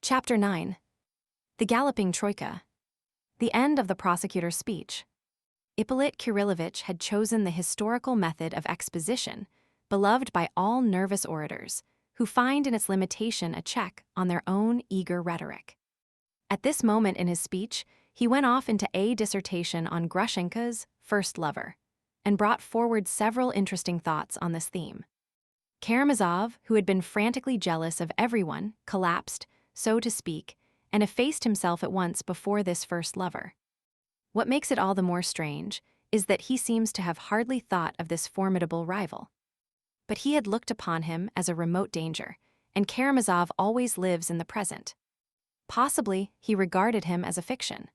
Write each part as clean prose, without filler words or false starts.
Chapter 9. The Galloping Troika. The end of the prosecutor's speech. Ippolit Kirillovich had chosen the historical method of exposition, beloved by all nervous orators, who find in its limitation a check on their own eager rhetoric. At this moment in his speech, he went off into a dissertation on Grushenka's first lover, and brought forward several interesting thoughts on this theme. Karamazov, who had been frantically jealous of everyone, collapsed, so to speak, and effaced himself at once before this first lover. What makes it all the more strange is that he seems to have hardly thought of this formidable rival. But he had looked upon him as a remote danger, and Karamazov always lives in the present. Possibly he regarded him as a fiction.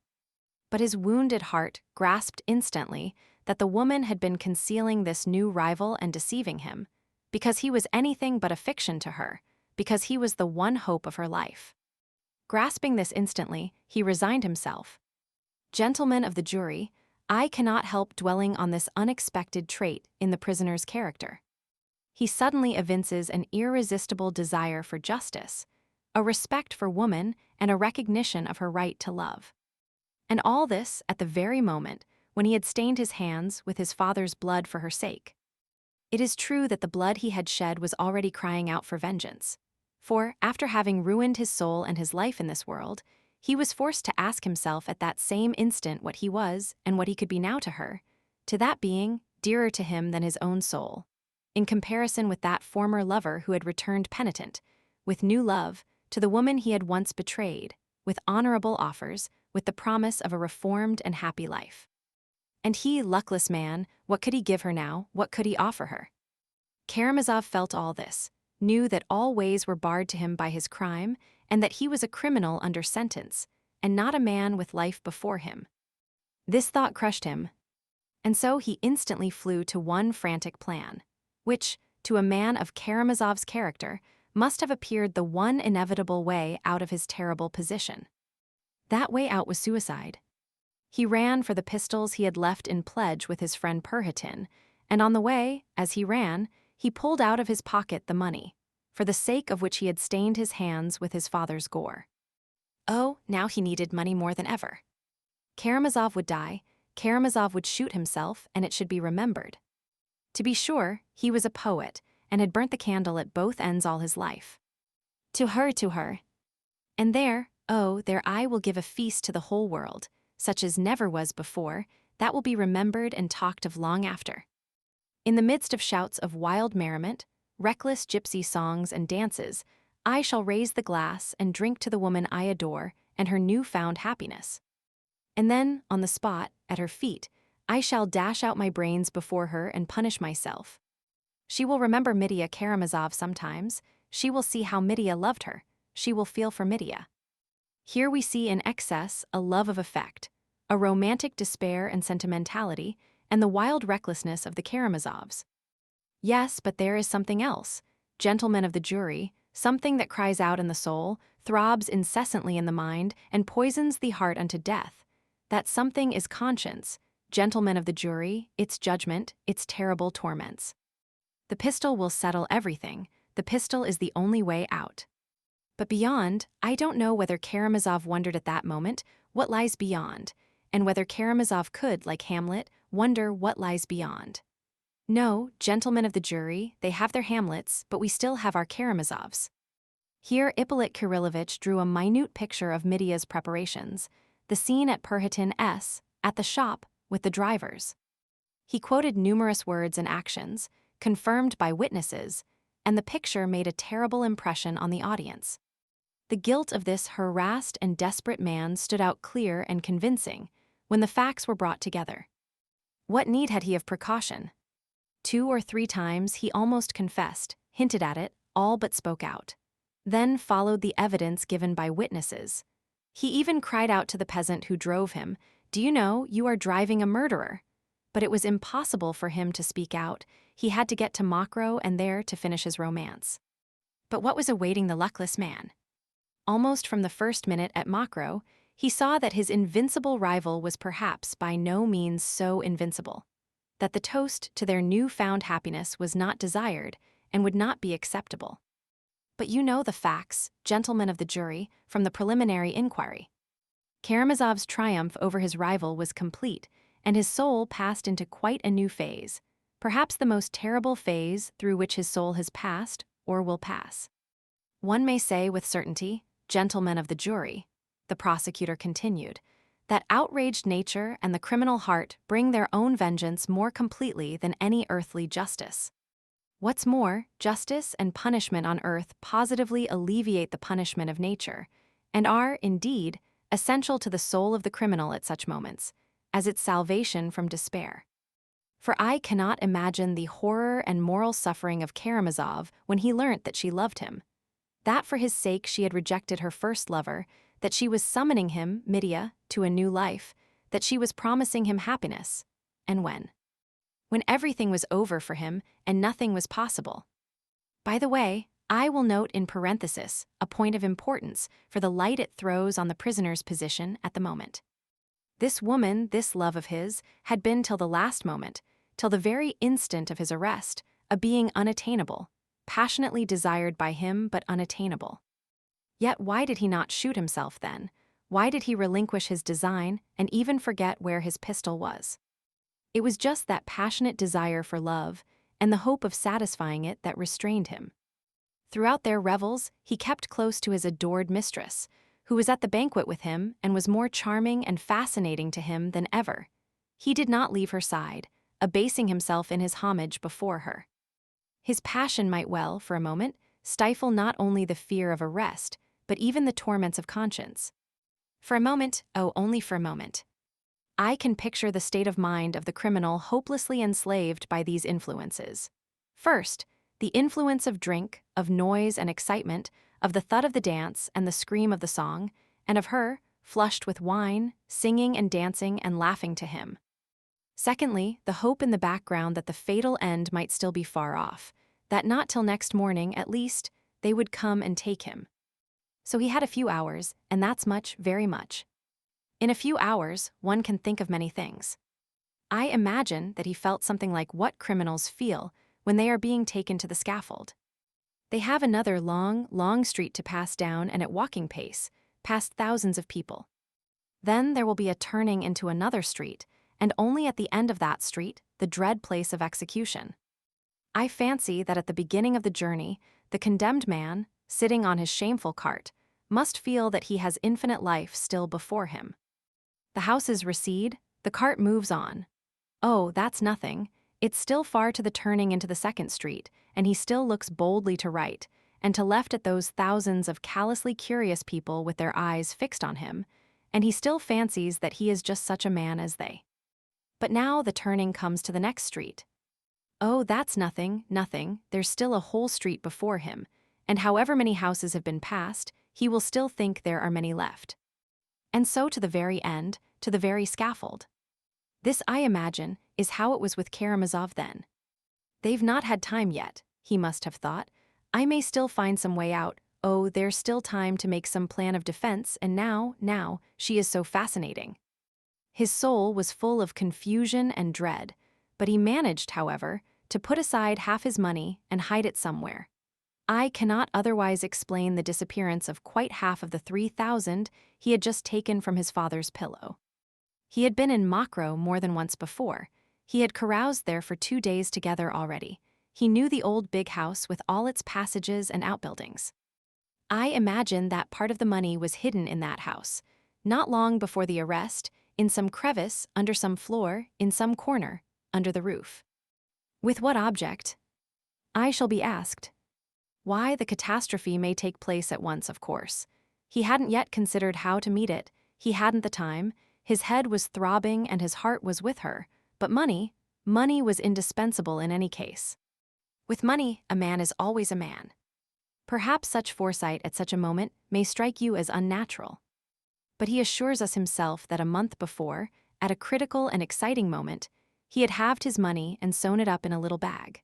But his wounded heart grasped instantly that the woman had been concealing this new rival and deceiving him, because he was anything but a fiction to her, because he was the one hope of her life. Grasping this instantly, he resigned himself. Gentlemen of the jury, I cannot help dwelling on this unexpected trait in the prisoner's character. He suddenly evinces an irresistible desire for justice, a respect for woman, and a recognition of her right to love. And all this at the very moment when he had stained his hands with his father's blood for her sake. It is true that the blood he had shed was already crying out for vengeance. For, after having ruined his soul and his life in this world, he was forced to ask himself at that same instant what he was and what he could be now to her, to that being dearer to him than his own soul, in comparison with that former lover who had returned penitent, with new love, to the woman he had once betrayed, with honorable offers, with the promise of a reformed and happy life. And he, luckless man, what could he give her now, what could he offer her? Karamazov felt all this, knew that all ways were barred to him by his crime, and that he was a criminal under sentence, and not a man with life before him. This thought crushed him, and so he instantly flew to one frantic plan, which, to a man of Karamazov's character, must have appeared the one inevitable way out of his terrible position. That way out was suicide. He ran for the pistols he had left in pledge with his friend Perhatin, and on the way, as he ran, he pulled out of his pocket the money, for the sake of which he had stained his hands with his father's gore. Oh, now he needed money more than ever. Karamazov would die, Karamazov would shoot himself, and it should be remembered. To be sure, he was a poet, and had burnt the candle at both ends all his life. To her. And there, oh, there I will give a feast to the whole world, such as never was before, that will be remembered and talked of long after. In the midst of shouts of wild merriment, reckless gypsy songs and dances, I shall raise the glass and drink to the woman I adore and her new-found happiness. And then, on the spot, at her feet, I shall dash out my brains before her and punish myself. She will remember Mitya Karamazov sometimes, she will see how Mitya loved her, she will feel for Mitya. Here we see in excess a love of effect, a romantic despair and sentimentality, and the wild recklessness of the Karamazovs. Yes, but there is something else, gentlemen of the jury, something that cries out in the soul, throbs incessantly in the mind, and poisons the heart unto death. That something is conscience, gentlemen of the jury, its judgment, its terrible torments. The pistol will settle everything, the pistol is the only way out. But beyond, I don't know whether Karamazov wondered at that moment what lies beyond, and whether Karamazov could, like Hamlet, wonder what lies beyond. No, gentlemen of the jury, they have their Hamlets, but we still have our Karamazovs. Here Ippolit Kirillovich drew a minute picture of Mitya's preparations, the scene at Perhatin's, at the shop, with the drivers. He quoted numerous words and actions, confirmed by witnesses, and the picture made a terrible impression on the audience. The guilt of this harassed and desperate man stood out clear and convincing when the facts were brought together. What need had he of precaution? 2 or 3 times he almost confessed, hinted at it, all but spoke out. Then followed the evidence given by witnesses. He even cried out to the peasant who drove him, "Do you know, you are driving a murderer?" But it was impossible for him to speak out. He had to get to Mokroe and there to finish his romance. But what was awaiting the luckless man? Almost from the first minute at Mokroe, he saw that his invincible rival was perhaps by no means so invincible, that the toast to their new-found happiness was not desired and would not be acceptable. But you know the facts, gentlemen of the jury, from the preliminary inquiry. Karamazov's triumph over his rival was complete, and his soul passed into quite a new phase, perhaps the most terrible phase through which his soul has passed or will pass. One may say with certainty, gentlemen of the jury, the prosecutor continued, that outraged nature and the criminal heart bring their own vengeance more completely than any earthly justice. What's more, justice and punishment on earth positively alleviate the punishment of nature, and are, indeed, essential to the soul of the criminal at such moments, as its salvation from despair. For I cannot imagine the horror and moral suffering of Karamazov when he learnt that she loved him, that for his sake she had rejected her first lover, that she was summoning him, Mitya, to a new life, that she was promising him happiness, and when everything was over for him and nothing was possible. By the way, I will note in parenthesis a point of importance for the light it throws on the prisoner's position at the moment. This woman, this love of his, had been till the last moment, till the very instant of his arrest, a being unattainable, passionately desired by him but unattainable. Yet why did he not shoot himself then? Why did he relinquish his design and even forget where his pistol was? It was just that passionate desire for love and the hope of satisfying it that restrained him. Throughout their revels, he kept close to his adored mistress, who was at the banquet with him and was more charming and fascinating to him than ever. He did not leave her side, abasing himself in his homage before her. His passion might well, for a moment, stifle not only the fear of arrest, but even the torments of conscience. For a moment, oh, only for a moment. I can picture the state of mind of the criminal hopelessly enslaved by these influences. First, the influence of drink, of noise and excitement, of the thud of the dance and the scream of the song, and of her, flushed with wine, singing and dancing and laughing to him. Secondly, the hope in the background that the fatal end might still be far off, that not till next morning, at least, they would come and take him. So he had a few hours, and that's much, very much. In a few hours, one can think of many things. I imagine that he felt something like what criminals feel when they are being taken to the scaffold. They have another long, long street to pass down and at walking pace, past thousands of people. Then there will be a turning into another street, and only at the end of that street, the dread place of execution. I fancy that at the beginning of the journey, the condemned man, sitting on his shameful cart, must feel that he has infinite life still before him. The houses recede, the cart moves on. Oh, that's nothing. It's still far to the turning into the second street, and he still looks boldly to right and to left at those thousands of callously curious people with their eyes fixed on him, and he still fancies that he is just such a man as they. But now the turning comes to the next street. Oh, that's nothing, nothing, there's still a whole street before him, and however many houses have been passed, he will still think there are many left. And so to the very end, to the very scaffold. This, I imagine, is how it was with Karamazov then. They've not had time yet, he must have thought. I may still find some way out. Oh, there's still time to make some plan of defense, and now, she is so fascinating. His soul was full of confusion and dread, but he managed, however, to put aside half his money and hide it somewhere. I cannot otherwise explain the disappearance of quite half of the 3,000 he had just taken from his father's pillow. He had been in Mokroe more than once before. He had caroused there for 2 days together already. He knew the old big house with all its passages and outbuildings. I imagine that part of the money was hidden in that house, not long before the arrest, in some crevice, under some floor, in some corner, under the roof. With what object? I shall be asked. Why, the catastrophe may take place at once, of course. He hadn't yet considered how to meet it, he hadn't the time, his head was throbbing and his heart was with her, but money was indispensable in any case. With money, a man is always a man. Perhaps such foresight at such a moment may strike you as unnatural. But he assures us himself that a month before, at a critical and exciting moment, he had halved his money and sewn it up in a little bag.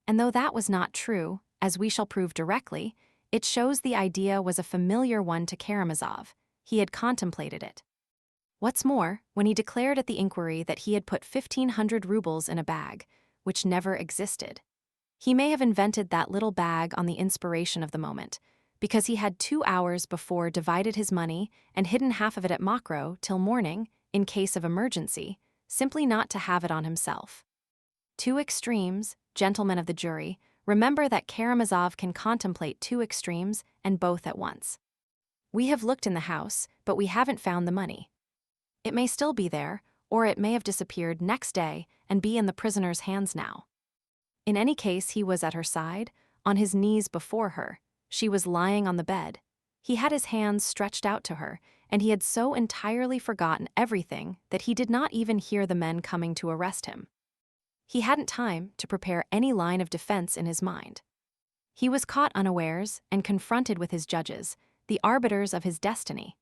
And though that was not true, as we shall prove directly, it shows the idea was a familiar one to Karamazov. He had contemplated it. What's more, when he declared at the inquiry that he had put 1,500 rubles in a bag, which never existed. He may have invented that little bag on the inspiration of the moment, because he had 2 hours before divided his money and hidden half of it at Mokro till morning, in case of emergency, simply not to have it on himself. Two extremes, gentlemen of the jury, remember that Karamazov can contemplate two extremes and both at once. We have looked in the house, but we haven't found the money. It may still be there, or it may have disappeared next day and be in the prisoner's hands now. In any case, he was at her side, on his knees before her. She was lying on the bed. He had his hands stretched out to her, and he had so entirely forgotten everything that he did not even hear the men coming to arrest him. He hadn't time to prepare any line of defense in his mind. He was caught unawares and confronted with his judges, the arbiters of his destiny.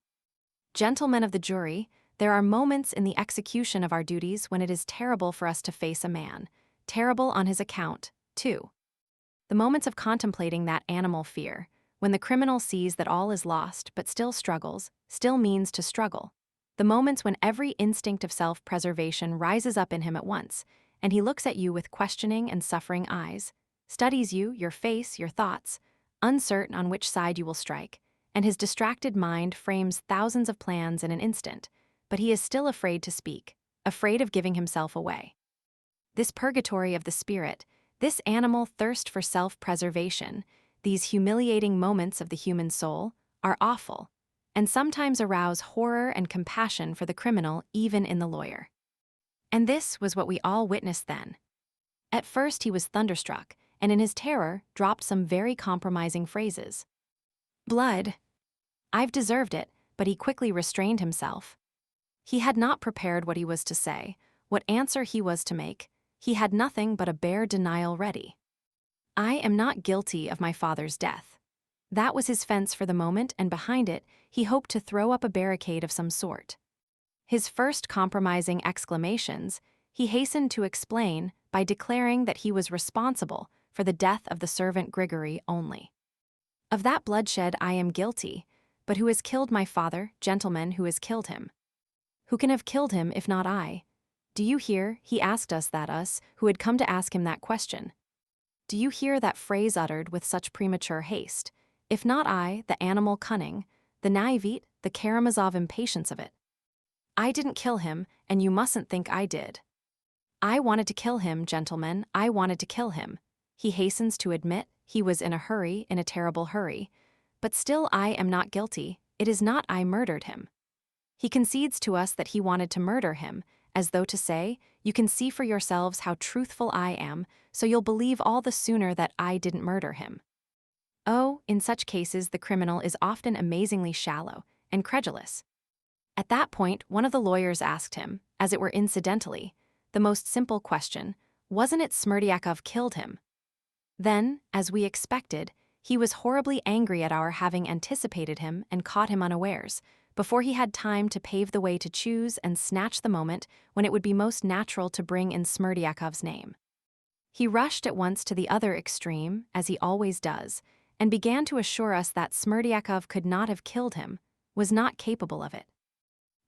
Gentlemen of the jury, there are moments in the execution of our duties when it is terrible for us to face a man, terrible on his account, too. The moments of contemplating that animal fear, when the criminal sees that all is lost but still struggles, still means to struggle. The moments when every instinct of self-preservation rises up in him at once, and he looks at you with questioning and suffering eyes, studies you, your face, your thoughts, uncertain on which side you will strike, and his distracted mind frames thousands of plans in an instant, but he is still afraid to speak, afraid of giving himself away. This purgatory of the spirit, this animal thirst for self-preservation, these humiliating moments of the human soul, are awful, and sometimes arouse horror and compassion for the criminal even in the lawyer. And this was what we all witnessed then. At first he was thunderstruck, and in his terror dropped some very compromising phrases. Blood. I've deserved it, but he quickly restrained himself. He had not prepared what he was to say, what answer he was to make. He had nothing but a bare denial ready. I am not guilty of my father's death. That was his fence for the moment, and behind it, he hoped to throw up a barricade of some sort. His first compromising exclamations, he hastened to explain by declaring that he was responsible for the death of the servant Grigory only. Of that bloodshed I am guilty, but who has killed my father, gentlemen, who has killed him? Who can have killed him if not I? Do you hear, he asked us that, us, who had come to ask him that question. Do you hear that phrase uttered with such premature haste? If not I, the animal cunning, the naivete, the Karamazov impatience of it. I didn't kill him, and you mustn't think I did. I wanted to kill him, gentlemen, I wanted to kill him. He hastens to admit he was in a hurry, in a terrible hurry. But still I am not guilty, it is not I murdered him. He concedes to us that he wanted to murder him, as though to say, you can see for yourselves how truthful I am, so you'll believe all the sooner that I didn't murder him. Oh, in such cases the criminal is often amazingly shallow and credulous. At that point, one of the lawyers asked him, as it were incidentally, the most simple question, wasn't it Smerdyakov killed him? Then, as we expected, he was horribly angry at our having anticipated him and caught him unawares, before he had time to pave the way to choose and snatch the moment when it would be most natural to bring in Smerdyakov's name. He rushed at once to the other extreme, as he always does, and began to assure us that Smerdyakov could not have killed him, was not capable of it.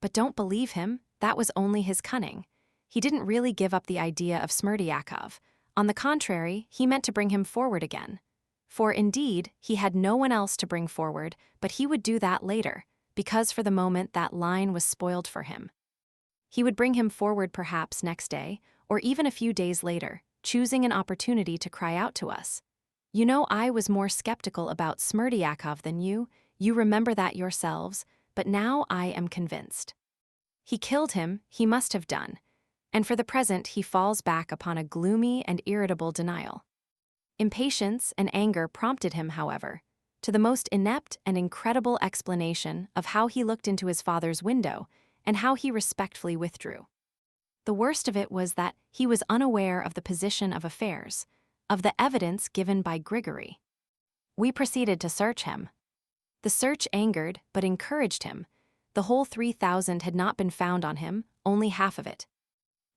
But don't believe him, that was only his cunning. He didn't really give up the idea of Smerdyakov. On the contrary, he meant to bring him forward again. For indeed, he had no one else to bring forward, but he would do that later, because for the moment that line was spoiled for him. He would bring him forward perhaps next day, or even a few days later, choosing an opportunity to cry out to us. You know, I was more skeptical about Smerdyakov than you remember that yourselves, but now I am convinced. He killed him, he must have done, and for the present he falls back upon a gloomy and irritable denial. Impatience and anger prompted him, however, to the most inept and incredible explanation of how he looked into his father's window and how he respectfully withdrew. The worst of it was that he was unaware of the position of affairs, of the evidence given by Grigory. We proceeded to search him. The search angered but encouraged him. The whole 3,000 had not been found on him, only half of it.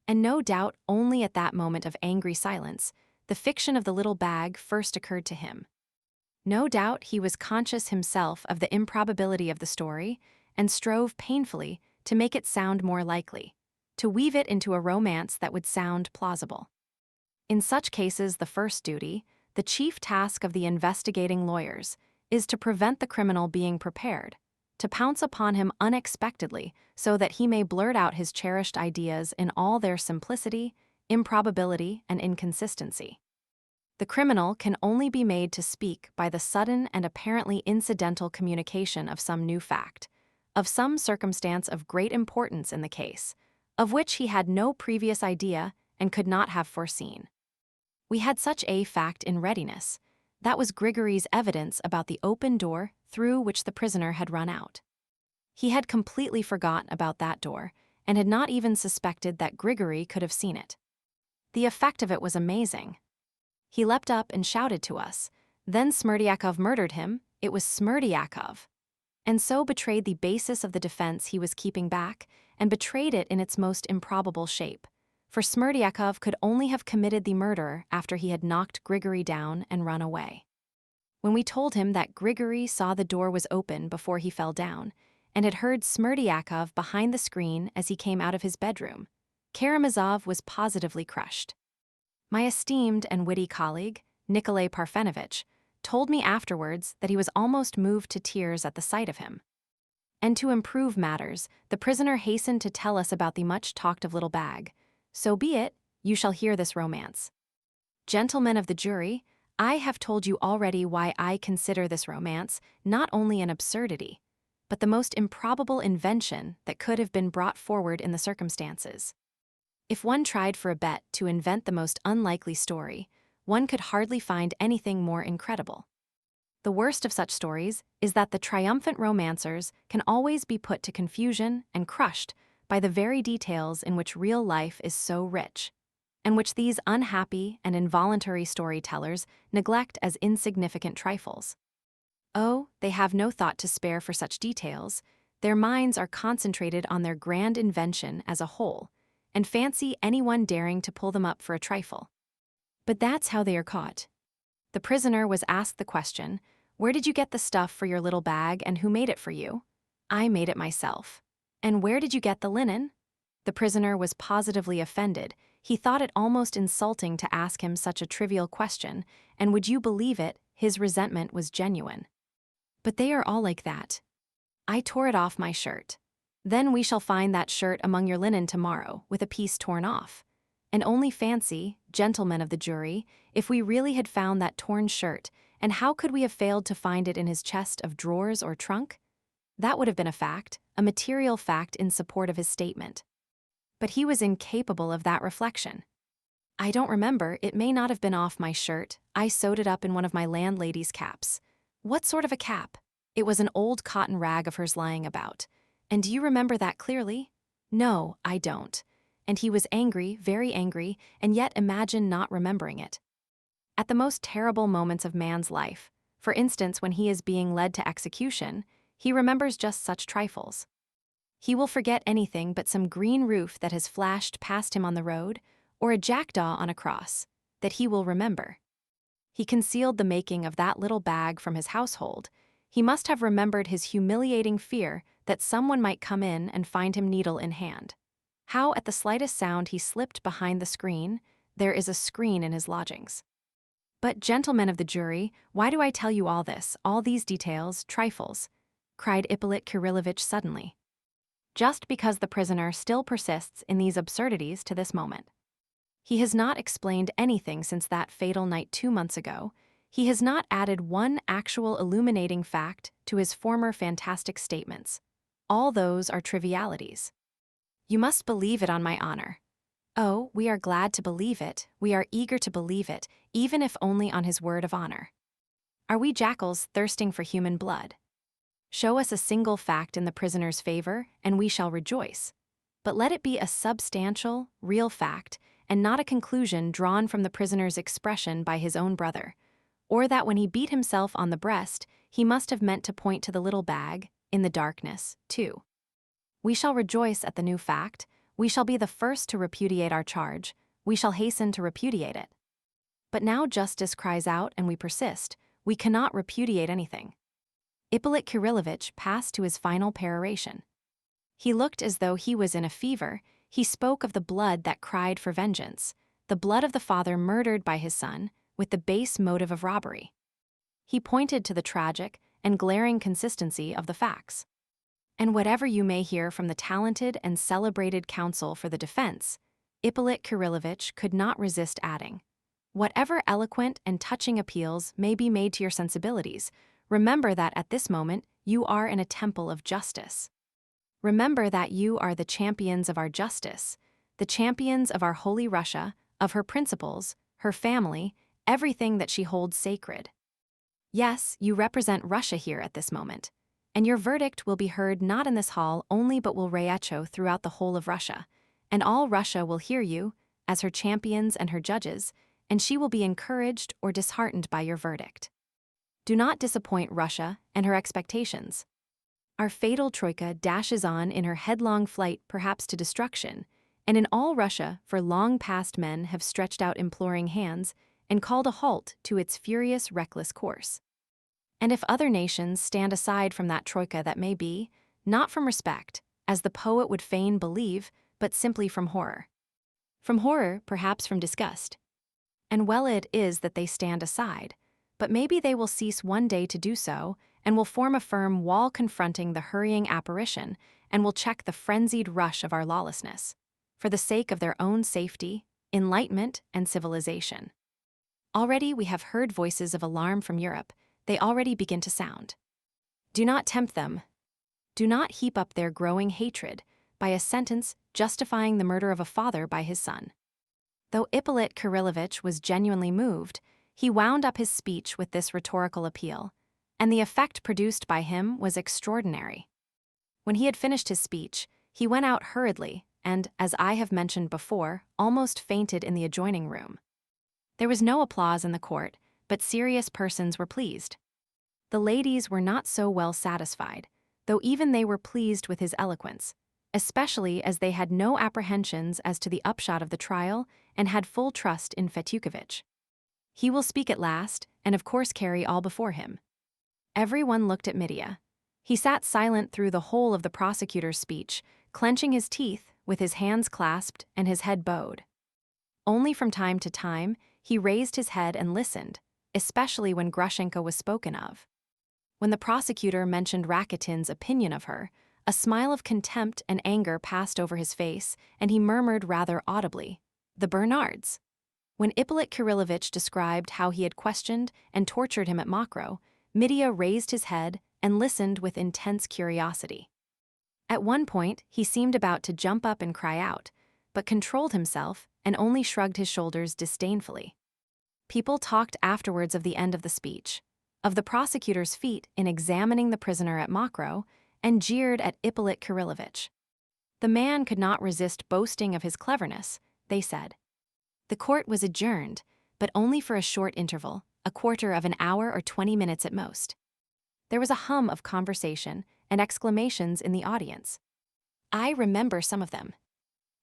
And no doubt only at that moment of angry silence, the fiction of the little bag first occurred to him. No doubt he was conscious himself of the improbability of the story and strove painfully to make it sound more likely, to weave it into a romance that would sound plausible. In such cases, the first duty, the chief task of the investigating lawyers, is to prevent the criminal being prepared, to pounce upon him unexpectedly so that he may blurt out his cherished ideas in all their simplicity, improbability, and inconsistency. The criminal can only be made to speak by the sudden and apparently incidental communication of some new fact, of some circumstance of great importance in the case, of which he had no previous idea and could not have foreseen. We had such a fact in readiness. That was Grigory's evidence about the open door through which the prisoner had run out. He had completely forgotten about that door and had not even suspected that Grigory could have seen it. The effect of it was amazing. He leapt up and shouted to us, "Then Smerdyakov murdered him, it was Smerdyakov," and so betrayed the basis of the defense he was keeping back, and betrayed it in its most improbable shape. For Smerdyakov could only have committed the murder after he had knocked Grigory down and run away. When we told him that Grigory saw the door was open before he fell down, and had heard Smerdyakov behind the screen as he came out of his bedroom, Karamazov was positively crushed. My esteemed and witty colleague, Nikolay Parfenovitch, told me afterwards that he was almost moved to tears at the sight of him. And to improve matters, the prisoner hastened to tell us about the much-talked-of little bag. "So be it, you shall hear this romance. Gentlemen of the jury, I have told you already why I consider this romance not only an absurdity, but the most improbable invention that could have been brought forward in the circumstances. If one tried for a bet to invent the most unlikely story, one could hardly find anything more incredible. The worst of such stories is that the triumphant romancers can always be put to confusion and crushed by the very details in which real life is so rich, and which these unhappy and involuntary storytellers neglect as insignificant trifles. Oh, they have no thought to spare for such details. Their minds are concentrated on their grand invention as a whole, and fancy anyone daring to pull them up for a trifle. But that's how they are caught. The prisoner was asked the question, "Where did you get the stuff for your little bag and who made it for you?" "I made it myself." "And where did you get the linen?" The prisoner was positively offended. He thought it almost insulting to ask him such a trivial question, and would you believe it, his resentment was genuine. "But they are all like that. I tore it off my shirt." "Then we shall find that shirt among your linen tomorrow, with a piece torn off. And only fancy, gentlemen of the jury, if we really had found that torn shirt, and how could we have failed to find it in his chest of drawers or trunk? That would have been a fact, a material fact in support of his statement. But he was incapable of that reflection. "I don't remember, it may not have been off my shirt, I sewed it up in one of my landlady's caps." "What sort of a cap?" "It was an old cotton rag of hers lying about." "And do you remember that clearly?" "No, I don't." And he was angry, very angry, and yet imagined not remembering it. At the most terrible moments of man's life, for instance when he is being led to execution, he remembers just such trifles. He will forget anything but some green roof that has flashed past him on the road, or a jackdaw on a cross, that he will remember. He concealed the making of that little bag from his household. He must have remembered his humiliating fear that someone might come in and find him needle in hand. How at the slightest sound he slipped behind the screen. There is a screen in his lodgings. "But, gentlemen of the jury, why do I tell you all this, all these details, trifles?" cried Ippolit Kirillovitch suddenly. "Just because the prisoner still persists in these absurdities to this moment. He has not explained anything since that fatal night 2 months ago. He has not added one actual illuminating fact to his former fantastic statements. All those are trivialities. You must believe it on my honor. Oh, we are glad to believe it, we are eager to believe it, even if only on his word of honor. Are we jackals thirsting for human blood? Show us a single fact in the prisoner's favor, and we shall rejoice. But let it be a substantial, real fact, and not a conclusion drawn from the prisoner's expression by his own brother, or that when he beat himself on the breast, he must have meant to point to the little bag, in the darkness, too. We shall rejoice at the new fact, we shall be the first to repudiate our charge, we shall hasten to repudiate it. But now justice cries out and we persist, we cannot repudiate anything." Ippolit Kirillovitch passed to his final peroration. He looked as though he was in a fever. He spoke of the blood that cried for vengeance, the blood of the father murdered by his son, with the base motive of robbery. He pointed to the tragic and glaring consistency of the facts. And whatever you may hear from the talented and celebrated counsel for the defense, Ippolit Kirillovich could not resist adding, whatever eloquent and touching appeals may be made to your sensibilities, remember that at this moment you are in a temple of justice. Remember that you are the champions of our justice, the champions of our holy Russia, of her principles, her family, everything that she holds sacred. Yes, you represent Russia here at this moment, and your verdict will be heard not in this hall only but will re-echo throughout the whole of Russia, and all Russia will hear you, as her champions and her judges, and she will be encouraged or disheartened by your verdict. Do not disappoint Russia and her expectations. Our fatal troika dashes on in her headlong flight perhaps to destruction, and in all Russia for long past men have stretched out imploring hands and called a halt to its furious, reckless course. And if other nations stand aside from that troika that may be, not from respect, as the poet would fain believe, but simply from horror. From horror, perhaps from disgust. And well it is that they stand aside, but maybe they will cease one day to do so, and will form a firm wall confronting the hurrying apparition, and will check the frenzied rush of our lawlessness, for the sake of their own safety, enlightenment, and civilization. Already we have heard voices of alarm from Europe. They already begin to sound. Do not tempt them. Do not heap up their growing hatred by a sentence justifying the murder of a father by his son. Though Ippolit Kirillovich was genuinely moved, he wound up his speech with this rhetorical appeal, and the effect produced by him was extraordinary. When he had finished his speech, he went out hurriedly and, as I have mentioned before, almost fainted in the adjoining room. There was no applause in the court, but serious persons were pleased. The ladies were not so well satisfied, though even they were pleased with his eloquence, especially as they had no apprehensions as to the upshot of the trial and had full trust in Fetyukovitch. He will speak at last, and of course carry all before him. Everyone looked at Mitya. He sat silent through the whole of the prosecutor's speech, clenching his teeth, with his hands clasped and his head bowed. Only from time to time, he raised his head and listened, especially when Grushenka was spoken of. When the prosecutor mentioned Rakitin's opinion of her, a smile of contempt and anger passed over his face, and he murmured rather audibly, "The Bernards." When Ippolit Kirillovich described how he had questioned and tortured him at Mokroe, Mitya raised his head and listened with intense curiosity. At one point, he seemed about to jump up and cry out, but controlled himself and only shrugged his shoulders disdainfully. People talked afterwards of the end of the speech, of the prosecutor's feat in examining the prisoner at Mokroe, and jeered at Ippolit Kirillovich. The man could not resist boasting of his cleverness, they said. The court was adjourned, but only for a short interval, a quarter of an hour or 20 minutes at most. There was a hum of conversation and exclamations in the audience. I remember some of them.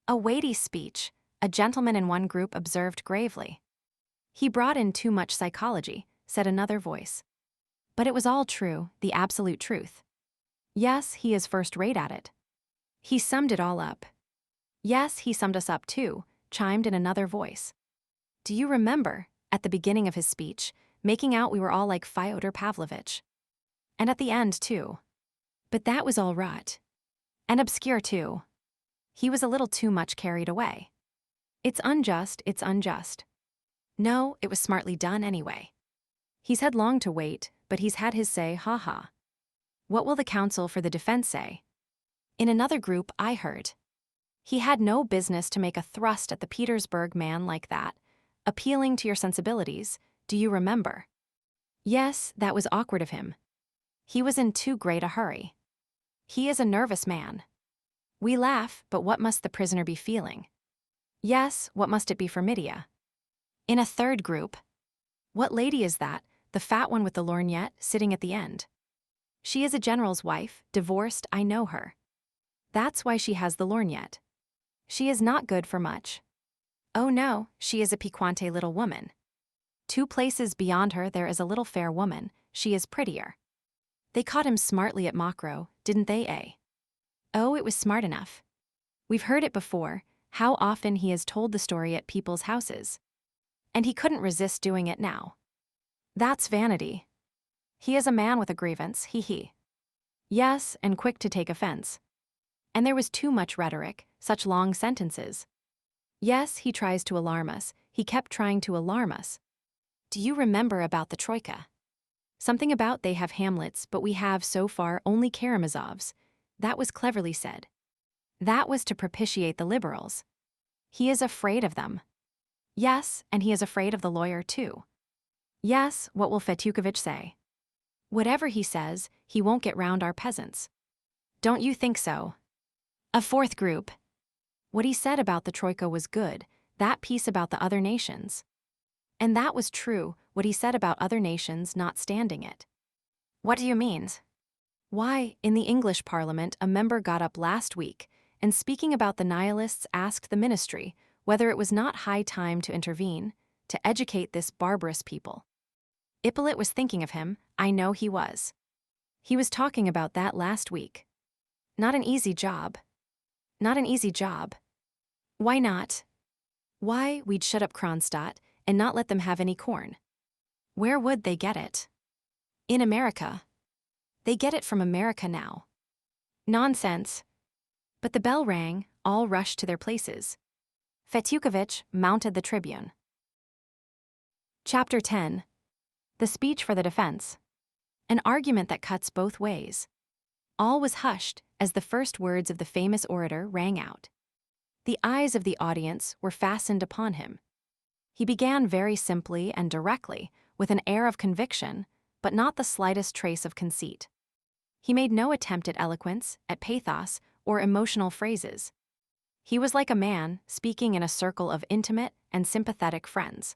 "A weighty speech," a gentleman in one group observed gravely. "He brought in too much psychology," said another voice. But it was all true, the absolute truth. Yes, he is first-rate at it. He summed it all up. Yes, he summed us up too, chimed in another voice. Do you remember, at the beginning of his speech, making out we were all like Fyodor Pavlovitch? And at the end, too. But that was all rot. And obscure, too. He was a little too much carried away. It's unjust, it's unjust. No, it was smartly done anyway. He's had long to wait, but he's had his say, ha-ha. What will the counsel for the defense say? In another group, I heard. He had no business to make a thrust at the Petersburg man like that, appealing to your sensibilities, do you remember? Yes, that was awkward of him. He was in too great a hurry. He is a nervous man. We laugh, but what must the prisoner be feeling? Yes, what must it be for Mitya? In a third group. What lady is that, the fat one with the lorgnette, sitting at the end? She is a general's wife, divorced, I know her. That's why she has the lorgnette. She is not good for much. Oh no, she is a piquante little woman. 2 places beyond her there is a little fair woman, she is prettier. They caught him smartly at Mokroe, didn't they, eh? Oh, it was smart enough. We've heard it before, how often he has told the story at people's houses. And he couldn't resist doing it now. That's vanity. He is a man with a grievance, he. Yes, and quick to take offense. And there was too much rhetoric, such long sentences. Yes, he tries to alarm us. He kept trying to alarm us. Do you remember about the Troika? Something about they have Hamlets, but we have, so far, only Karamazovs. That was cleverly said. That was to propitiate the liberals. He is afraid of them. Yes, and he is afraid of the lawyer, too. Yes, what will Fetyukovitch say? Whatever he says, he won't get round our peasants. Don't you think so? A fourth group. What he said about the Troika was good, that piece about the other nations. And that was true, what he said about other nations not standing it. What do you mean? Why, in the English Parliament, a member got up last week and, speaking about the nihilists, asked the ministry whether it was not high time to intervene, to educate this barbarous people. Ippolit was thinking of him, I know he was. He was talking about that last week. Not an easy job. Not an easy job. Why not? Why, we'd shut up Kronstadt and not let them have any corn. Where would they get it? In America. They get it from America now. Nonsense. But the bell rang, all rushed to their places. Fetyukovitch mounted the tribune. Chapter 10. The speech for the defense. An argument that cuts both ways. All was hushed as the first words of the famous orator rang out. The eyes of the audience were fastened upon him. He began very simply and directly, with an air of conviction, but not the slightest trace of conceit. He made no attempt at eloquence, at pathos, or emotional phrases. He was like a man speaking in a circle of intimate and sympathetic friends.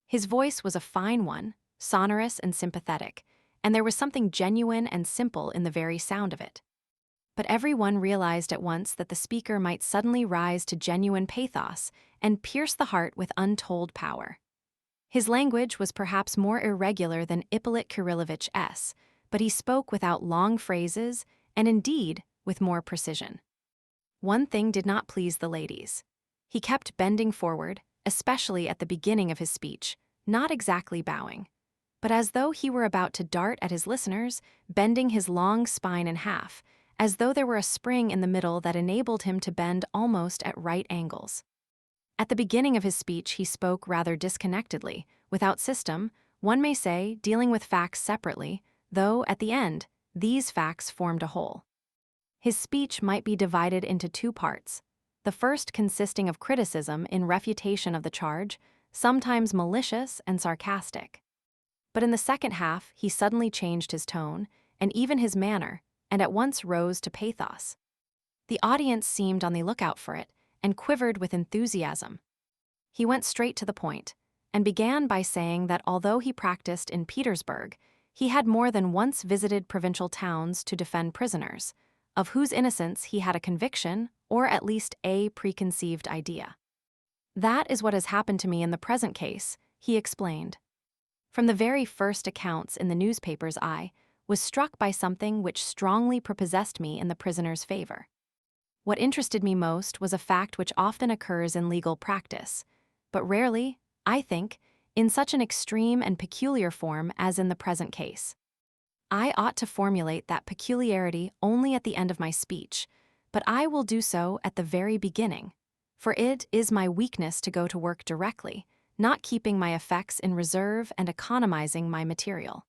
His voice was a fine one, sonorous and sympathetic, and there was something genuine and simple in the very sound of it. But everyone realized at once that the speaker might suddenly rise to genuine pathos and pierce the heart with untold power. His language was perhaps more irregular than Ippolit Kirillovitch's, but he spoke without long phrases and indeed with more precision. One thing did not please the ladies. He kept bending forward, especially at the beginning of his speech, not exactly bowing, but as though he were about to dart at his listeners, bending his long spine in half, as though there were a spring in the middle that enabled him to bend almost at right angles. At the beginning of his speech he spoke rather disconnectedly, without system, one may say, dealing with facts separately, though, at the end, these facts formed a whole. His speech might be divided into two parts, the first consisting of criticism in refutation of the charge, sometimes malicious and sarcastic. But in the second half he suddenly changed his tone, and even his manner, and at once rose to pathos. The audience seemed on the lookout for it, and quivered with enthusiasm. He went straight to the point, and began by saying that although he practiced in Petersburg, he had more than once visited provincial towns to defend prisoners, of whose innocence he had a conviction, or at least a preconceived idea. That is what has happened to me in the present case, he explained. From the very first accounts in the newspapers I was struck by something which strongly prepossessed me in the prisoner's favor. What interested me most was a fact which often occurs in legal practice, but rarely, I think, in such an extreme and peculiar form as in the present case. I ought to formulate that peculiarity only at the end of my speech, but I will do so at the very beginning, for it is my weakness to go to work directly, not keeping my effects in reserve and economizing my material.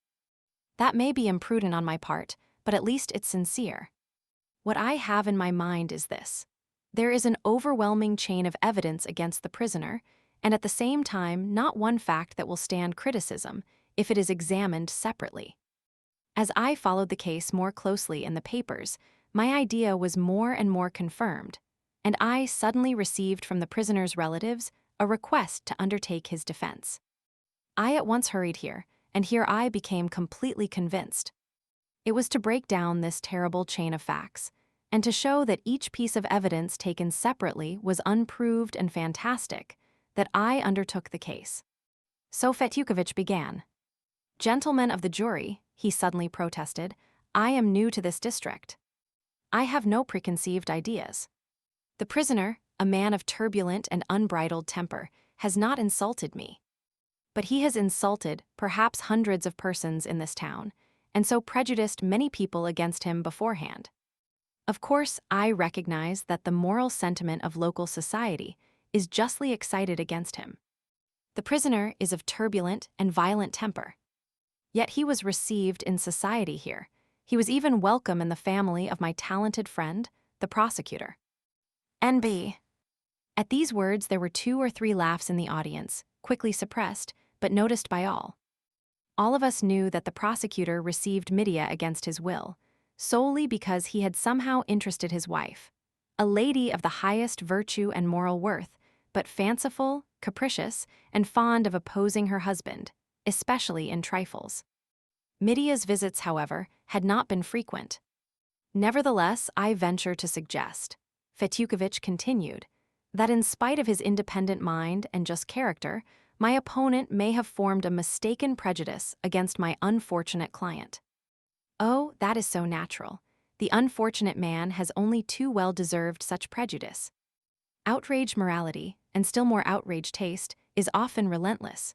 That may be imprudent on my part, but at least it's sincere. What I have in my mind is this. There is an overwhelming chain of evidence against the prisoner, and at the same time not one fact that will stand criticism if it is examined separately. As I followed the case more closely in the papers, my idea was more and more confirmed, and I suddenly received from the prisoner's relatives a request to undertake his defense. I at once hurried here, and here I became completely convinced. It was to break down this terrible chain of facts, and to show that each piece of evidence taken separately was unproved and fantastic, that I undertook the case. So Fetyukovitch began. Gentlemen of the jury, he suddenly protested, I am new to this district. I have no preconceived ideas. The prisoner, a man of turbulent and unbridled temper, has not insulted me. But he has insulted perhaps hundreds of persons in this town, and so prejudiced many people against him beforehand. Of course, I recognize that the moral sentiment of local society is justly excited against him. The prisoner is of turbulent and violent temper. Yet he was received in society here. He was even welcome in the family of my talented friend, the prosecutor. N.B. At these words there were 2 or 3 laughs in the audience, quickly suppressed, but noticed by all. All of us knew that the prosecutor received Medea against his will, solely because he had somehow interested his wife, a lady of the highest virtue and moral worth, but fanciful, capricious, and fond of opposing her husband, especially in trifles. Medea's visits, however, had not been frequent. Nevertheless, I venture to suggest, Fetyukovitch continued, that in spite of his independent mind and just character, my opponent may have formed a mistaken prejudice against my unfortunate client. Oh, that is so natural. The unfortunate man has only too well deserved such prejudice. Outraged morality, and still more outraged taste, is often relentless.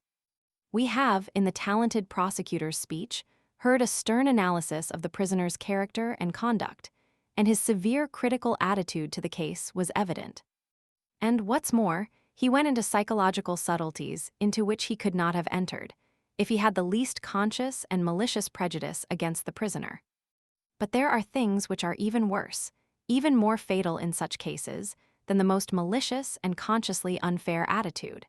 We have, in the talented prosecutor's speech, heard a stern analysis of the prisoner's character and conduct, and his severe critical attitude to the case was evident. And what's more, he went into psychological subtleties into which he could not have entered, if he had the least conscious and malicious prejudice against the prisoner. But there are things which are even worse, even more fatal in such cases, than the most malicious and consciously unfair attitude.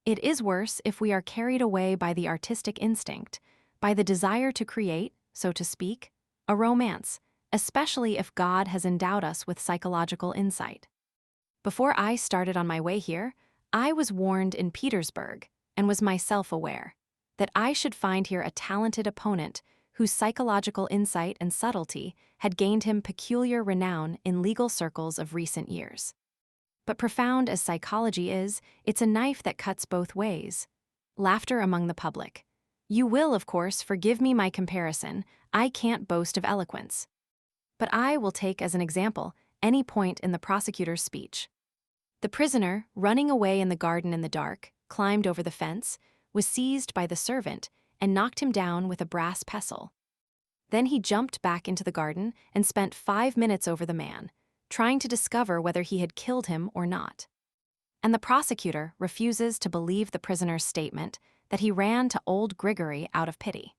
It is worse if we are carried away by the artistic instinct, by the desire to create, so to speak, a romance, especially if God has endowed us with psychological insight. Before I started on my way here, I was warned in Petersburg, and was myself aware, that I should find here a talented opponent whose psychological insight and subtlety had gained him peculiar renown in legal circles of recent years. But profound as psychology is, it's a knife that cuts both ways. Laughter among the public. You will, of course, forgive me my comparison. I can't boast of eloquence. But I will take as an example any point in the prosecutor's speech. The prisoner, running away in the garden in the dark, climbed over the fence, was seized by the servant, and knocked him down with a brass pestle. Then he jumped back into the garden and spent 5 minutes over the man, trying to discover whether he had killed him or not. And the prosecutor refuses to believe the prisoner's statement that he ran to old Grigory out of pity.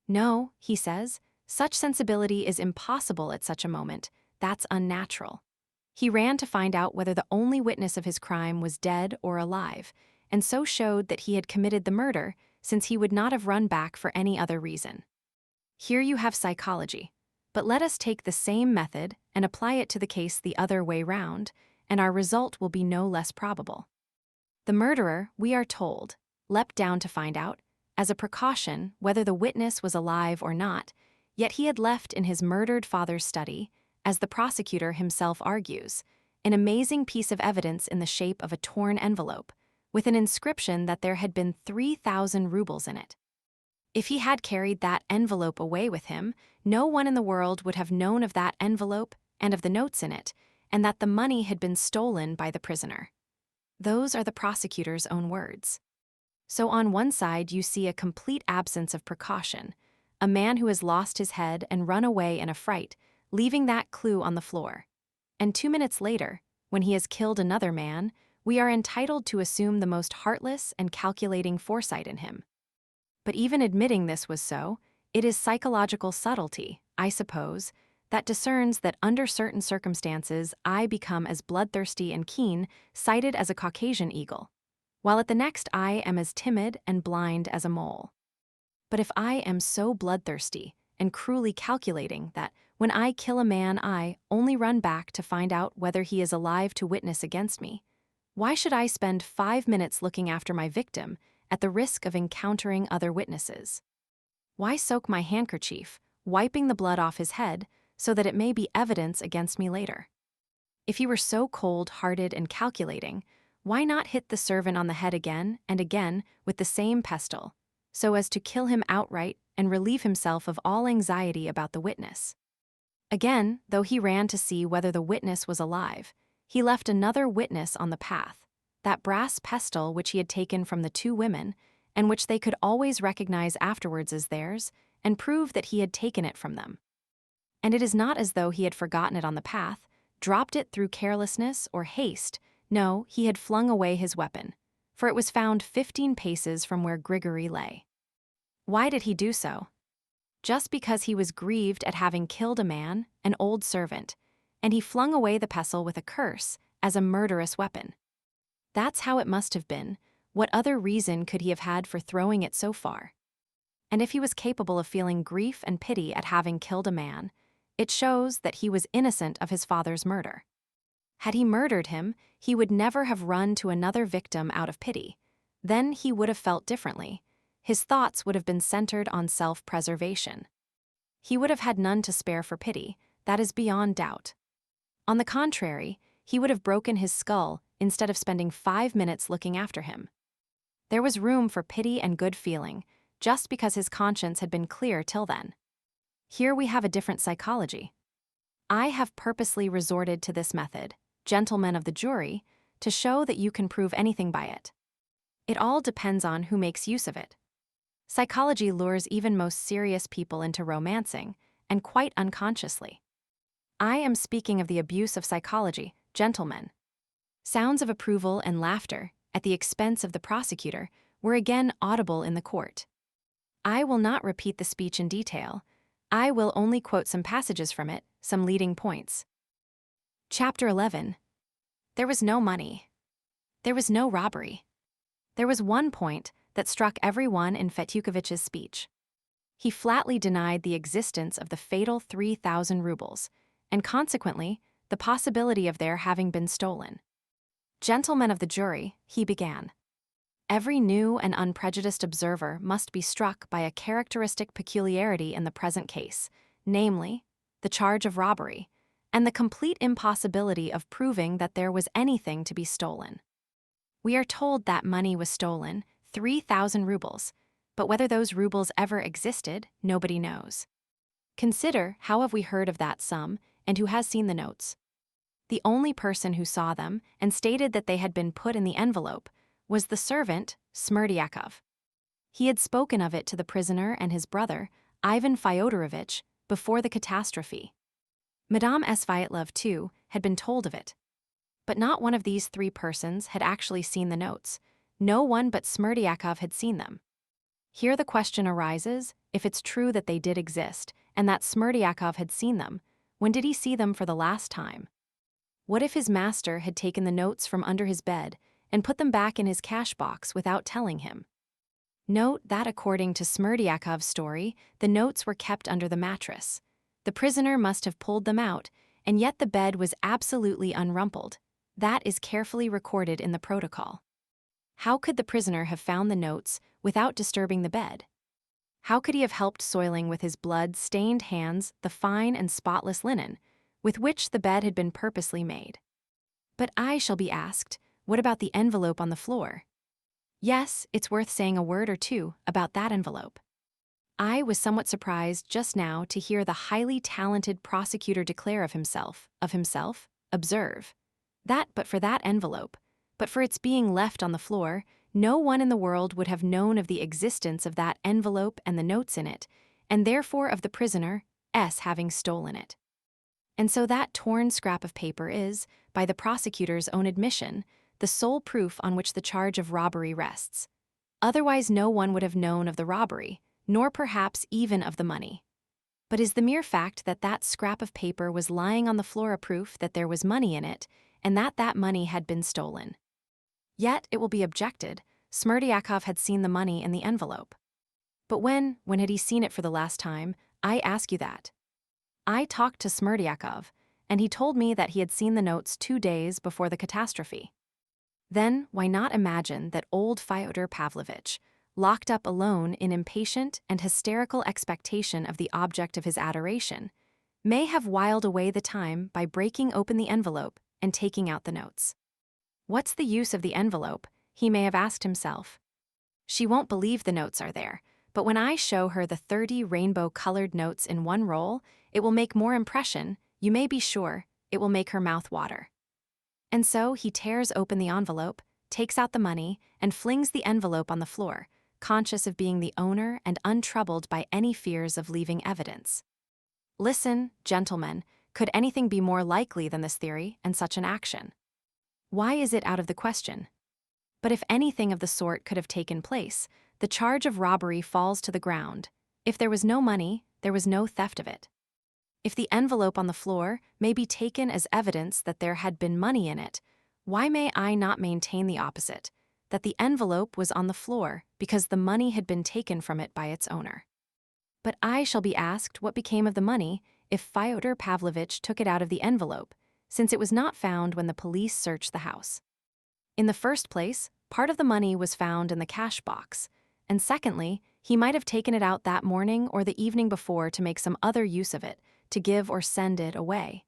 No, he says, such sensibility is impossible at such a moment. That's unnatural. He ran to find out whether the only witness of his crime was dead or alive, and so showed that he had committed the murder, since he would not have run back for any other reason. Here you have psychology, but let us take the same method and apply it to the case the other way round, and our result will be no less probable. The murderer, we are told, leapt down to find out, as a precaution, whether the witness was alive or not, yet he had left in his murdered father's study, as the prosecutor himself argues, an amazing piece of evidence in the shape of a torn envelope, with an inscription that there had been 3,000 rubles in it. If he had carried that envelope away with him, no one in the world would have known of that envelope and of the notes in it, and that the money had been stolen by the prisoner. Those are the prosecutor's own words. So on one side you see a complete absence of precaution, a man who has lost his head and run away in a fright, leaving that clue on the floor. And 2 minutes later, when he has killed another man, we are entitled to assume the most heartless and calculating foresight in him. But even admitting this was so, it is psychological subtlety, I suppose, that discerns that under certain circumstances I become as bloodthirsty and keen-sighted as a Caucasian eagle, while at the next I am as timid and blind as a mole. But if I am so bloodthirsty and cruelly calculating that when I kill a man I only run back to find out whether he is alive to witness against me, why should I spend 5 minutes looking after my victim at the risk of encountering other witnesses? Why soak my handkerchief, wiping the blood off his head, so that it may be evidence against me later? If he were so cold-hearted and calculating, why not hit the servant on the head again and again with the same pestle, so as to kill him outright and relieve himself of all anxiety about the witness? Again, though he ran to see whether the witness was alive, he left another witness on the path, that brass pestle which he had taken from the two women, and which they could always recognize afterwards as theirs, and prove that he had taken it from them. And it is not as though he had forgotten it on the path, dropped it through carelessness or haste. No, he had flung away his weapon, for it was found 15 paces from where Grigory lay. Why did he do so? Just because he was grieved at having killed a man, an old servant, and he flung away the pestle with a curse as a murderous weapon. That's how it must have been. What other reason could he have had for throwing it so far? And if he was capable of feeling grief and pity at having killed a man, it shows that he was innocent of his father's murder. Had he murdered him, he would never have run to another victim out of pity. Then he would have felt differently. His thoughts would have been centered on self-preservation. He would have had none to spare for pity, that is beyond doubt. On the contrary, he would have broken his skull instead of spending 5 minutes looking after him. There was room for pity and good feeling, just because his conscience had been clear till then. Here we have a different psychology. I have purposely resorted to this method, gentlemen of the jury, to show that you can prove anything by it. It all depends on who makes use of it. Psychology lures even most serious people into romancing, and quite unconsciously. I am speaking of the abuse of psychology, gentlemen. Sounds of approval and laughter, at the expense of the prosecutor, were again audible in the court. I will not repeat the speech in detail. I will only quote some passages from it, some leading points. Chapter 11. There was no money. There was no robbery. There was one point that struck everyone in Fetyukovich's speech. He flatly denied the existence of the fatal 3,000 rubles, and consequently, the possibility of their having been stolen. Gentlemen of the jury, he began. Every new and unprejudiced observer must be struck by a characteristic peculiarity in the present case, namely, the charge of robbery, and the complete impossibility of proving that there was anything to be stolen. We are told that money was stolen, 3,000 rubles, but whether those rubles ever existed, nobody knows. Consider how have we heard of that sum, and who has seen the notes. The only person who saw them and stated that they had been put in the envelope was the servant, Smerdyakov. He had spoken of it to the prisoner and his brother, Ivan Fyodorovitch, before the catastrophe. Madame Sviatlov, too, had been told of it. But not one of these three persons had actually seen the notes. No one but Smerdyakov had seen them. Here the question arises, if it's true that they did exist, and that Smerdyakov had seen them, when did he see them for the last time? What if his master had taken the notes from under his bed and put them back in his cash box without telling him? Note that according to Smerdyakov's story, the notes were kept under the mattress. The prisoner must have pulled them out, and yet the bed was absolutely unrumpled. That is carefully recorded in the protocol. How could the prisoner have found the notes without disturbing the bed? How could he have helped soiling with his blood-stained hands the fine and spotless linen, with which the bed had been purposely made? But I shall be asked, what about the envelope on the floor? Yes, it's worth saying a word or two about that envelope. I was somewhat surprised just now to hear the highly talented prosecutor declare of himself, observe, that but for that envelope, but for its being left on the floor, no one in the world would have known of the existence of that envelope and the notes in it, and therefore of the prisoner, S, having stolen it. And so that torn scrap of paper is, by the prosecutor's own admission, the sole proof on which the charge of robbery rests. Otherwise no one would have known of the robbery, nor perhaps even of the money. But is the mere fact that that scrap of paper was lying on the floor a proof that there was money in it, and that that money had been stolen? Yet, it will be objected, Smerdyakov had seen the money in the envelope. But when had he seen it for the last time? I ask you that. I talked to Smerdyakov, and he told me that he had seen the notes 2 days before the catastrophe. Then, why not imagine that old Fyodor Pavlovitch, locked up alone in impatient and hysterical expectation of the object of his adoration, may have whiled away the time by breaking open the envelope and taking out the notes. What's the use of the envelope, he may have asked himself. She won't believe the notes are there, but when I show her the 30 rainbow-colored notes in one roll, it will make more impression, you may be sure, it will make her mouth water. And so he tears open the envelope, takes out the money, and flings the envelope on the floor, conscious of being the owner and untroubled by any fears of leaving evidence. Listen, gentlemen, could anything be more likely than this theory and such an action? Why is it out of the question? But if anything of the sort could have taken place, the charge of robbery falls to the ground. If there was no money, there was no theft of it. If the envelope on the floor may be taken as evidence that there had been money in it, why may I not maintain the opposite, that the envelope was on the floor because the money had been taken from it by its owner? But I shall be asked what became of the money if Fyodor Pavlovitch took it out of the envelope, since it was not found when the police searched the house. In the first place, part of the money was found in the cash box, and secondly, he might have taken it out that morning or the evening before to make some other use of it, to give or send it away.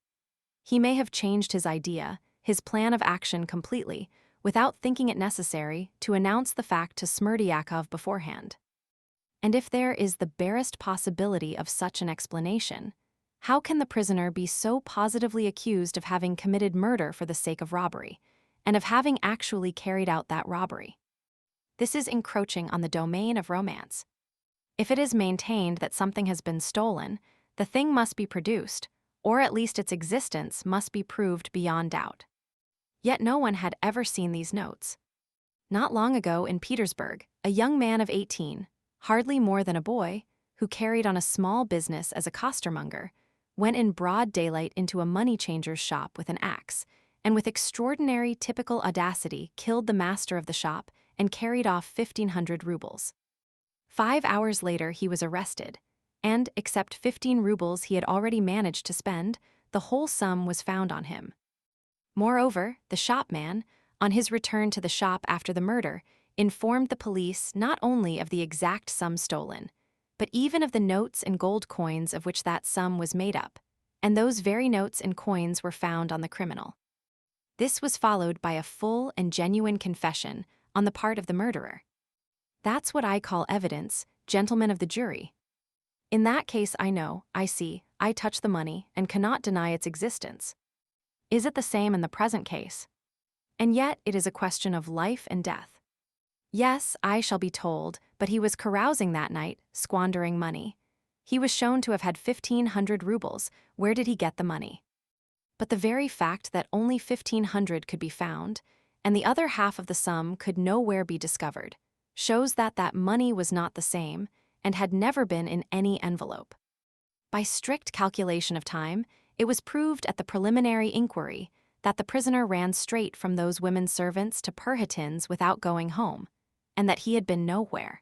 He may have changed his idea, his plan of action completely, without thinking it necessary to announce the fact to Smerdyakov beforehand. And if there is the barest possibility of such an explanation, how can the prisoner be so positively accused of having committed murder for the sake of robbery, and of having actually carried out that robbery? This is encroaching on the domain of romance. If it is maintained that something has been stolen, the thing must be produced, or at least its existence must be proved beyond doubt. Yet no one had ever seen these notes. Not long ago in Petersburg, a young man of 18, hardly more than a boy, who carried on a small business as a costermonger, went in broad daylight into a money changer's shop with an axe, and with extraordinary typical audacity killed the master of the shop and carried off 1,500 rubles. 5 hours later he was arrested, and, except 15 rubles he had already managed to spend, the whole sum was found on him. Moreover, the shopman, on his return to the shop after the murder, informed the police not only of the exact sum stolen, but even of the notes and gold coins of which that sum was made up, and those very notes and coins were found on the criminal. This was followed by a full and genuine confession on the part of the murderer. That's what I call evidence, gentlemen of the jury. In that case I know, I see, I touch the money and cannot deny its existence. Is it the same in the present case? And yet it is a question of life and death. Yes, I shall be told, but he was carousing that night, squandering money. He was shown to have had 1,500 rubles. Where did he get the money? But the very fact that only 1,500 could be found, and the other half of the sum could nowhere be discovered, shows that that money was not the same, and had never been in any envelope. By strict calculation of time, it was proved at the preliminary inquiry that the prisoner ran straight from those women servants to Perhotin's without going home, and that he had been nowhere.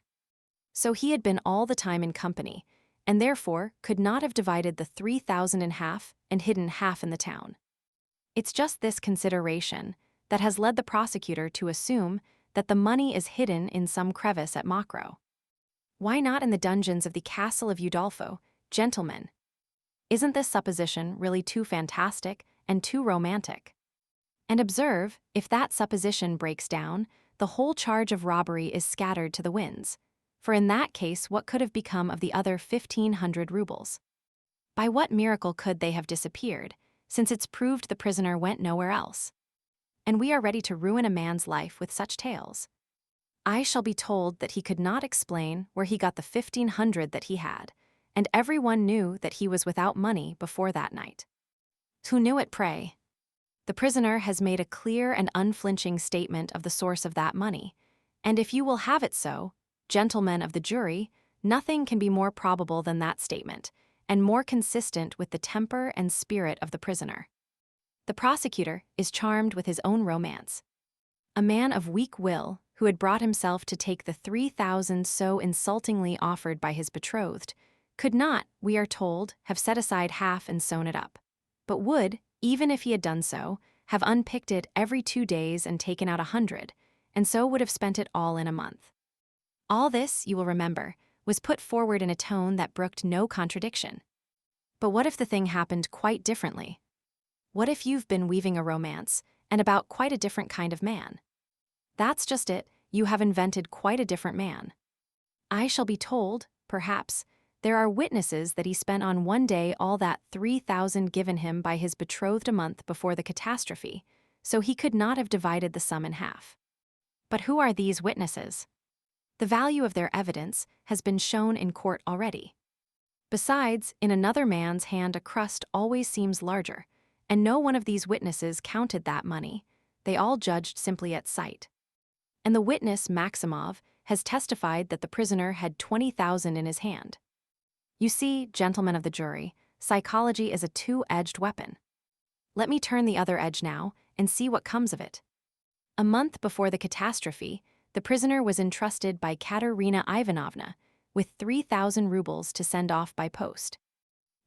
So he had been all the time in company, and therefore could not have divided the 3,000 in half and hidden half in the town. It's just this consideration that has led the prosecutor to assume that the money is hidden in some crevice at Mokroe. Why not in the dungeons of the castle of Udolpho, gentlemen? Isn't this supposition really too fantastic and too romantic? And observe, if that supposition breaks down, the whole charge of robbery is scattered to the winds, for in that case what could have become of the other 1,500 rubles? By what miracle could they have disappeared, since it's proved the prisoner went nowhere else? And we are ready to ruin a man's life with such tales. I shall be told that he could not explain where he got the 1,500 that he had, and everyone knew that he was without money before that night. Who knew it, pray? The prisoner has made a clear and unflinching statement of the source of that money, and if you will have it so, gentlemen of the jury, nothing can be more probable than that statement, and more consistent with the temper and spirit of the prisoner. The prosecutor is charmed with his own romance. A man of weak will, who had brought himself to take the 3,000 so insultingly offered by his betrothed, could not, we are told, have set aside half and sewn it up, but would, even if he had done so, have unpicked it every 2 days and taken out 100, and so would have spent it all in a month. All this, you will remember, was put forward in a tone that brooked no contradiction. But what if the thing happened quite differently? What if you've been weaving a romance, and about quite a different kind of man? That's just it, you have invented quite a different man. I shall be told, perhaps, there are witnesses that he spent on one day all that 3,000 given him by his betrothed a month before the catastrophe, so he could not have divided the sum in half. But who are these witnesses? The value of their evidence has been shown in court already. Besides, in another man's hand a crust always seems larger, and no one of these witnesses counted that money. They all judged simply at sight. And the witness, Maximov, has testified that the prisoner had 20,000 in his hand. You see, gentlemen of the jury, psychology is a two-edged weapon. Let me turn the other edge now and see what comes of it. A month before the catastrophe, the prisoner was entrusted by Katerina Ivanovna with 3,000 rubles to send off by post.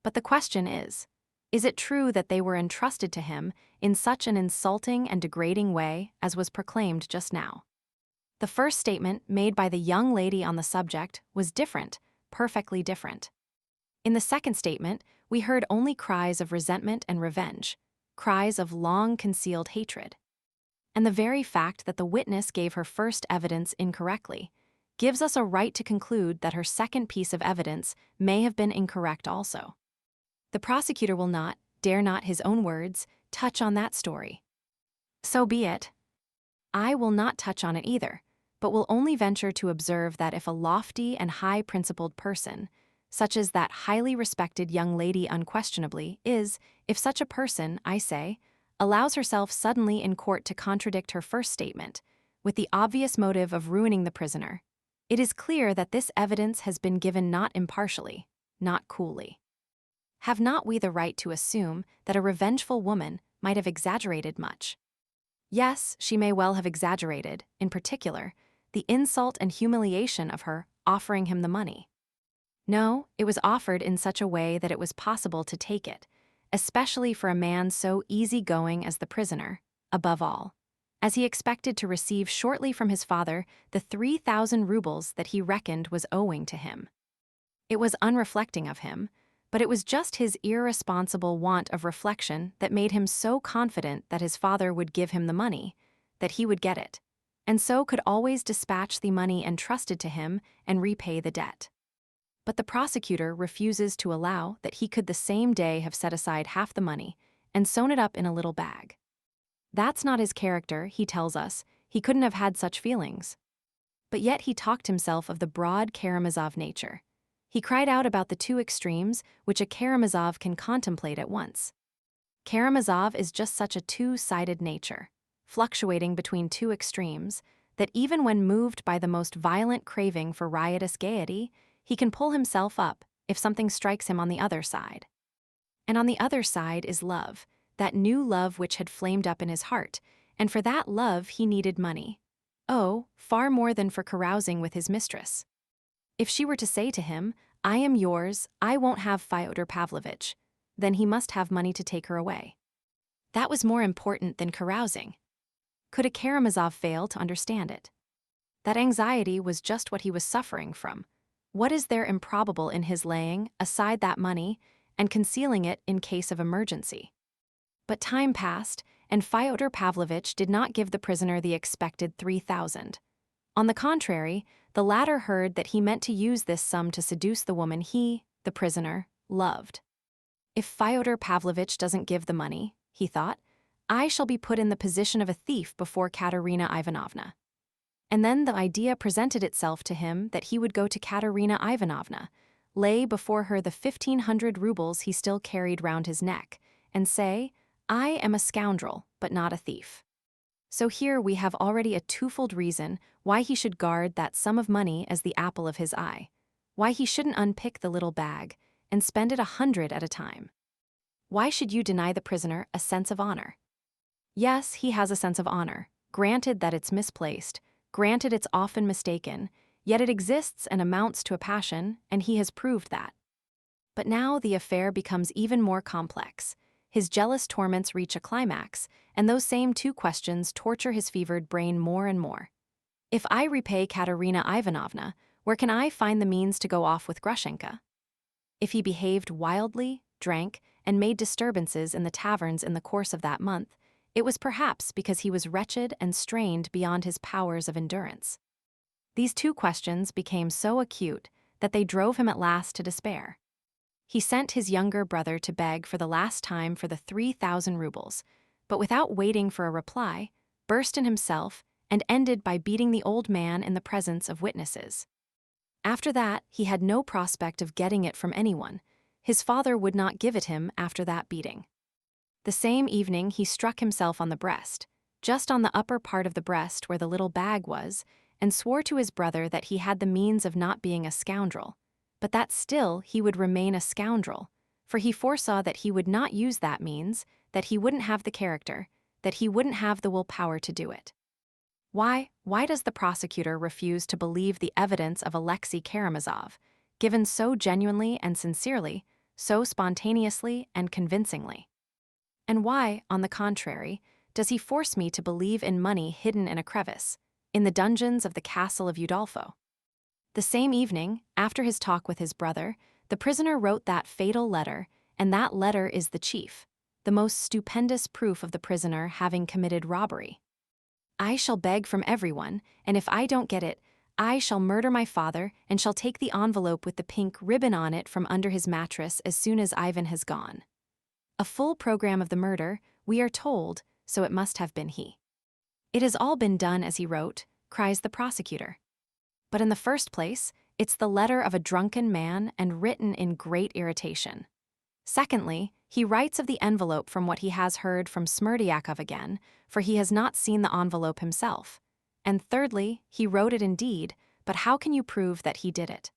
But the question is it true that they were entrusted to him in such an insulting and degrading way as was proclaimed just now? The first statement made by the young lady on the subject was different, perfectly different. In the second statement, we heard only cries of resentment and revenge, cries of long-concealed hatred. And the very fact that the witness gave her first evidence incorrectly gives us a right to conclude that her second piece of evidence may have been incorrect also. The prosecutor will not, dare not his own words, touch on that story. So be it. I will not touch on it either, but will only venture to observe that if a lofty and high-principled person, such as that highly respected young lady unquestionably is, if such a person, I say, allows herself suddenly in court to contradict her first statement, with the obvious motive of ruining the prisoner, it is clear that this evidence has been given not impartially, not coolly. Have not we the right to assume that a revengeful woman might have exaggerated much? Yes, she may well have exaggerated, in particular, the insult and humiliation of her offering him the money. No, it was offered in such a way that it was possible to take it, especially for a man so easygoing as the prisoner, above all, as he expected to receive shortly from his father the 3,000 rubles that he reckoned was owing to him. It was unreflecting of him, but it was just his irresponsible want of reflection that made him so confident that his father would give him the money, that he would get it, and so could always dispatch the money entrusted to him and repay the debt. But the prosecutor refuses to allow that he could the same day have set aside half the money and sewn it up in a little bag. That's not his character, he tells us. He couldn't have had such feelings. But yet he talked himself of the broad Karamazov nature. He cried out about the two extremes which a Karamazov can contemplate at once. Karamazov is just such a two-sided nature, fluctuating between two extremes, that even when moved by the most violent craving for riotous gaiety, he can pull himself up if something strikes him on the other side. And on the other side is love, that new love which had flamed up in his heart, and for that love he needed money. Oh, far more than for carousing with his mistress. If she were to say to him, "I am yours, I won't have Fyodor Pavlovitch," then he must have money to take her away. That was more important than carousing. Could a Karamazov fail to understand it? That anxiety was just what he was suffering from. What is there improbable in his laying aside that money and concealing it in case of emergency? But time passed, and Fyodor Pavlovitch did not give the prisoner the expected 3,000. On the contrary, the latter heard that he meant to use this sum to seduce the woman he, the prisoner, loved. If Fyodor Pavlovitch doesn't give the money, he thought, I shall be put in the position of a thief before Katerina Ivanovna. And then the idea presented itself to him that he would go to Katerina Ivanovna, lay before her the 1,500 rubles he still carried round his neck, and say, I am a scoundrel, but not a thief. So here we have already a twofold reason why he should guard that sum of money as the apple of his eye, why he shouldn't unpick the little bag and spend it 100 at a time. Why should you deny the prisoner a sense of honor? Yes, he has a sense of honor, granted that it's misplaced, granted it's often mistaken, yet it exists and amounts to a passion, and he has proved that. But now the affair becomes even more complex. His jealous torments reach a climax, and those same two questions torture his fevered brain more and more. If I repay Katerina Ivanovna, where can I find the means to go off with Grushenka? If he behaved wildly, drank, and made disturbances in the taverns in the course of that month, it was perhaps because he was wretched and strained beyond his powers of endurance. These two questions became so acute that they drove him at last to despair. He sent his younger brother to beg for the last time for the 3,000 rubles, but without waiting for a reply, burst in himself and ended by beating the old man in the presence of witnesses. After that, he had no prospect of getting it from anyone. His father would not give it him after that beating. The same evening, he struck himself on the breast, just on the upper part of the breast where the little bag was, and swore to his brother that he had the means of not being a scoundrel, but that still he would remain a scoundrel, for he foresaw that he would not use that means, that he wouldn't have the character, that he wouldn't have the willpower to do it. Why does the prosecutor refuse to believe the evidence of Alexei Karamazov, given so genuinely and sincerely, so spontaneously and convincingly? And why, on the contrary, does he force me to believe in money hidden in a crevice, in the dungeons of the castle of Udolpho? The same evening, after his talk with his brother, the prisoner wrote that fatal letter, and that letter is the chief, the most stupendous proof of the prisoner having committed robbery. I shall beg from everyone, and if I don't get it, I shall murder my father and shall take the envelope with the pink ribbon on it from under his mattress as soon as Ivan has gone. A full program of the murder, we are told, so it must have been he. It has all been done as he wrote, cries the prosecutor. But in the first place, it's the letter of a drunken man and written in great irritation. Secondly, he writes of the envelope from what he has heard from Smerdyakov again, for he has not seen the envelope himself. And thirdly, he wrote it indeed, but how can you prove that he did it?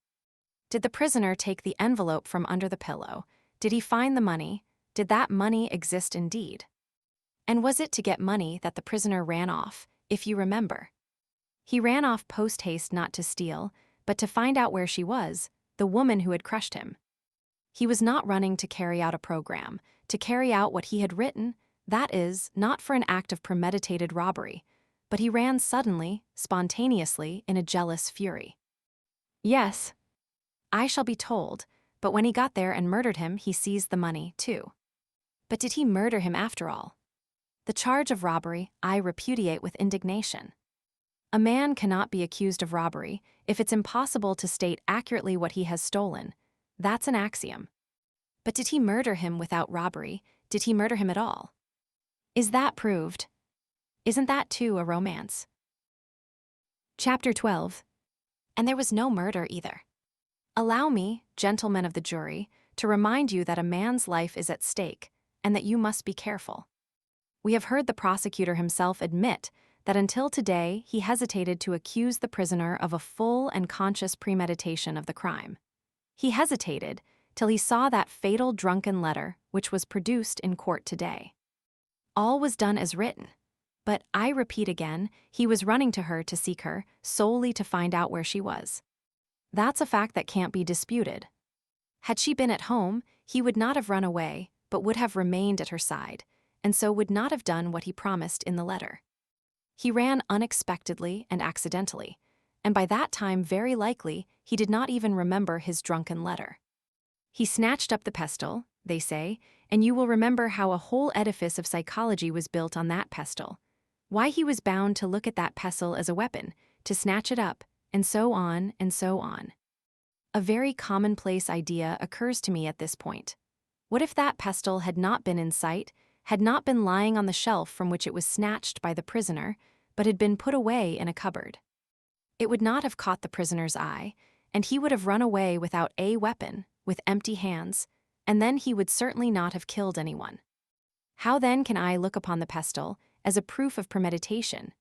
Did the prisoner take the envelope from under the pillow? Did he find the money? Did that money exist indeed? And was it to get money that the prisoner ran off, if you remember? He ran off post-haste not to steal, but to find out where she was, the woman who had crushed him. He was not running to carry out a program, to carry out what he had written, that is, not for an act of premeditated robbery, but he ran suddenly, spontaneously, in a jealous fury. Yes, I shall be told, but when he got there and murdered him, he seized the money, too. But did he murder him after all? The charge of robbery I repudiate with indignation. A man cannot be accused of robbery if it's impossible to state accurately what he has stolen. That's an axiom. But did he murder him without robbery? Did he murder him at all? Is that proved? Isn't that too a romance? Chapter 12. And there was no murder either. Allow me, gentlemen of the jury, to remind you that a man's life is at stake, and that you must be careful. We have heard the prosecutor himself admit that until today he hesitated to accuse the prisoner of a full and conscious premeditation of the crime. He hesitated till he saw that fatal drunken letter which was produced in court today. All was done as written, but I repeat again, he was running to her to seek her, solely to find out where she was. That's a fact that can't be disputed. Had she been at home, he would not have run away, but would have remained at her side, and so would not have done what he promised in the letter. He ran unexpectedly and accidentally, and by that time very likely he did not even remember his drunken letter. He snatched up the pestle, they say, and you will remember how a whole edifice of psychology was built on that pestle, why he was bound to look at that pestle as a weapon, to snatch it up, and so on and so on. A very commonplace idea occurs to me at this point. What if that pestle had not been in sight, had not been lying on the shelf from which it was snatched by the prisoner, but had been put away in a cupboard? It would not have caught the prisoner's eye, and he would have run away without a weapon, with empty hands, and then he would certainly not have killed anyone. How then can I look upon the pestle as a proof of premeditation?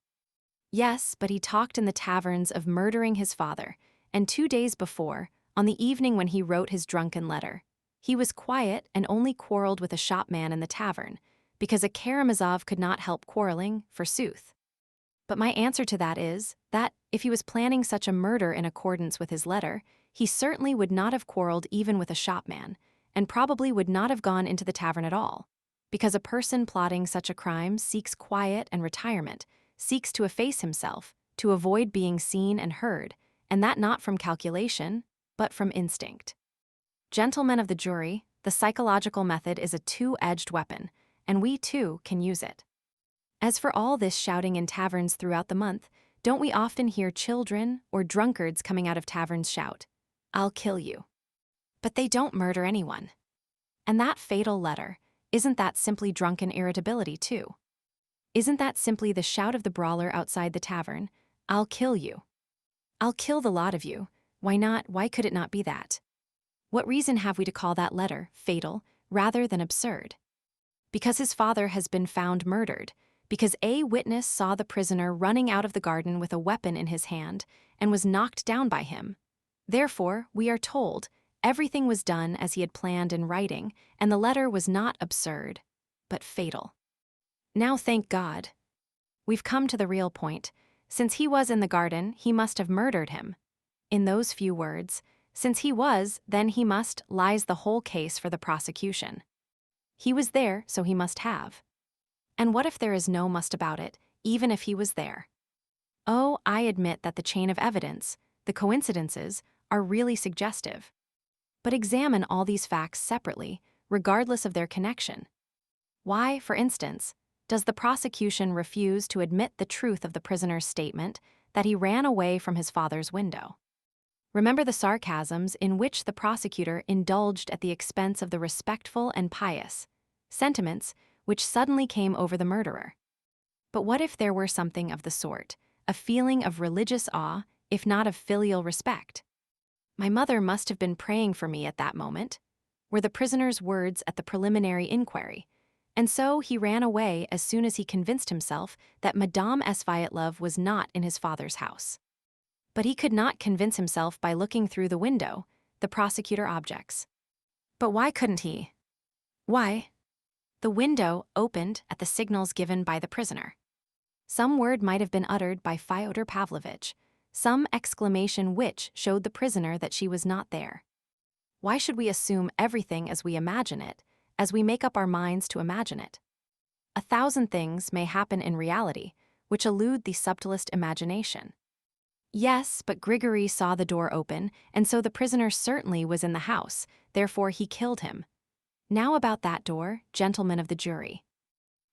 Yes, but he talked in the taverns of murdering his father, and 2 days before, on the evening when he wrote his drunken letter, he was quiet and only quarreled with a shopman in the tavern, because a Karamazov could not help quarreling, forsooth. But my answer to that is that, if he was planning such a murder in accordance with his letter, he certainly would not have quarreled even with a shopman, and probably would not have gone into the tavern at all, because a person plotting such a crime seeks quiet and retirement, seeks to efface himself, to avoid being seen and heard, and that not from calculation, but from instinct. Gentlemen of the jury, the psychological method is a two-edged weapon, and we too can use it. As for all this shouting in taverns throughout the month, don't we often hear children or drunkards coming out of taverns shout, "I'll kill you"? But they don't murder anyone. And that fatal letter, isn't that simply drunken irritability too? Isn't that simply the shout of the brawler outside the tavern? I'll kill you. I'll kill the lot of you. Why not? Why could it not be that? What reason have we to call that letter fatal rather than absurd? Because his father has been found murdered, because a witness saw the prisoner running out of the garden with a weapon in his hand and was knocked down by him. Therefore, we are told, everything was done as he had planned in writing, and the letter was not absurd, but fatal. Now thank God. We've come to the real point. Since he was in the garden, he must have murdered him. In those few words, since he was, then he must, lies the whole case for the prosecution. He was there, so he must have. And what if there is no must about it, even if he was there? Oh, I admit that the chain of evidence, the coincidences, are really suggestive. But examine all these facts separately, regardless of their connection. Why, for instance, does the prosecution refuse to admit the truth of the prisoner's statement that he ran away from his father's window? Remember the sarcasms in which the prosecutor indulged at the expense of the respectful and pious, sentiments which suddenly came over the murderer. But what if there were something of the sort, a feeling of religious awe, if not of filial respect? My mother must have been praying for me at that moment, were the prisoner's words at the preliminary inquiry, and so he ran away as soon as he convinced himself that Madame Sviatlov was not in his father's house. But he could not convince himself by looking through the window, the prosecutor objects. But why couldn't he? Why? The window opened at the signals given by the prisoner. Some word might have been uttered by Fyodor Pavlovitch, some exclamation which showed the prisoner that she was not there. Why should we assume everything as we imagine it, as we make up our minds to imagine it? 1,000 things may happen in reality, which elude the subtlest imagination. Yes, but Grigory saw the door open, and so the prisoner certainly was in the house, therefore he killed him. Now about that door, gentlemen of the jury.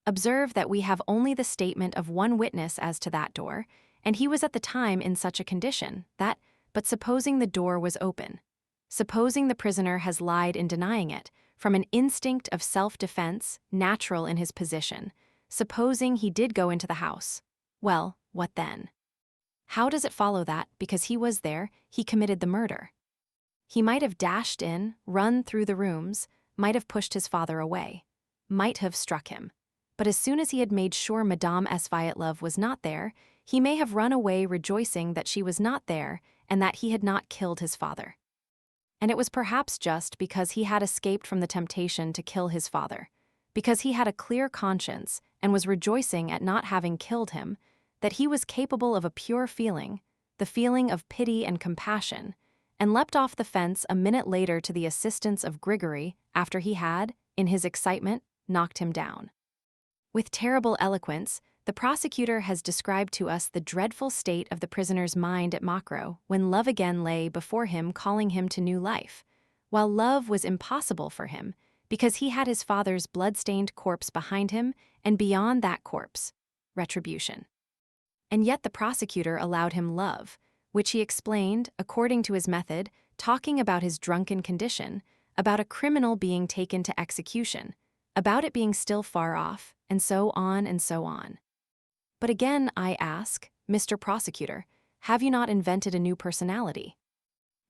Observe that we have only the statement of one witness as to that door, and he was at the time in such a condition that, but supposing the door was open, supposing the prisoner has lied in denying it, from an instinct of self-defense, natural in his position, supposing he did go into the house, well, what then? How does it follow that, because he was there, he committed the murder? He might have dashed in, run through the rooms, might have pushed his father away, might have struck him. But as soon as he had made sure Madame Sviatlov was not there, he may have run away rejoicing that she was not there and that he had not killed his father. And it was perhaps just because he had escaped from the temptation to kill his father, because he had a clear conscience and was rejoicing at not having killed him, that he was capable of a pure feeling, the feeling of pity and compassion, and leapt off the fence a minute later to the assistance of Grigory after he had, in his excitement, knocked him down. With terrible eloquence, the prosecutor has described to us the dreadful state of the prisoner's mind at Mokroe when love again lay before him calling him to new life, while love was impossible for him because he had his father's blood-stained corpse behind him and beyond that corpse, retribution. And yet the prosecutor allowed him love, which he explained, according to his method, talking about his drunken condition, about a criminal being taken to execution, about it being still far off, and so on and so on. But again I ask, Mr. Prosecutor, have you not invented a new personality?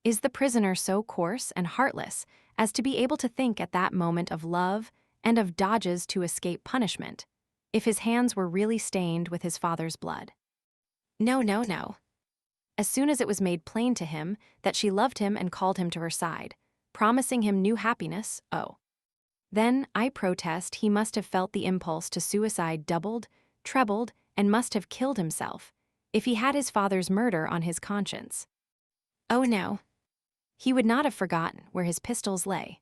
Is the prisoner so coarse and heartless as to be able to think at that moment of love and of dodges to escape punishment, if his hands were really stained with his father's blood? No, no, no. As soon as it was made plain to him that she loved him and called him to her side, promising him new happiness, then, I protest, he must have felt the impulse to suicide doubled, trebled, and must have killed himself, if he had his father's murder on his conscience. Oh no. He would not have forgotten where his pistols lay.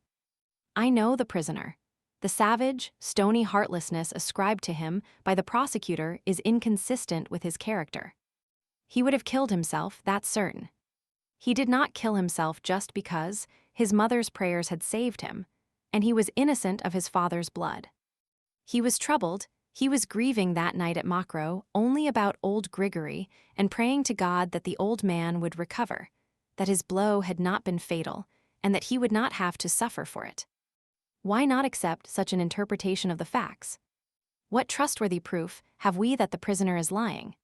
I know the prisoner. The savage, stony heartlessness ascribed to him by the prosecutor is inconsistent with his character. He would have killed himself, that's certain. He did not kill himself just because his mother's prayers had saved him, and he was innocent of his father's blood. He was troubled, he was grieving that night at Mokroe only about old Grigory and praying to God that the old man would recover, that his blow had not been fatal, and that he would not have to suffer for it. Why not accept such an interpretation of the facts? What trustworthy proof have we that the prisoner is lying?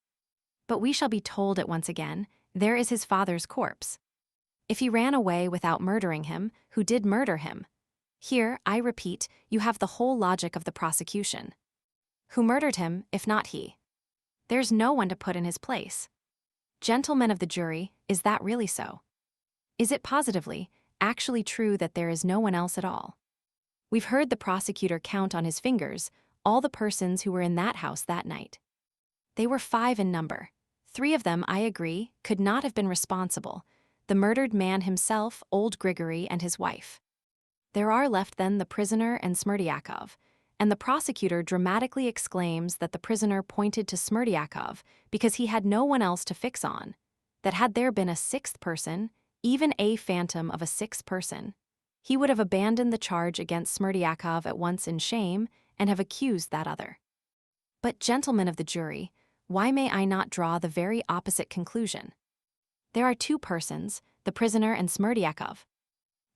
But we shall be told it once again, there is his father's corpse. If he ran away without murdering him, who did murder him? Here, I repeat, you have the whole logic of the prosecution. Who murdered him, if not he? There's no one to put in his place. Gentlemen of the jury, is that really so? Is it positively, actually true that there is no one else at all? We've heard the prosecutor count on his fingers all the persons who were in that house that night. They were 5 in number. 3 of them, I agree, could not have been responsible: the murdered man himself, old Grigory, and his wife. There are left then the prisoner and Smerdyakov, and the prosecutor dramatically exclaims that the prisoner pointed to Smerdyakov because he had no one else to fix on, that had there been a 6th person, even a phantom of a 6th person, he would have abandoned the charge against Smerdyakov at once in shame and have accused that other. But, gentlemen of the jury, why may I not draw the very opposite conclusion? There are 2 persons, the prisoner and Smerdyakov.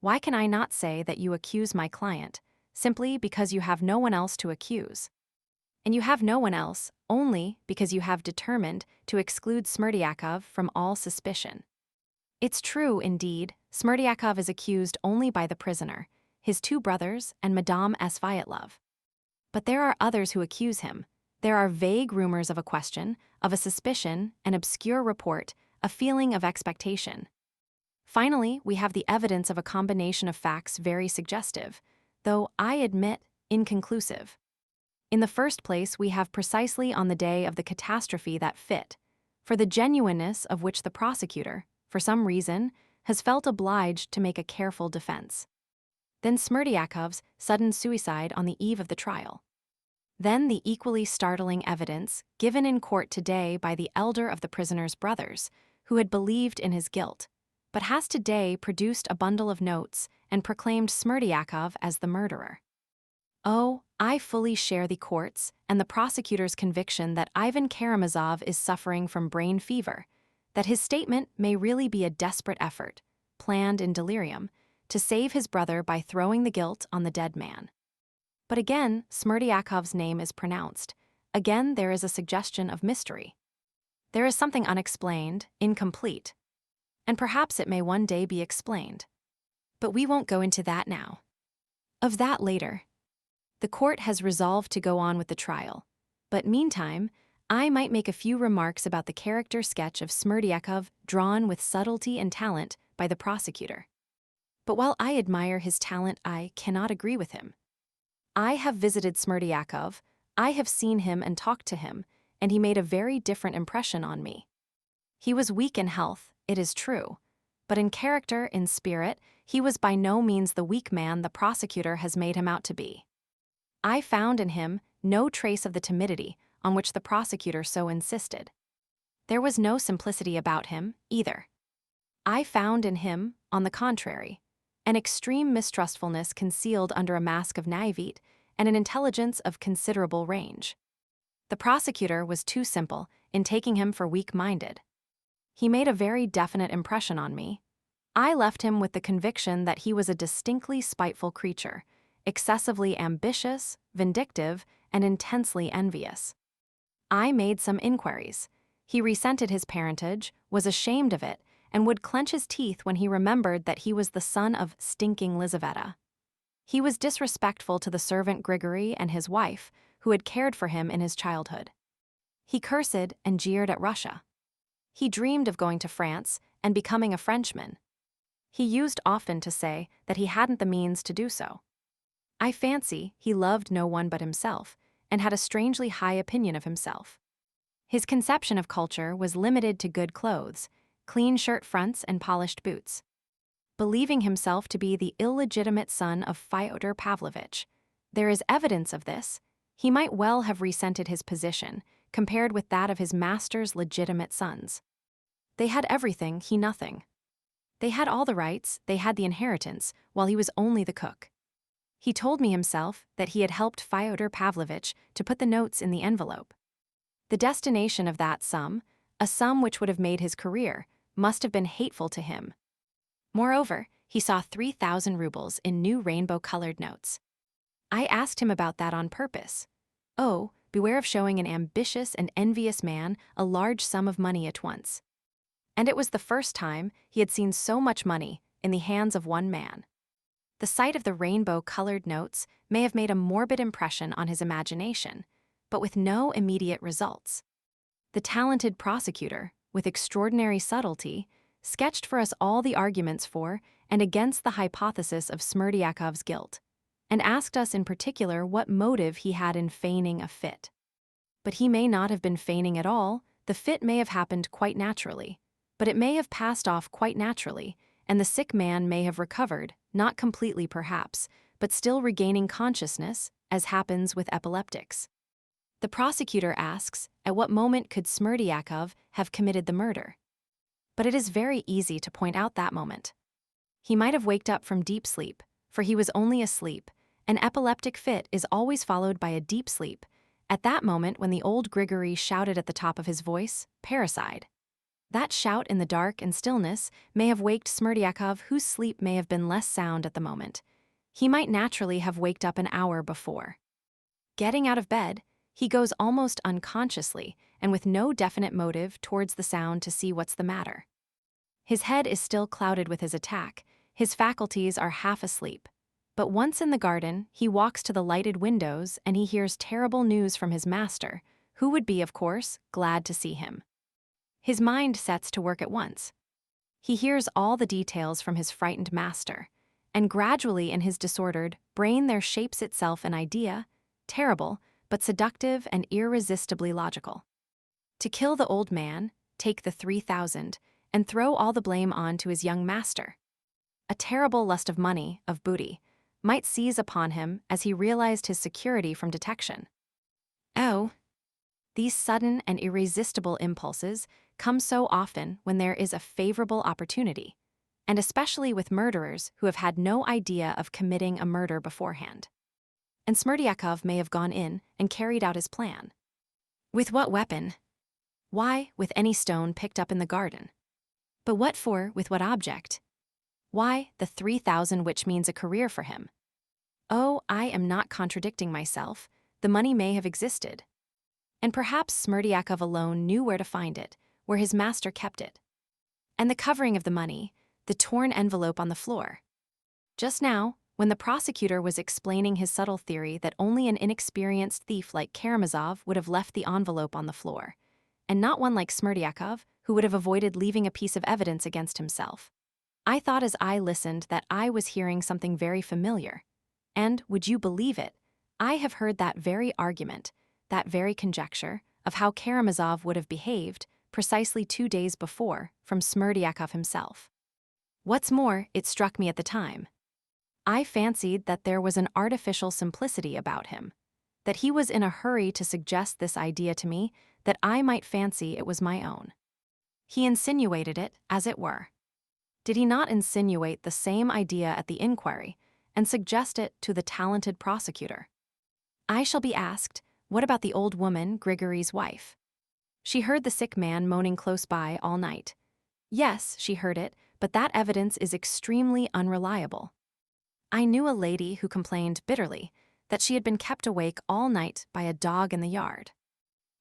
Why can I not say that you accuse my client, simply because you have no one else to accuse? And you have no one else only because you have determined to exclude Smerdyakov from all suspicion. It's true, indeed, Smerdyakov is accused only by the prisoner, his 2 brothers, and Madame Sviatlov. But there are others who accuse him. There are vague rumors of a question, of a suspicion, an obscure report, a feeling of expectation. Finally, we have the evidence of a combination of facts very suggestive, though, I admit, inconclusive. In the first place, we have precisely on the day of the catastrophe that fit, for the genuineness of which the prosecutor, for some reason, has felt obliged to make a careful defense. Then Smerdyakov's sudden suicide on the eve of the trial. Then the equally startling evidence given in court today by the elder of the prisoner's brothers, who had believed in his guilt, but has today produced a bundle of notes and proclaimed Smerdyakov as the murderer. Oh, I fully share the court's and the prosecutor's conviction that Ivan Karamazov is suffering from brain fever, that his statement may really be a desperate effort, planned in delirium, to save his brother by throwing the guilt on the dead man. But again, Smerdyakov's name is pronounced. Again, there is a suggestion of mystery. There is something unexplained, incomplete. And perhaps it may one day be explained. But we won't go into that now. Of that later. The court has resolved to go on with the trial. But meantime, I might make a few remarks about the character sketch of Smerdyakov drawn with subtlety and talent by the prosecutor. But while I admire his talent, I cannot agree with him. I have visited Smerdyakov, I have seen him and talked to him, and he made a very different impression on me. He was weak in health, it is true, but in character, in spirit, he was by no means the weak man the prosecutor has made him out to be. I found in him no trace of the timidity on which the prosecutor so insisted. There was no simplicity about him, either. I found in him, on the contrary, an extreme mistrustfulness concealed under a mask of naivete and an intelligence of considerable range. The prosecutor was too simple in taking him for weak-minded. He made a very definite impression on me. I left him with the conviction that he was a distinctly spiteful creature, excessively ambitious, vindictive, and intensely envious. I made some inquiries. He resented his parentage, was ashamed of it, and would clench his teeth when he remembered that he was the son of stinking Lizaveta. He was disrespectful to the servant Grigory and his wife, who had cared for him in his childhood. He cursed and jeered at Russia. He dreamed of going to France and becoming a Frenchman. He used often to say that he hadn't the means to do so. I fancy he loved no one but himself, and had a strangely high opinion of himself. His conception of culture was limited to good clothes, clean shirt fronts and polished boots. Believing himself to be the illegitimate son of Fyodor Pavlovitch, there is evidence of this, he might well have resented his position, compared with that of his master's legitimate sons. They had everything, he nothing. They had all the rights, they had the inheritance, while he was only the cook. He told me himself that he had helped Fyodor Pavlovitch to put the notes in the envelope. The destination of that sum, a sum which would have made his career, must have been hateful to him. Moreover, he saw 3,000 rubles in new rainbow-colored notes. I asked him about that on purpose. Oh, beware of showing an ambitious and envious man a large sum of money at once. And it was the first time he had seen so much money in the hands of one man. The sight of the rainbow-colored notes may have made a morbid impression on his imagination, but with no immediate results. The talented prosecutor, with extraordinary subtlety, sketched for us all the arguments for and against the hypothesis of Smerdyakov's guilt, and asked us in particular what motive he had in feigning a fit. But he may not have been feigning at all. The fit may have happened quite naturally, but it may have passed off quite naturally, and the sick man may have recovered, not completely perhaps, but still regaining consciousness, as happens with epileptics. The prosecutor asks, at what moment could Smerdyakov have committed the murder? But it is very easy to point out that moment. He might have waked up from deep sleep, for he was only asleep. An epileptic fit is always followed by a deep sleep, at that moment when the old Grigory shouted at the top of his voice, "Parricide." That shout in the dark and stillness may have waked Smerdyakov, whose sleep may have been less sound at the moment. He might naturally have waked up an hour before. Getting out of bed, he goes almost unconsciously and with no definite motive towards the sound to see what's the matter. His head is still clouded with his attack, his faculties are half asleep. But once in the garden, he walks to the lighted windows and he hears terrible news from his master, who would be, of course, glad to see him. His mind sets to work at once. He hears all the details from his frightened master, and gradually in his disordered brain there shapes itself an idea, terrible, but seductive and irresistibly logical. To kill the old man, take the 3,000, and throw all the blame on to his young master. A terrible lust of money, of booty, might seize upon him as he realized his security from detection. Oh, these sudden and irresistible impulses come so often when there is a favorable opportunity, and especially with murderers who have had no idea of committing a murder beforehand. And Smerdyakov may have gone in and carried out his plan. With what weapon? Why, with any stone picked up in the garden. But what for, with what object? Why, the 3,000, which means a career for him. Oh, I am not contradicting myself. The money may have existed. And perhaps Smerdyakov alone knew where to find it, where his master kept it. And the covering of the money, the torn envelope on the floor. Just now, when the prosecutor was explaining his subtle theory that only an inexperienced thief like Karamazov would have left the envelope on the floor, and not one like Smerdyakov, who would have avoided leaving a piece of evidence against himself, I thought as I listened that I was hearing something very familiar. And, would you believe it, I have heard that very argument, that very conjecture, of how Karamazov would have behaved precisely 2 days before from Smerdyakov himself. What's more, it struck me at the time. I fancied that there was an artificial simplicity about him, that he was in a hurry to suggest this idea to me, that I might fancy it was my own. He insinuated it, as it were. Did he not insinuate the same idea at the inquiry, and suggest it to the talented prosecutor? I shall be asked, what about the old woman, Grigory's wife? She heard the sick man moaning close by all night. Yes, she heard it, but that evidence is extremely unreliable. I knew a lady who complained bitterly that she had been kept awake all night by a dog in the yard.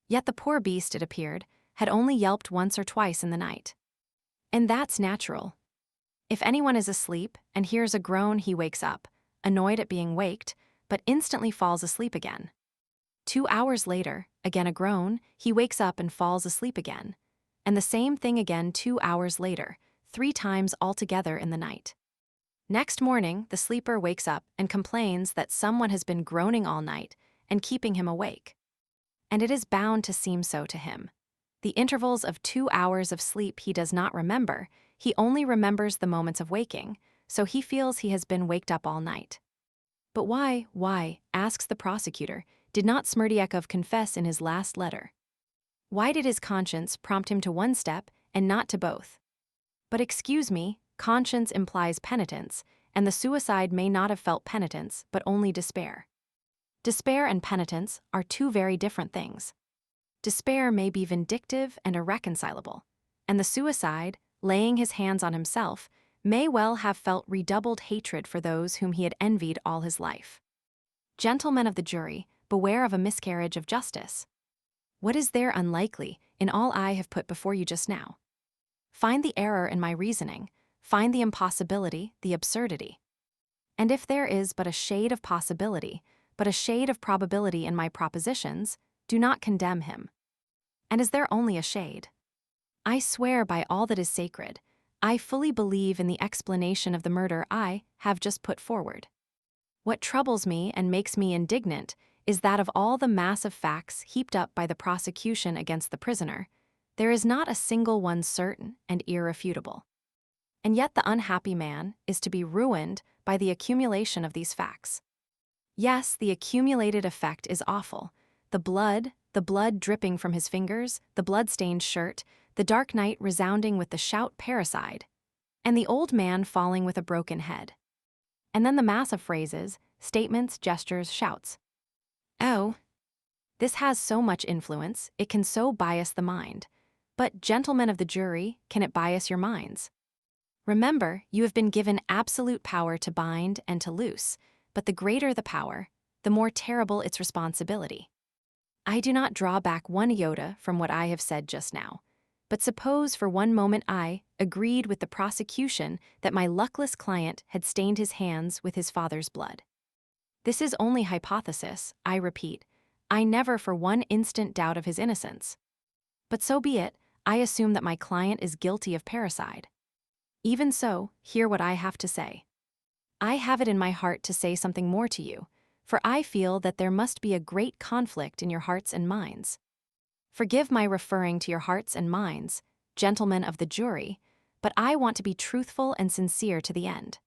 Yet the poor beast, it appeared, had only yelped once or twice in the night. And that's natural. If anyone is asleep and hears a groan, he wakes up, annoyed at being waked, but instantly falls asleep again. 2 hours later, again a groan, he wakes up and falls asleep again. And the same thing again 2 hours later, 3 times altogether in the night. Next morning, the sleeper wakes up and complains that someone has been groaning all night and keeping him awake. And it is bound to seem so to him. The intervals of 2 hours of sleep he does not remember, he only remembers the moments of waking, so he feels he has been waked up all night. But why, asks the prosecutor, did not Smerdyakov confess in his last letter? Why did his conscience prompt him to one step and not to both? But excuse me, conscience implies penitence, and the suicide may not have felt penitence, but only despair. Despair and penitence are 2 very different things. Despair may be vindictive and irreconcilable, and the suicide, laying his hands on himself, may well have felt redoubled hatred for those whom he had envied all his life. Gentlemen of the jury, beware of a miscarriage of justice. What is there unlikely in all I have put before you just now? Find the error in my reasoning, find the impossibility, the absurdity. And if there is but a shade of possibility, but a shade of probability in my propositions, do not condemn him. And is there only a shade? I swear by all that is sacred, I fully believe in the explanation of the murder I have just put forward. What troubles me and makes me indignant is that of all the mass of facts heaped up by the prosecution against the prisoner, there is not a single one certain and irrefutable. And yet the unhappy man is to be ruined by the accumulation of these facts. Yes, the accumulated effect is awful. The blood dripping from his fingers, the blood-stained shirt, the dark night resounding with the shout parricide, and the old man falling with a broken head. And then the mass of phrases, statements, gestures, shouts. Oh, this has so much influence, it can so bias the mind. But, gentlemen of the jury, can it bias your minds? Remember, you have been given absolute power to bind and to loose, but the greater the power, the more terrible its responsibility. I do not draw back one iota from what I have said just now. But suppose for one moment I agreed with the prosecution that my luckless client had stained his hands with his father's blood. This is only hypothesis, I repeat. I never for one instant doubt of his innocence. But so be it, I assume that my client is guilty of parricide. Even so, hear what I have to say. I have it in my heart to say something more to you, for I feel that there must be a great conflict in your hearts and minds. Forgive my referring to your hearts and minds, gentlemen of the jury, but I want to be truthful and sincere to the end.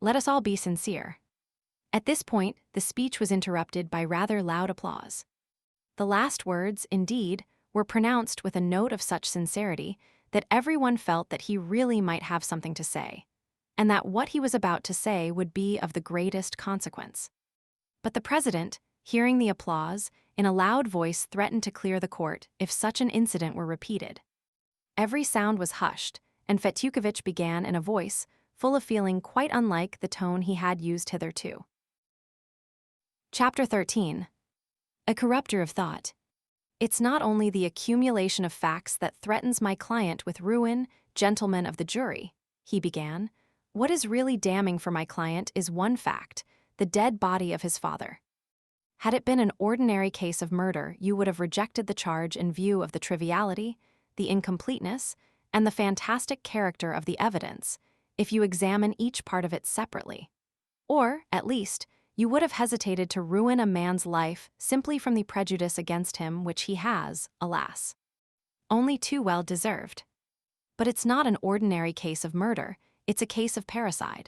Let us all be sincere. At this point, the speech was interrupted by rather loud applause. The last words, indeed, were pronounced with a note of such sincerity that everyone felt that he really might have something to say, and that what he was about to say would be of the greatest consequence. But the president, hearing the applause, in a loud voice threatened to clear the court if such an incident were repeated. Every sound was hushed, and Fetyukovitch began in a voice full of feeling quite unlike the tone he had used hitherto. Chapter 13. A corrupter of thought. It's not only the accumulation of facts that threatens my client with ruin, gentlemen of the jury, he began. What is really damning for my client is one fact, the dead body of his father. Had it been an ordinary case of murder, you would have rejected the charge in view of the triviality, the incompleteness, and the fantastic character of the evidence, if you examine each part of it separately. Or, at least, you would have hesitated to ruin a man's life simply from the prejudice against him which he has, alas, only too well deserved. But it's not an ordinary case of murder, it's a case of parricide.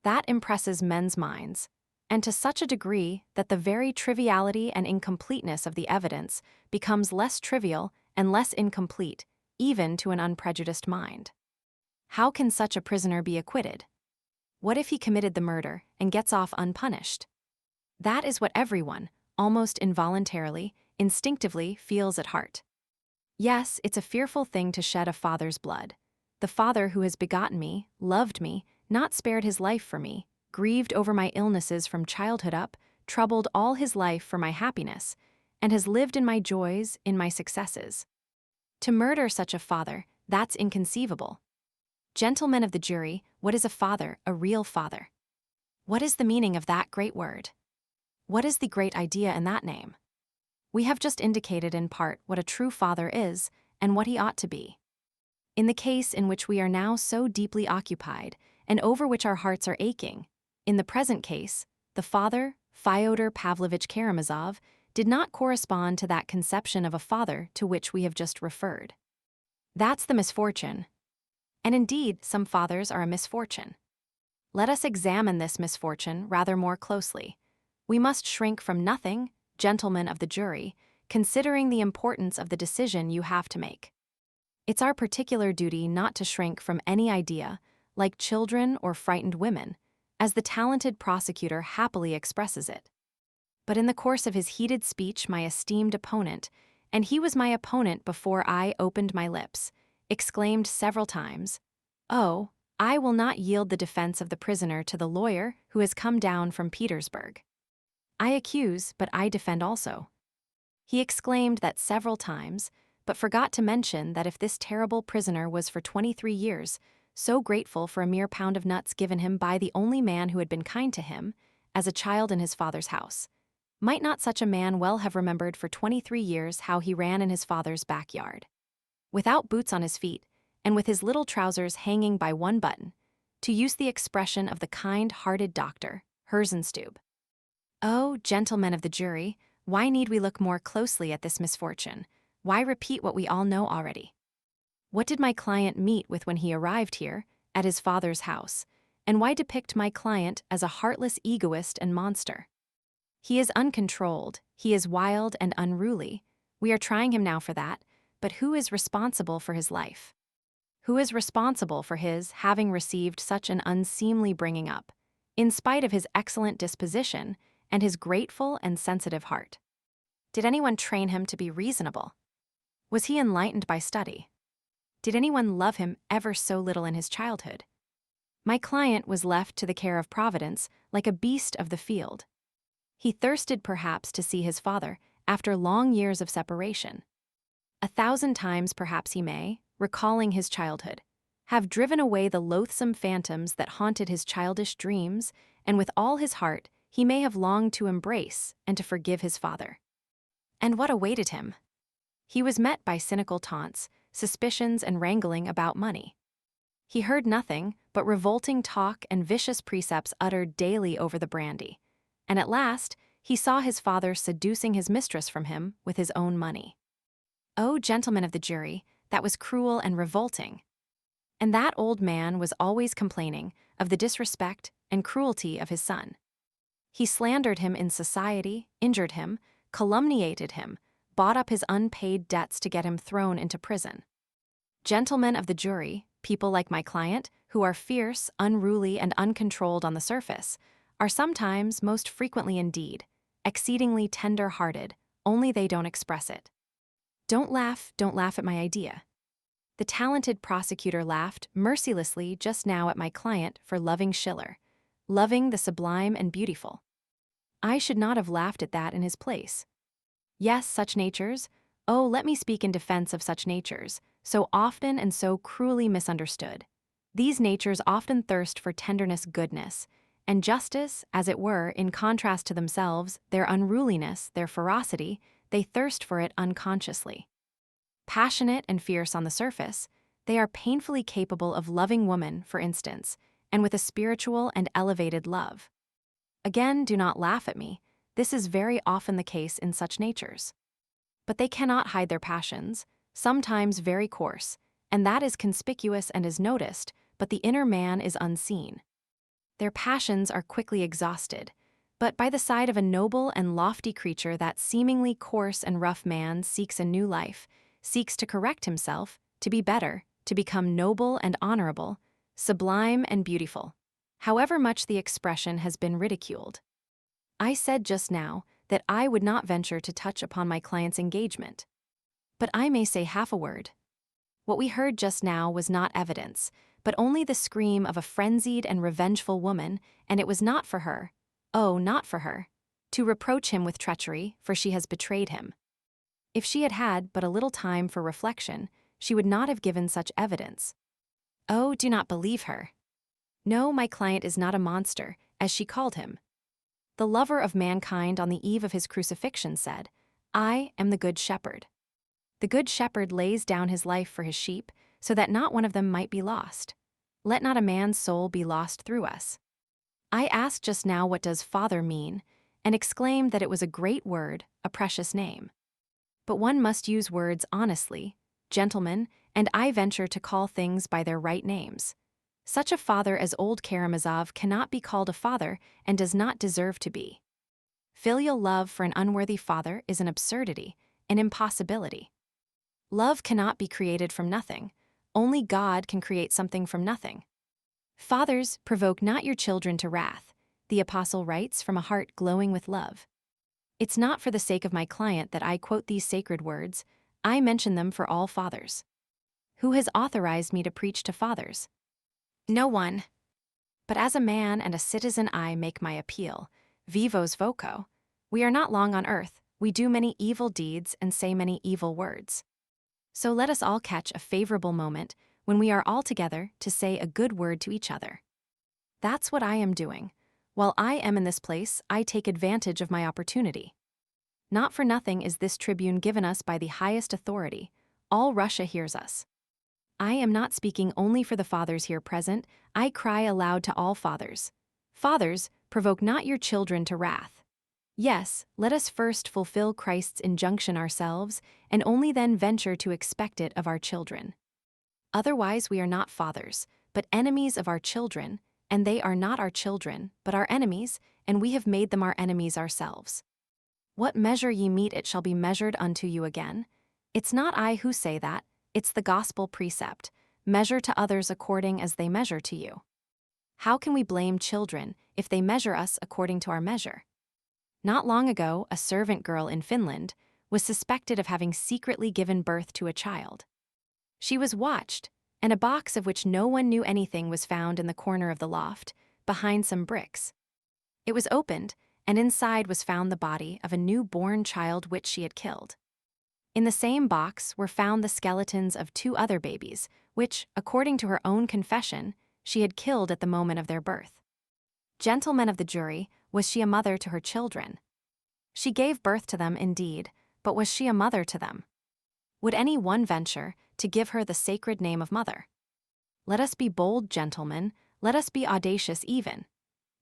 That impresses men's minds, and to such a degree that the very triviality and incompleteness of the evidence becomes less trivial and less incomplete, even to an unprejudiced mind. How can such a prisoner be acquitted? What if he committed the murder and gets off unpunished? That is what everyone, almost involuntarily, instinctively feels at heart. Yes, it's a fearful thing to shed a father's blood. The father who has begotten me, loved me, not spared his life for me, grieved over my illnesses from childhood up, troubled all his life for my happiness, and has lived in my joys, in my successes. To murder such a father, that's inconceivable. Gentlemen of the jury, what is a father, a real father? What is the meaning of that great word? What is the great idea in that name? We have just indicated in part what a true father is and what he ought to be. In the case in which we are now so deeply occupied and over which our hearts are aching, in the present case, the father, Fyodor Pavlovitch Karamazov, did not correspond to that conception of a father to which we have just referred. That's the misfortune. And indeed, some fathers are a misfortune. Let us examine this misfortune rather more closely. We must shrink from nothing, gentlemen of the jury, considering the importance of the decision you have to make. It's our particular duty not to shrink from any idea, like children or frightened women, as the talented prosecutor happily expresses it. But in the course of his heated speech, my esteemed opponent, and he was my opponent before I opened my lips, exclaimed several times, "Oh, I will not yield the defense of the prisoner to the lawyer who has come down from Petersburg." I accuse, but I defend also. He exclaimed that several times, but forgot to mention that if this terrible prisoner was for 23 years, so grateful for a mere pound of nuts given him by the only man who had been kind to him, as a child in his father's house, might not such a man well have remembered for 23 years how he ran in his father's backyard, without boots on his feet, and with his little trousers hanging by one button, to use the expression of the kind-hearted doctor, Herzenstube. Oh, gentlemen of the jury, why need we look more closely at this misfortune? Why repeat what we all know already? What did my client meet with when he arrived here, at his father's house, and why depict my client as a heartless egoist and monster? He is uncontrolled, he is wild and unruly. We are trying him now for that, but who is responsible for his life? Who is responsible for his having received such an unseemly bringing up, in spite of his excellent disposition and his grateful and sensitive heart? Did anyone train him to be reasonable? Was he enlightened by study? Did anyone love him ever so little in his childhood? My client was left to the care of Providence like a beast of the field. He thirsted perhaps to see his father after long years of separation. 1,000 times perhaps he may, recalling his childhood, have driven away the loathsome phantoms that haunted his childish dreams, and with all his heart he may have longed to embrace and to forgive his father. And what awaited him? He was met by cynical taunts, suspicions, and wrangling about money. He heard nothing but revolting talk and vicious precepts uttered daily over the brandy, and at last he saw his father seducing his mistress from him with his own money. Oh, gentlemen of the jury, that was cruel and revolting. And that old man was always complaining of the disrespect and cruelty of his son. He slandered him in society, injured him, calumniated him, bought up his unpaid debts to get him thrown into prison. Gentlemen of the jury, people like my client, who are fierce, unruly, and uncontrolled on the surface, are sometimes, most frequently indeed, exceedingly tender-hearted, only they don't express it. Don't laugh at my idea. The talented prosecutor laughed mercilessly just now at my client for loving Schiller, loving the sublime and beautiful. I should not have laughed at that in his place. Yes, such natures, oh, let me speak in defense of such natures, so often and so cruelly misunderstood. These natures often thirst for tenderness, goodness, and justice, as it were, in contrast to themselves, their unruliness, their ferocity, they thirst for it unconsciously. Passionate and fierce on the surface, they are painfully capable of loving woman, for instance, and with a spiritual and elevated love. Again, do not laugh at me. This is very often the case in such natures. But they cannot hide their passions, sometimes very coarse, and that is conspicuous and is noticed, but the inner man is unseen. Their passions are quickly exhausted, but by the side of a noble and lofty creature that seemingly coarse and rough man seeks a new life, seeks to correct himself, to be better, to become noble and honorable, sublime and beautiful, however much the expression has been ridiculed. I said just now that I would not venture to touch upon my client's engagement. But I may say half a word. What we heard just now was not evidence, but only the scream of a frenzied and revengeful woman, and it was not for her, oh, not for her, to reproach him with treachery, for she has betrayed him. If she had had but a little time for reflection, she would not have given such evidence. Oh, do not believe her. No, my client is not a monster, as she called him. The lover of mankind on the eve of his crucifixion said, I am the good shepherd. The good shepherd lays down his life for his sheep, so that not one of them might be lost. Let not a man's soul be lost through us. I asked just now what does Father mean, and exclaimed that it was a great word, a precious name. But one must use words honestly, gentlemen, and I venture to call things by their right names. Such a father as old Karamazov cannot be called a father and does not deserve to be. Filial love for an unworthy father is an absurdity, an impossibility. Love cannot be created from nothing. Only God can create something from nothing. Fathers, provoke not your children to wrath, the apostle writes from a heart glowing with love. It's not for the sake of my client that I quote these sacred words, I mention them for all fathers. Who has authorized me to preach to fathers? No one. But as a man and a citizen I make my appeal, vivos voco, We are not long on earth, we do many evil deeds and say many evil words. So let us all catch a favorable moment when we are all together to say a good word to each other. That's what I am doing. While I am in this place, I take advantage of my opportunity. Not for nothing is this tribune given us by the highest authority. All Russia hears us. I am not speaking only for the fathers here present, I cry aloud to all fathers. Fathers, provoke not your children to wrath. Yes, let us first fulfill Christ's injunction ourselves, and only then venture to expect it of our children. Otherwise we are not fathers, but enemies of our children, and they are not our children, but our enemies, and we have made them our enemies ourselves. What measure ye mete it shall be measured unto you again. It's not I who say that, it's the gospel precept, measure to others according as they measure to you. How can we blame children if they measure us according to our measure? Not long ago, a servant girl in Finland was suspected of having secretly given birth to a child. She was watched, and a box of which no one knew anything was found in the corner of the loft, behind some bricks. It was opened, and inside was found the body of a new-born child which she had killed. In the same box were found the skeletons of 2 other babies, which, according to her own confession, she had killed at the moment of their birth. Gentlemen of the jury, was she a mother to her children? She gave birth to them indeed, but was she a mother to them? Would any one venture to give her the sacred name of mother? Let us be bold, gentlemen, let us be audacious even.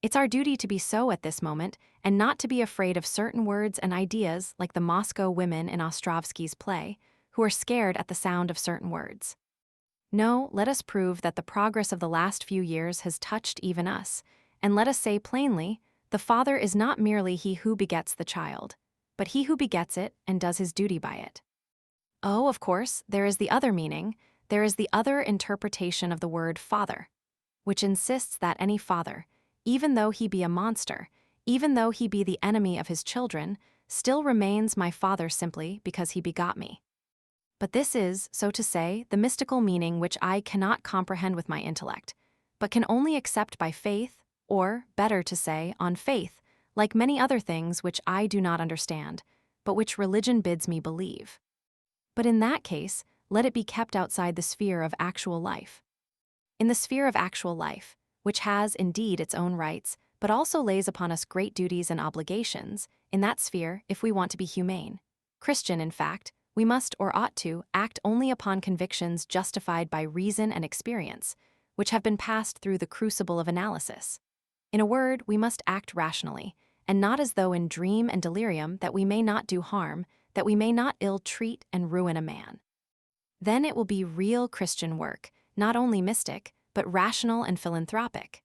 It's our duty to be so at this moment, and not to be afraid of certain words and ideas like the Moscow women in Ostrovsky's play, who are scared at the sound of certain words. No, let us prove that the progress of the last few years has touched even us, and let us say plainly, the father is not merely he who begets the child, but he who begets it and does his duty by it. Oh, of course, there is the other meaning, there is the other interpretation of the word father, which insists that any father, even though he be a monster, even though he be the enemy of his children, still remains my father simply because he begot me. But this is, so to say, the mystical meaning which I cannot comprehend with my intellect, but can only accept by faith, or, better to say, on faith, like many other things which I do not understand, but which religion bids me believe. But in that case, let it be kept outside the sphere of actual life. In the sphere of actual life, which has indeed its own rights, but also lays upon us great duties and obligations, in that sphere, if we want to be humane, Christian in fact, we must or ought to act only upon convictions justified by reason and experience, which have been passed through the crucible of analysis. In a word, we must act rationally, and not as though in dream and delirium that we may not do harm, that we may not ill-treat and ruin a man. Then it will be real Christian work, not only mystic, but rational and philanthropic.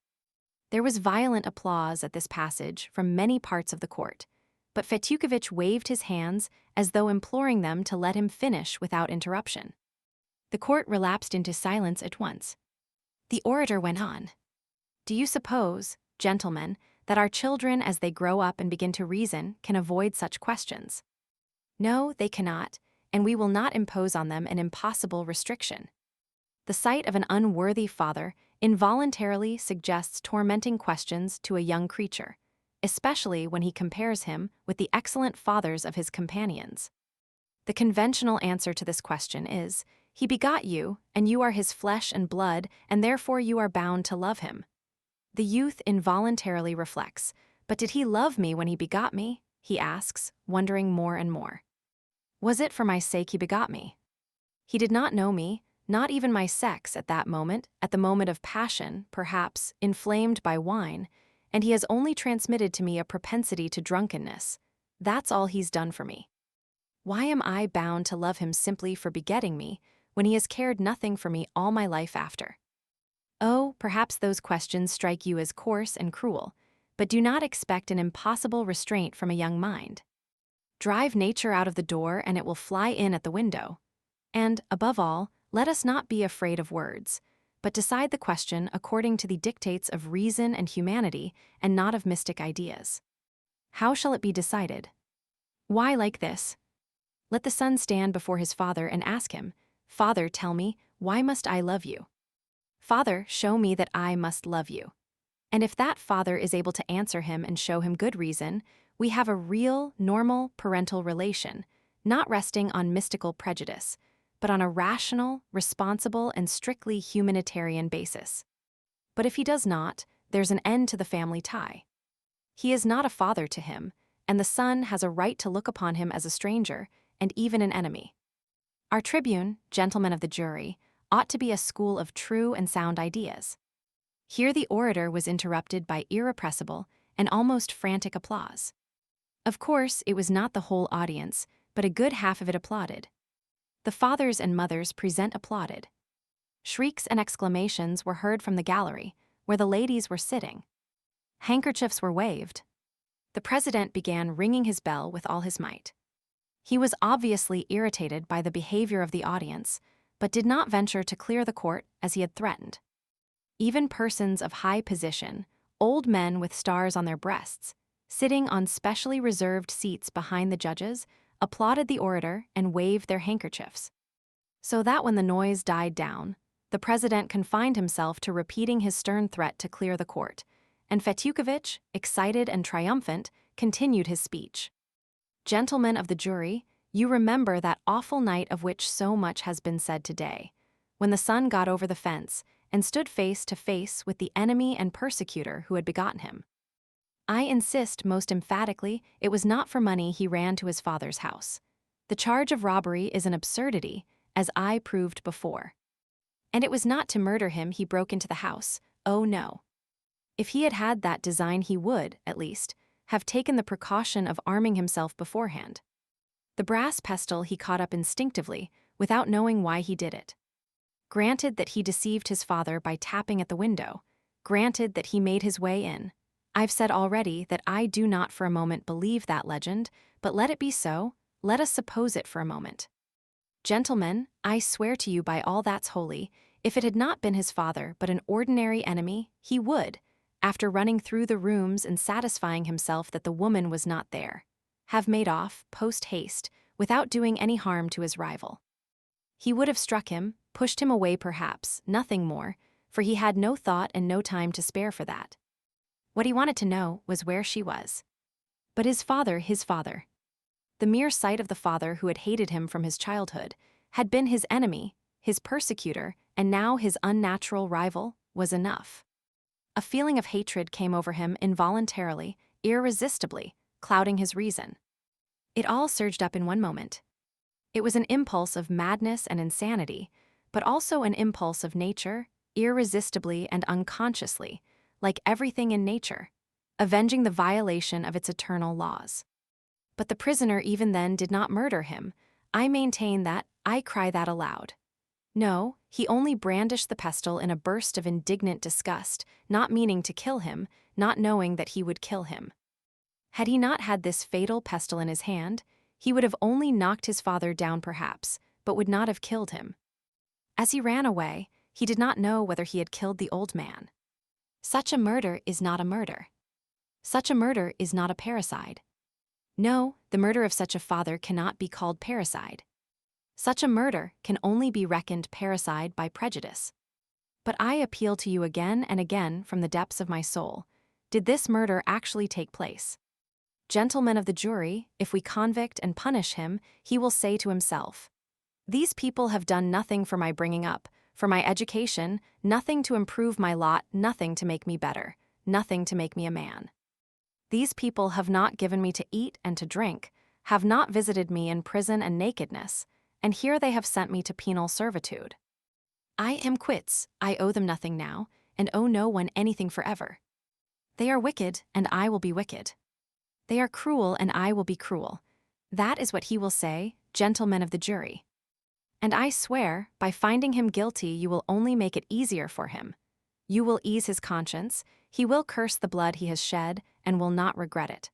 There was violent applause at this passage from many parts of the court, but Fetukovich waved his hands as though imploring them to let him finish without interruption. The court relapsed into silence at once. The orator went on. Do you suppose, gentlemen, that our children as they grow up and begin to reason can avoid such questions? No, they cannot, and we will not impose on them an impossible restriction. The sight of an unworthy father involuntarily suggests tormenting questions to a young creature, especially when he compares him with the excellent fathers of his companions. The conventional answer to this question is, he begot you, and you are his flesh and blood, and therefore you are bound to love him. The youth involuntarily reflects, but did he love me when he begot me? He asks, wondering more and more. Was it for my sake he begot me? He did not know me, not even my sex at that moment, at the moment of passion, perhaps, inflamed by wine, and he has only transmitted to me a propensity to drunkenness. That's all he's done for me. Why am I bound to love him simply for begetting me, when he has cared nothing for me all my life after? Oh, perhaps those questions strike you as coarse and cruel, but do not expect an impossible restraint from a young mind. Drive nature out of the door and it will fly in at the window. And, above all, let us not be afraid of words, but decide the question according to the dictates of reason and humanity and not of mystic ideas. How shall it be decided? Why like this? Let the son stand before his father and ask him, Father, tell me, why must I love you? Father, show me that I must love you. And if that father is able to answer him and show him good reason, We have a real, normal parental relation, not resting on mystical prejudice, but on a rational, responsible, and strictly humanitarian basis. But if he does not, there's an end to the family tie. He is not a father to him, and the son has a right to look upon him as a stranger, and even an enemy. Our tribune, gentlemen of the jury, ought to be a school of true and sound ideas. Here the orator was interrupted by irrepressible and almost frantic applause. Of course, it was not the whole audience, but a good half of it applauded. The fathers and mothers present applauded. Shrieks and exclamations were heard from the gallery, where the ladies were sitting. Handkerchiefs were waved. The president began ringing his bell with all his might. He was obviously irritated by the behavior of the audience, but did not venture to clear the court as he had threatened. Even persons of high position, old men with stars on their breasts, sitting on specially reserved seats behind the judges, applauded the orator and waved their handkerchiefs. So that when the noise died down, the president confined himself to repeating his stern threat to clear the court, and Fetyukovitch, excited and triumphant, continued his speech. Gentlemen of the jury, you remember that awful night of which so much has been said today, when the son got over the fence and stood face to face with the enemy and persecutor who had begotten him. I insist most emphatically it was not for money he ran to his father's house. The charge of robbery is an absurdity, as I proved before. And it was not to murder him he broke into the house, oh no. If he had had that design he would, at least, have taken the precaution of arming himself beforehand. The brass pestle he caught up instinctively, without knowing why he did it. Granted that he deceived his father by tapping at the window, granted that he made his way in. I've said already that I do not for a moment believe that legend, but let it be so, let us suppose it for a moment. Gentlemen, I swear to you by all that's holy, if it had not been his father but an ordinary enemy, he would, after running through the rooms and satisfying himself that the woman was not there, have made off, post-haste, without doing any harm to his rival. He would have struck him, pushed him away perhaps, nothing more, for he had no thought and no time to spare for that. What he wanted to know was where she was. But his father, the mere sight of the father who had hated him from his childhood, had been his enemy, his persecutor, and now his unnatural rival, was enough. A feeling of hatred came over him involuntarily, irresistibly, clouding his reason. It all surged up in one moment. It was an impulse of madness and insanity, but also an impulse of nature, irresistibly and unconsciously, like everything in nature, avenging the violation of its eternal laws. But the prisoner even then did not murder him. I maintain that, I cry that aloud. No, he only brandished the pestle in a burst of indignant disgust, not meaning to kill him, not knowing that he would kill him. Had he not had this fatal pestle in his hand, he would have only knocked his father down perhaps, but would not have killed him. As he ran away, he did not know whether he had killed the old man. Such a murder is not a murder. Such a murder is not a parricide. No, the murder of such a father cannot be called parricide. Such a murder can only be reckoned parricide by prejudice. But I appeal to you again and again from the depths of my soul. Did this murder actually take place? Gentlemen of the jury, if we convict and punish him, he will say to himself, these people have done nothing for my bringing up, for my education, nothing to improve my lot, nothing to make me better, nothing to make me a man. These people have not given me to eat and to drink, have not visited me in prison and nakedness, and here they have sent me to penal servitude. I am quits, I owe them nothing now, and owe no one anything forever. They are wicked, and I will be wicked. They are cruel, and I will be cruel. That is what he will say, gentlemen of the jury. And I swear, by finding him guilty you will only make it easier for him. You will ease his conscience, he will curse the blood he has shed, and will not regret it.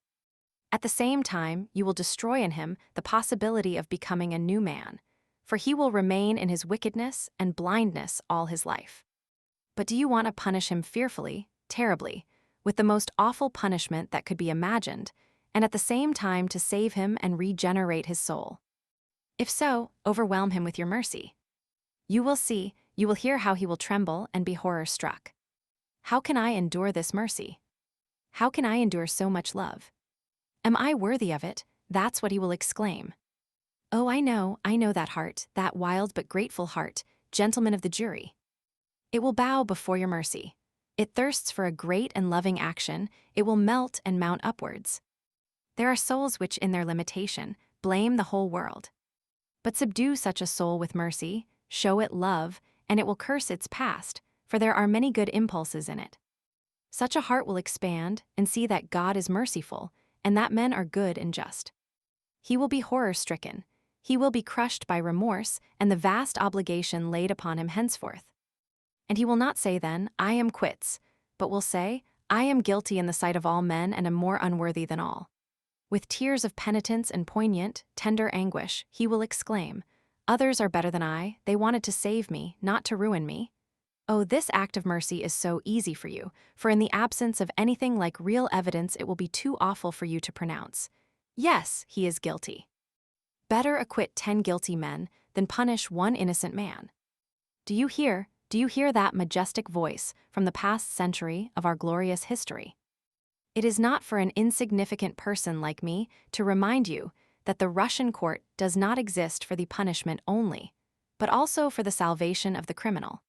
At the same time, you will destroy in him the possibility of becoming a new man, for he will remain in his wickedness and blindness all his life. But do you want to punish him fearfully, terribly, with the most awful punishment that could be imagined, and at the same time to save him and regenerate his soul? If so, overwhelm him with your mercy. You will see, you will hear how he will tremble and be horror-struck. How can I endure this mercy? How can I endure so much love? Am I worthy of it? That's what he will exclaim. Oh, I know that heart, that wild but grateful heart, gentlemen of the jury. It will bow before your mercy. It thirsts for a great and loving action, it will melt and mount upwards. There are souls which, in their limitation, blame the whole world. But subdue such a soul with mercy, show it love, and it will curse its past, for there are many good impulses in it. Such a heart will expand and see that God is merciful, and that men are good and just. He will be horror-stricken. He will be crushed by remorse and the vast obligation laid upon him henceforth. And he will not say then, I am quits, but will say, I am guilty in the sight of all men and am more unworthy than all. With tears of penitence and poignant, tender anguish, he will exclaim, others are better than I, they wanted to save me, not to ruin me. Oh, this act of mercy is so easy for you, for in the absence of anything like real evidence it will be too awful for you to pronounce. Yes, he is guilty. Better acquit 10 guilty men than punish one innocent man. Do you hear that majestic voice from the past century of our glorious history? It is not for an insignificant person like me to remind you that the Russian court does not exist for the punishment only, but also for the salvation of the criminal.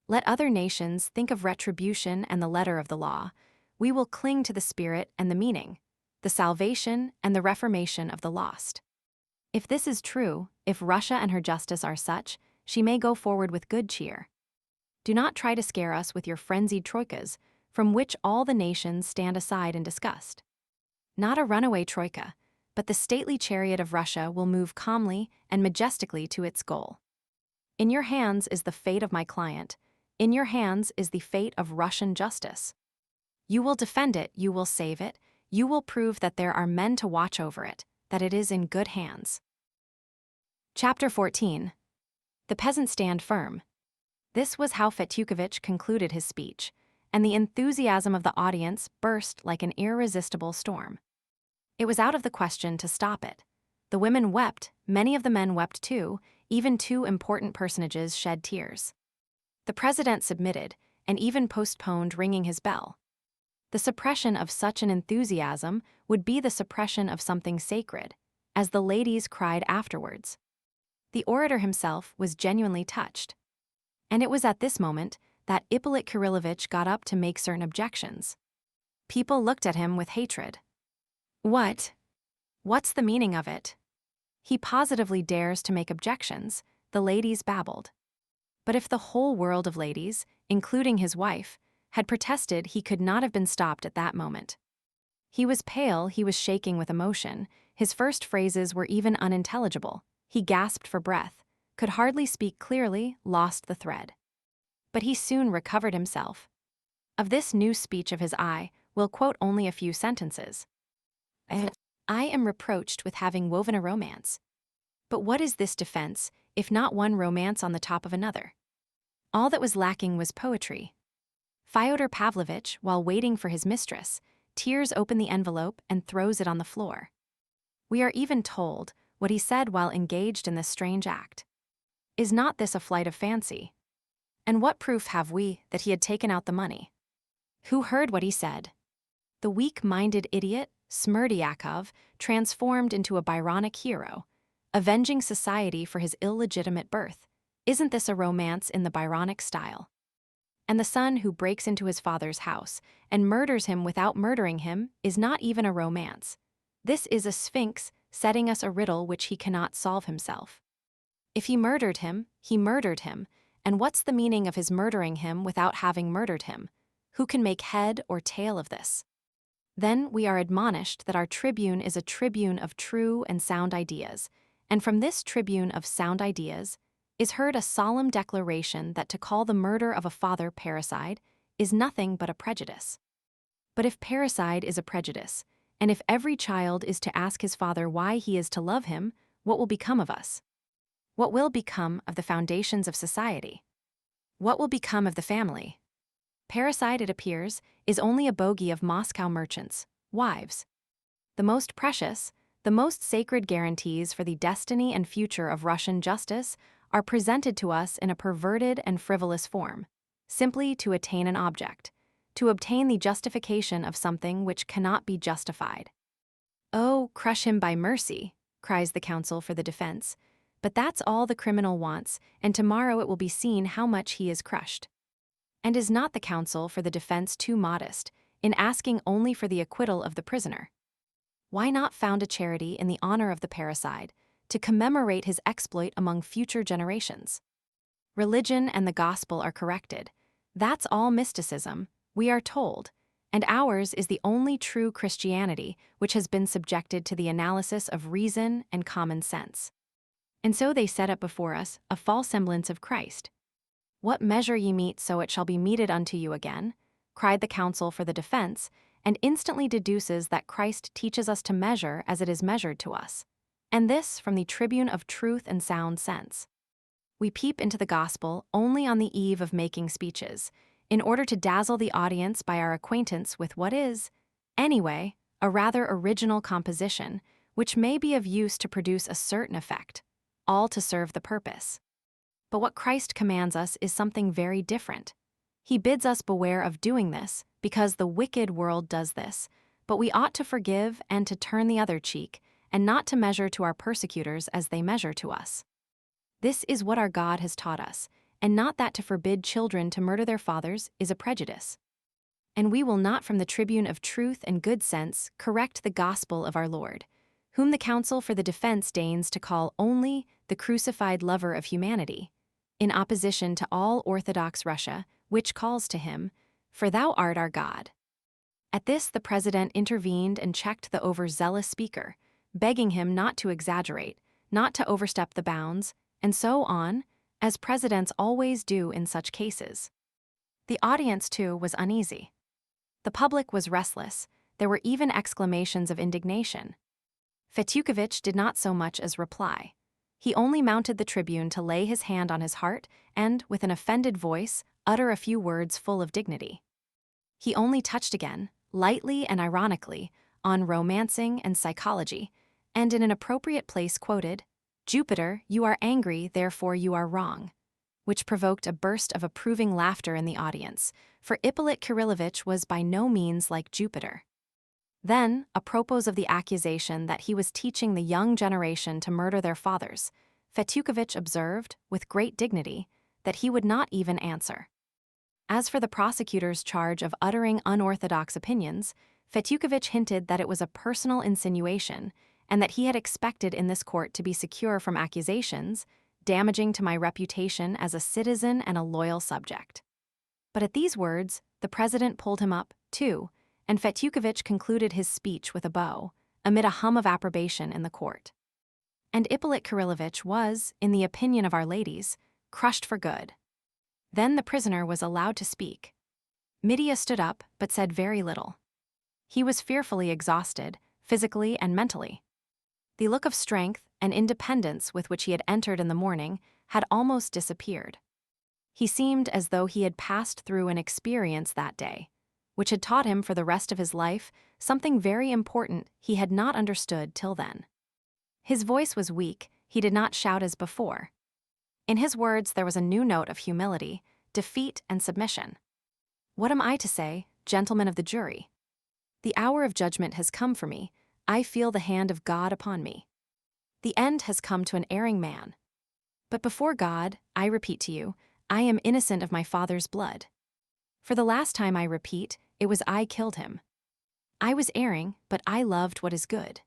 Let other nations think of retribution and the letter of the law. We will cling to the spirit and the meaning, the salvation and the reformation of the lost. If this is true, if Russia and her justice are such, she may go forward with good cheer. Do not try to scare us with your frenzied troikas, from which all the nations stand aside in disgust. Not a runaway troika, but the stately chariot of Russia will move calmly and majestically to its goal. In your hands is the fate of my client. In your hands is the fate of Russian justice. You will defend it, you will save it, you will prove that there are men to watch over it, that it is in good hands. Chapter 14. The peasants stand firm. This was how Fetyukovitch concluded his speech, and the enthusiasm of the audience burst like an irresistible storm. It was out of the question to stop it. The women wept, many of the men wept too, even 2 important personages shed tears. The president submitted, and even postponed ringing his bell. The suppression of such an enthusiasm would be the suppression of something sacred, as the ladies cried afterwards. The orator himself was genuinely touched. And it was at this moment that Ippolit Kirillovitch got up to make certain objections. People looked at him with hatred. What's the meaning of it? He positively dares to make objections, the ladies babbled. But if the whole world of ladies, including his wife, had protested, he could not have been stopped at that moment. He was pale, he was shaking with emotion, his first phrases were even unintelligible, he gasped for breath, could hardly speak clearly, lost the thread. But he soon recovered himself. Of this new speech of his we'll quote only a few sentences. I am reproached with having woven a romance. But what is this defense, if not one romance on the top of another? All that was lacking was poetry. Fyodor Pavlovitch, while waiting for his mistress, tears open the envelope and throws it on the floor. We are even told what he said while engaged in this strange act. Is not this a flight of fancy? And what proof have we that he had taken out the money? Who heard what he said? The weak-minded idiot, Smerdyakov, transformed into a Byronic hero, avenging society for his illegitimate birth. Isn't this a romance in the Byronic style? And the son who breaks into his father's house and murders him without murdering him is not even a romance. This is a sphinx setting us a riddle which he cannot solve himself. If he murdered him, and what's the meaning of his murdering him without having murdered him? Who can make head or tail of this? Then we are admonished that our tribune is a tribune of true and sound ideas, and from this tribune of sound ideas is heard a solemn declaration that to call the murder of a father parricide is nothing but a prejudice. But if parricide is a prejudice, and if every child is to ask his father why he is to love him, what will become of us? What will become of the foundations of society? What will become of the family? Parricide, it appears, is only a bogey of Moscow merchants' wives. The most precious, the most sacred guarantees for the destiny and future of Russian justice are presented to us in a perverted and frivolous form, simply to attain an object, to obtain the justification of something which cannot be justified. "Oh, crush him by mercy," cries the counsel for the defense. "But that's all the criminal wants, and tomorrow it will be seen how much he is crushed." And is not the counsel for the defense too modest, in asking only for the acquittal of the prisoner? Why not found a charity in the honor of the parricide, to commemorate his exploit among future generations? Religion and the gospel are corrected. That's all mysticism, we are told, and ours is the only true Christianity which has been subjected to the analysis of reason and common sense. And so they set up before us a false semblance of Christ. "What measure ye mete, so it shall be meted unto you again," cried the counsel for the defense, and instantly deduces that Christ teaches us to measure as it is measured to us, and this from the tribune of truth and sound sense. We peep into the gospel only on the eve of making speeches, in order to dazzle the audience by our acquaintance with what is, anyway, a rather original composition, which may be of use to produce a certain effect, all to serve the purpose. But what Christ commands us is something very different. He bids us beware of doing this, because the wicked world does this, but we ought to forgive and to turn the other cheek, and not to measure to our persecutors as they measure to us. This is what our God has taught us, and not that to forbid children to murder their fathers is a prejudice. And we will not from the tribune of truth and good sense correct the gospel of our Lord, whom the counsel for the defense deigns to call only the crucified lover of humanity, in opposition to all Orthodox Russia, which calls to him, "For thou art our God." At this the president intervened and checked the overzealous speaker, begging him not to exaggerate, not to overstep the bounds, and so on, as presidents always do in such cases. The audience, too, was uneasy. The public was restless. There were even exclamations of indignation. Fetyukovitch did not so much as reply. He only mounted the tribune to lay his hand on his heart and, with an offended voice, utter a few words full of dignity. He only touched again, lightly and ironically, on romancing and psychology, and in an appropriate place quoted, "Jupiter, you are angry, therefore you are wrong," which provoked a burst of approving laughter in the audience, for Ippolit Kirillovitch was by no means like Jupiter. Then, apropos of the accusation that he was teaching the young generation to murder their fathers, Fetyukovitch observed, with great dignity, that he would not even answer. As for the prosecutor's charge of uttering unorthodox opinions, Fetyukovitch hinted that it was a personal insinuation, and that he had expected in this court to be secure from accusations, damaging to my reputation as a citizen and a loyal subject. But at these words, the president pulled him up, too, and Fetyukovitch concluded his speech with a bow, amid a hum of approbation in the court. And Ippolit Kirillovitch was, in the opinion of our ladies, crushed for good. Then the prisoner was allowed to speak. Mitya stood up, but said very little. He was fearfully exhausted, physically and mentally. The look of strength and independence with which he had entered in the morning had almost disappeared. He seemed as though he had passed through an experience that day, which had taught him for the rest of his life something very important he had not understood till then. His voice was weak, he did not shout as before. In his words there was a new note of humility, defeat, and submission. "What am I to say, gentlemen of the jury? The hour of judgment has come for me. I feel the hand of God upon me. The end has come to an erring man. But before God, I repeat to you, I am innocent of my father's blood. For the last time I repeat, it was I killed him. I was erring, but I loved what is good.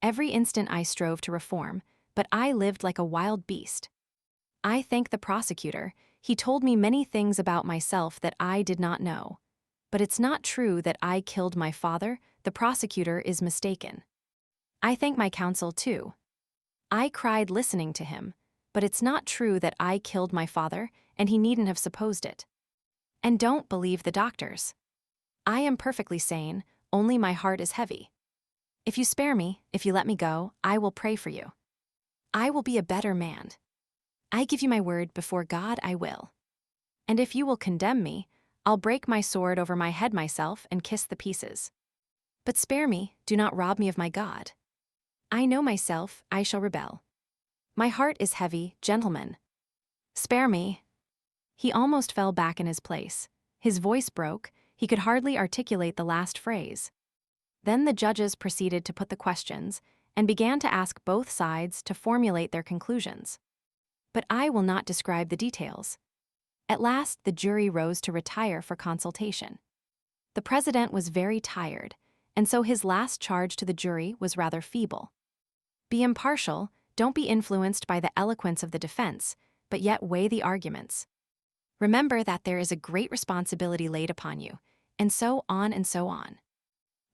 Every instant I strove to reform, but I lived like a wild beast. I thank the prosecutor, he told me many things about myself that I did not know. But it's not true that I killed my father, the prosecutor is mistaken. I thank my counsel too. I cried listening to him, but it's not true that I killed my father, and he needn't have supposed it. And don't believe the doctors. I am perfectly sane, only my heart is heavy. If you spare me, if you let me go, I will pray for you. I will be a better man. I give you my word, before God I will. And if you will condemn me, I'll break my sword over my head myself and kiss the pieces. But spare me, do not rob me of my God. I know myself, I shall rebel. My heart is heavy, gentlemen. Spare me." He almost fell back in his place. His voice broke, he could hardly articulate the last phrase. Then the judges proceeded to put the questions and began to ask both sides to formulate their conclusions. But I will not describe the details. At last, the jury rose to retire for consultation. The president was very tired, and so his last charge to the jury was rather feeble. Be impartial, don't be influenced by the eloquence of the defense, but yet weigh the arguments. Remember that there is a great responsibility laid upon you, and so on and so on.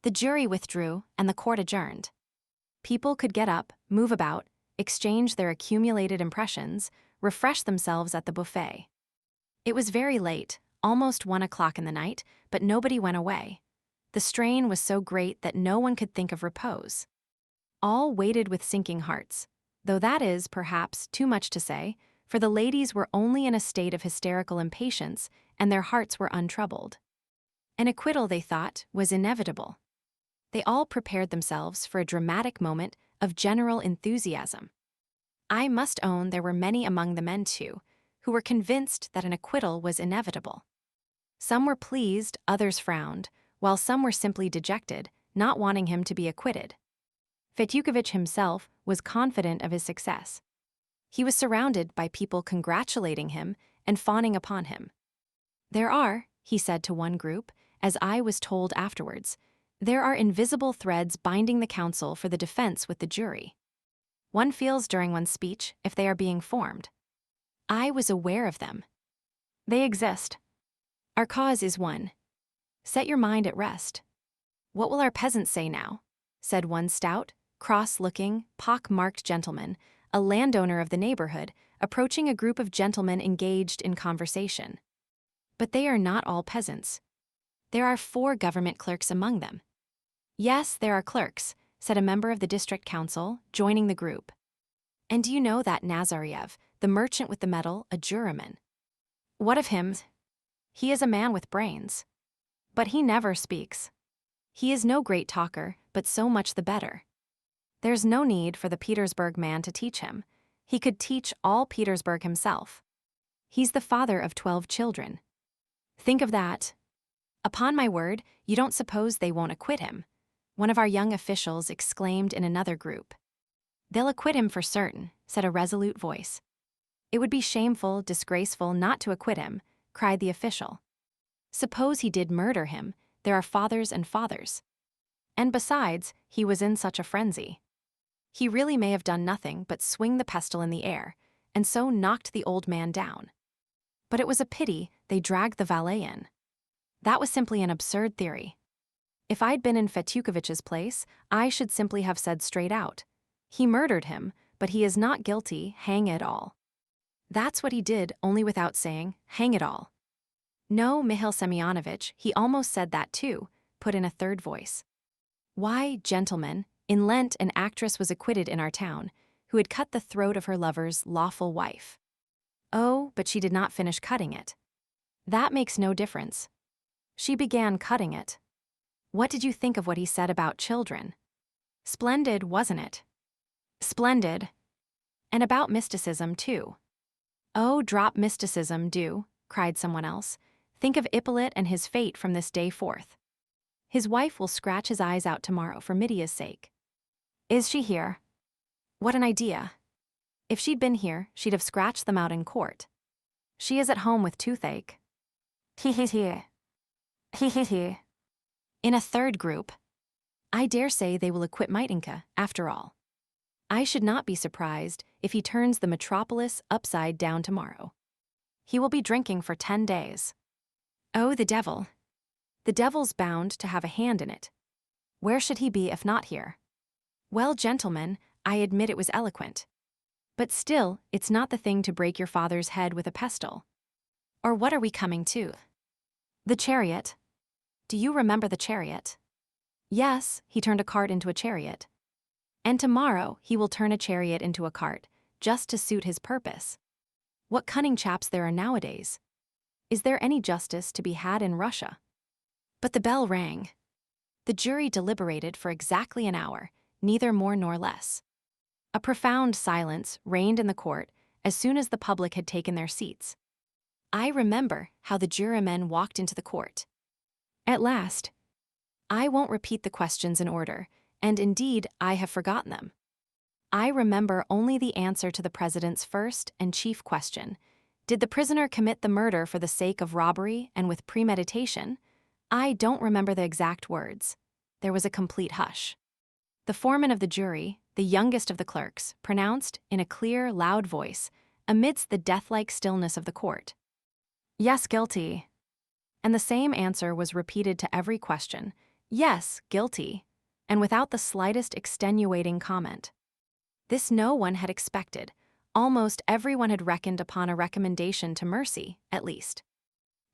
The jury withdrew, and the court adjourned. People could get up, move about, exchange their accumulated impressions, refresh themselves at the buffet. It was very late, almost 1 o'clock in the night, but nobody went away. The strain was so great that no one could think of repose. All waited with sinking hearts, though that is, perhaps, too much to say, for the ladies were only in a state of hysterical impatience, and their hearts were untroubled. An acquittal, they thought, was inevitable. They all prepared themselves for a dramatic moment of general enthusiasm. I must own there were many among the men, too, who were convinced that an acquittal was inevitable. Some were pleased, others frowned, while some were simply dejected, not wanting him to be acquitted. Fetyukovitch himself was confident of his success. He was surrounded by people congratulating him and fawning upon him. "There are," he said to one group, as I was told afterwards, "there are invisible threads binding the counsel for the defense with the jury. One feels during one's speech if they are being formed. I was aware of them. They exist. Our cause is one. Set your mind at rest. What will our peasants say now?" said one stout, cross-looking, pock-marked gentleman, a landowner of the neighborhood, approaching a group of gentlemen engaged in conversation. "But they are not all peasants. There are 4 government clerks among them." "Yes, there are clerks," said a member of the district council, joining the group. "And do you know that Nazarev, the merchant with the medal, a juryman?" "What of him?" "He is a man with brains. But he never speaks. He is no great talker, but so much the better. There's no need for the Petersburg man to teach him. He could teach all Petersburg himself. He's the father of 12 children. Think of that. Upon my word, you don't suppose they won't acquit him," one of our young officials exclaimed in another group. "They'll acquit him for certain," said a resolute voice. "It would be shameful, disgraceful not to acquit him," cried the official. "Suppose he did murder him, there are fathers and fathers. And besides, he was in such a frenzy. He really may have done nothing but swing the pestle in the air, and so knocked the old man down. But it was a pity they dragged the valet in. That was simply an absurd theory. If I'd been in Fetyukovitch's place, I should simply have said straight out, 'He murdered him, but he is not guilty, hang it all.' That's what he did, only without saying, 'Hang it all.'" "No, Mihail Semyonovitch, he almost said that too," put in a third voice. "Why, gentlemen, in Lent an actress was acquitted in our town, who had cut the throat of her lover's lawful wife. Oh, but she did not finish cutting it. That makes no difference. She began cutting it. What did you think of what he said about children? Splendid, wasn't it? Splendid. And about mysticism, too." "Oh, drop mysticism, do," cried someone else. "Think of Ippolit and his fate from this day forth. His wife will scratch his eyes out tomorrow for Midia's sake. Is she here? What an idea. If she'd been here, she'd have scratched them out in court. She is at home with toothache. He. In a third group, "I dare say they will acquit Mitenka, after all. I should not be surprised if he turns the metropolis upside down tomorrow. He will be drinking for 10 days. Oh, the devil. The devil's bound to have a hand in it. Where should he be if not here? Well, gentlemen, I admit it was eloquent. But still, it's not the thing to break your father's head with a pestle. Or what are we coming to? The chariot. Do you remember the chariot? Yes, he turned a cart into a chariot. And tomorrow he will turn a chariot into a cart, just to suit his purpose. What cunning chaps there are nowadays. Is there any justice to be had in Russia?" But the bell rang. The jury deliberated for exactly an hour, neither more nor less. A profound silence reigned in the court as soon as the public had taken their seats. I remember how the jurymen walked into the court. At last, I won't repeat the questions in order, and indeed, I have forgotten them. I remember only the answer to the president's first and chief question. Did the prisoner commit the murder for the sake of robbery and with premeditation? I don't remember the exact words. There was a complete hush. The foreman of the jury, the youngest of the clerks, pronounced, in a clear, loud voice, amidst the death-like stillness of the court, "Yes, guilty." And the same answer was repeated to every question, "Yes, guilty," and without the slightest extenuating comment. This no one had expected. Almost everyone had reckoned upon a recommendation to mercy, at least.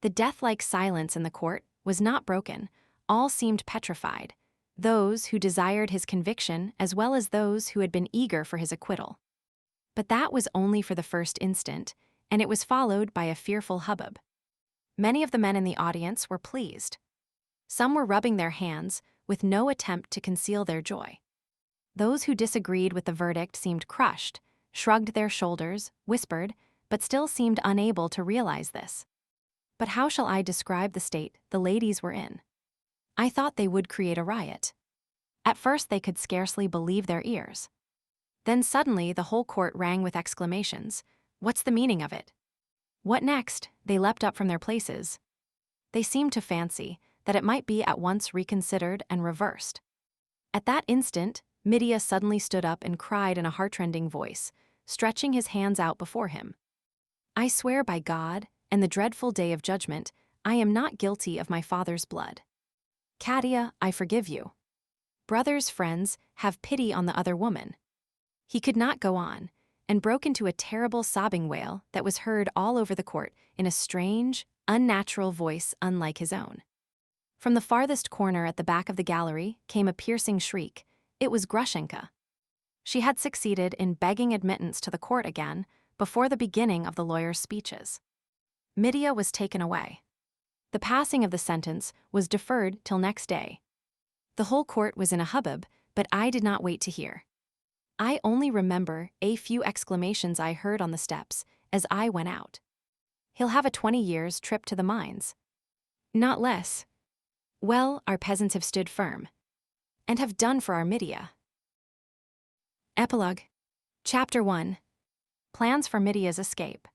The death-like silence in the court was not broken. All seemed petrified, those who desired his conviction as well as those who had been eager for his acquittal. But that was only for the first instant, and it was followed by a fearful hubbub. Many of the men in the audience were pleased. Some were rubbing their hands, with no attempt to conceal their joy. Those who disagreed with the verdict seemed crushed, shrugged their shoulders, whispered, but still seemed unable to realize this. But how shall I describe the state the ladies were in? I thought they would create a riot. At first they could scarcely believe their ears. Then suddenly the whole court rang with exclamations. What's the meaning of it? What next? They leapt up from their places. They seemed to fancy that it might be at once reconsidered and reversed. At that instant, Mitya suddenly stood up and cried in a heartrending voice, stretching his hands out before him. I swear by God and the dreadful day of judgment, I am not guilty of my father's blood. Katya, I forgive you. Brothers, friends, have pity on the other woman. He could not go on, and broke into a terrible sobbing wail that was heard all over the court in a strange, unnatural voice unlike his own. From the farthest corner at the back of the gallery came a piercing shriek. It was Grushenka. She had succeeded in begging admittance to the court again before the beginning of the lawyer's speeches. Mitya was taken away. The passing of the sentence was deferred till next day. The whole court was in a hubbub, but I did not wait to hear. I only remember a few exclamations I heard on the steps as I went out. He'll have a 20 years trip to the mines. Not less. Well, our peasants have stood firm. And have done for our Mitya. Epilogue. Chapter 1. Plans for Mitya's escape.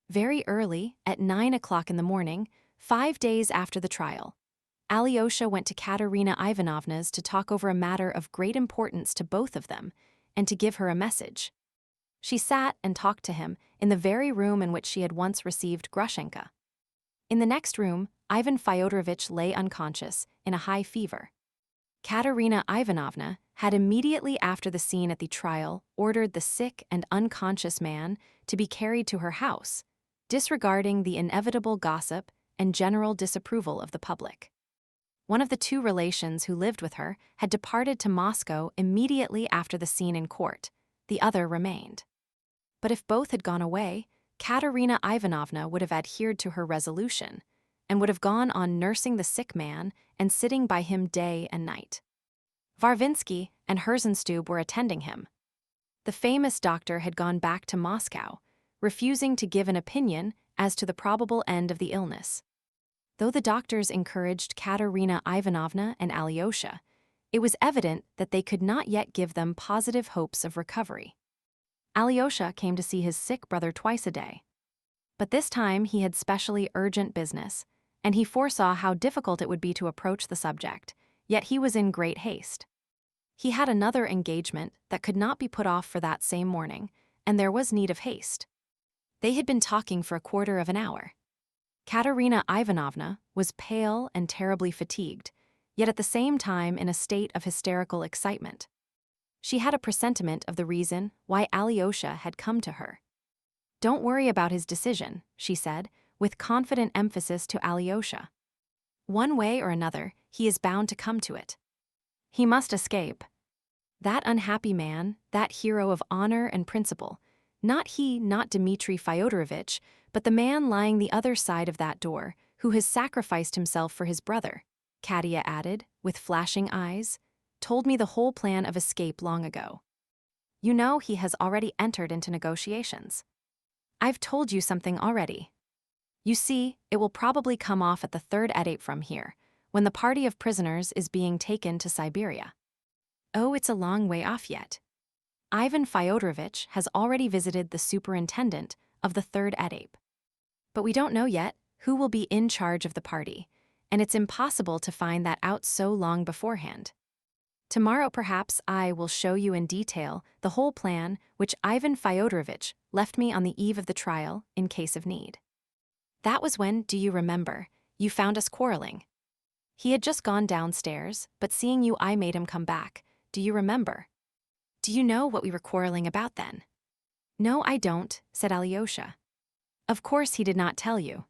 Very early, at 9 o'clock in the morning, 5 days after the trial, Alyosha went to Katerina Ivanovna's to talk over a matter of great importance to both of them, and to give her a message. She sat and talked to him in the very room in which she had once received Grushenka. In the next room, Ivan Fyodorovitch lay unconscious, in a high fever. Katerina Ivanovna had immediately after the scene at the trial ordered the sick and unconscious man to be carried to her house, disregarding the inevitable gossip and general disapproval of the public. One of the two relations who lived with her had departed to Moscow immediately after the scene in court. The other remained. But if both had gone away, Katerina Ivanovna would have adhered to her resolution and would have gone on nursing the sick man and sitting by him day and night. Varvinsky and Herzenstube were attending him. The famous doctor had gone back to Moscow, refusing to give an opinion as to the probable end of the illness. Though the doctors encouraged Katerina Ivanovna and Alyosha, it was evident that they could not yet give them positive hopes of recovery. Alyosha came to see his sick brother twice a day. But this time he had specially urgent business, and he foresaw how difficult it would be to approach the subject, yet he was in great haste. He had another engagement that could not be put off for that same morning, and there was need of haste. They had been talking for a quarter of an hour. Katerina Ivanovna was pale and terribly fatigued, yet at the same time in a state of hysterical excitement. She had a presentiment of the reason why Alyosha had come to her. "Don't worry about his decision," she said, with confident emphasis to Alyosha. "One way or another, he is bound to come to it. He must escape. That unhappy man, that hero of honor and principle, not he, not Dmitri Fyodorovitch, but the man lying the other side of that door, who has sacrificed himself for his brother," Katya added, with flashing eyes, "told me the whole plan of escape long ago. You know he has already entered into negotiations. I've told you something already. You see, it will probably come off at the third edate from here, when the party of prisoners is being taken to Siberia. Oh, it's a long way off yet. Ivan Fyodorovitch has already visited the superintendent of the third etape. But we don't know yet who will be in charge of the party, and it's impossible to find that out so long beforehand. Tomorrow perhaps I will show you in detail the whole plan which Ivan Fyodorovitch left me on the eve of the trial in case of need. That was when, do you remember, you found us quarreling. He had just gone downstairs, but seeing you I made him come back. Do you remember? Do you know what we were quarreling about then? No, I don't, said Alyosha. Of course he did not tell you.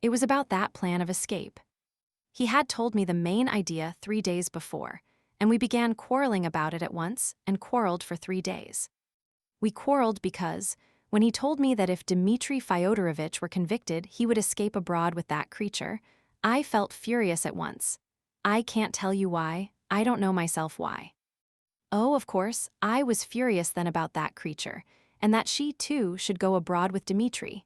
It was about that plan of escape. He had told me the main idea 3 days before, and we began quarreling about it at once and quarreled for 3 days. We quarreled because, when he told me that if Dmitri Fyodorovitch were convicted he would escape abroad with that creature, I felt furious at once. I can't tell you why, I don't know myself why. Oh, of course, I was furious then about that creature, and that she too should go abroad with Dmitri.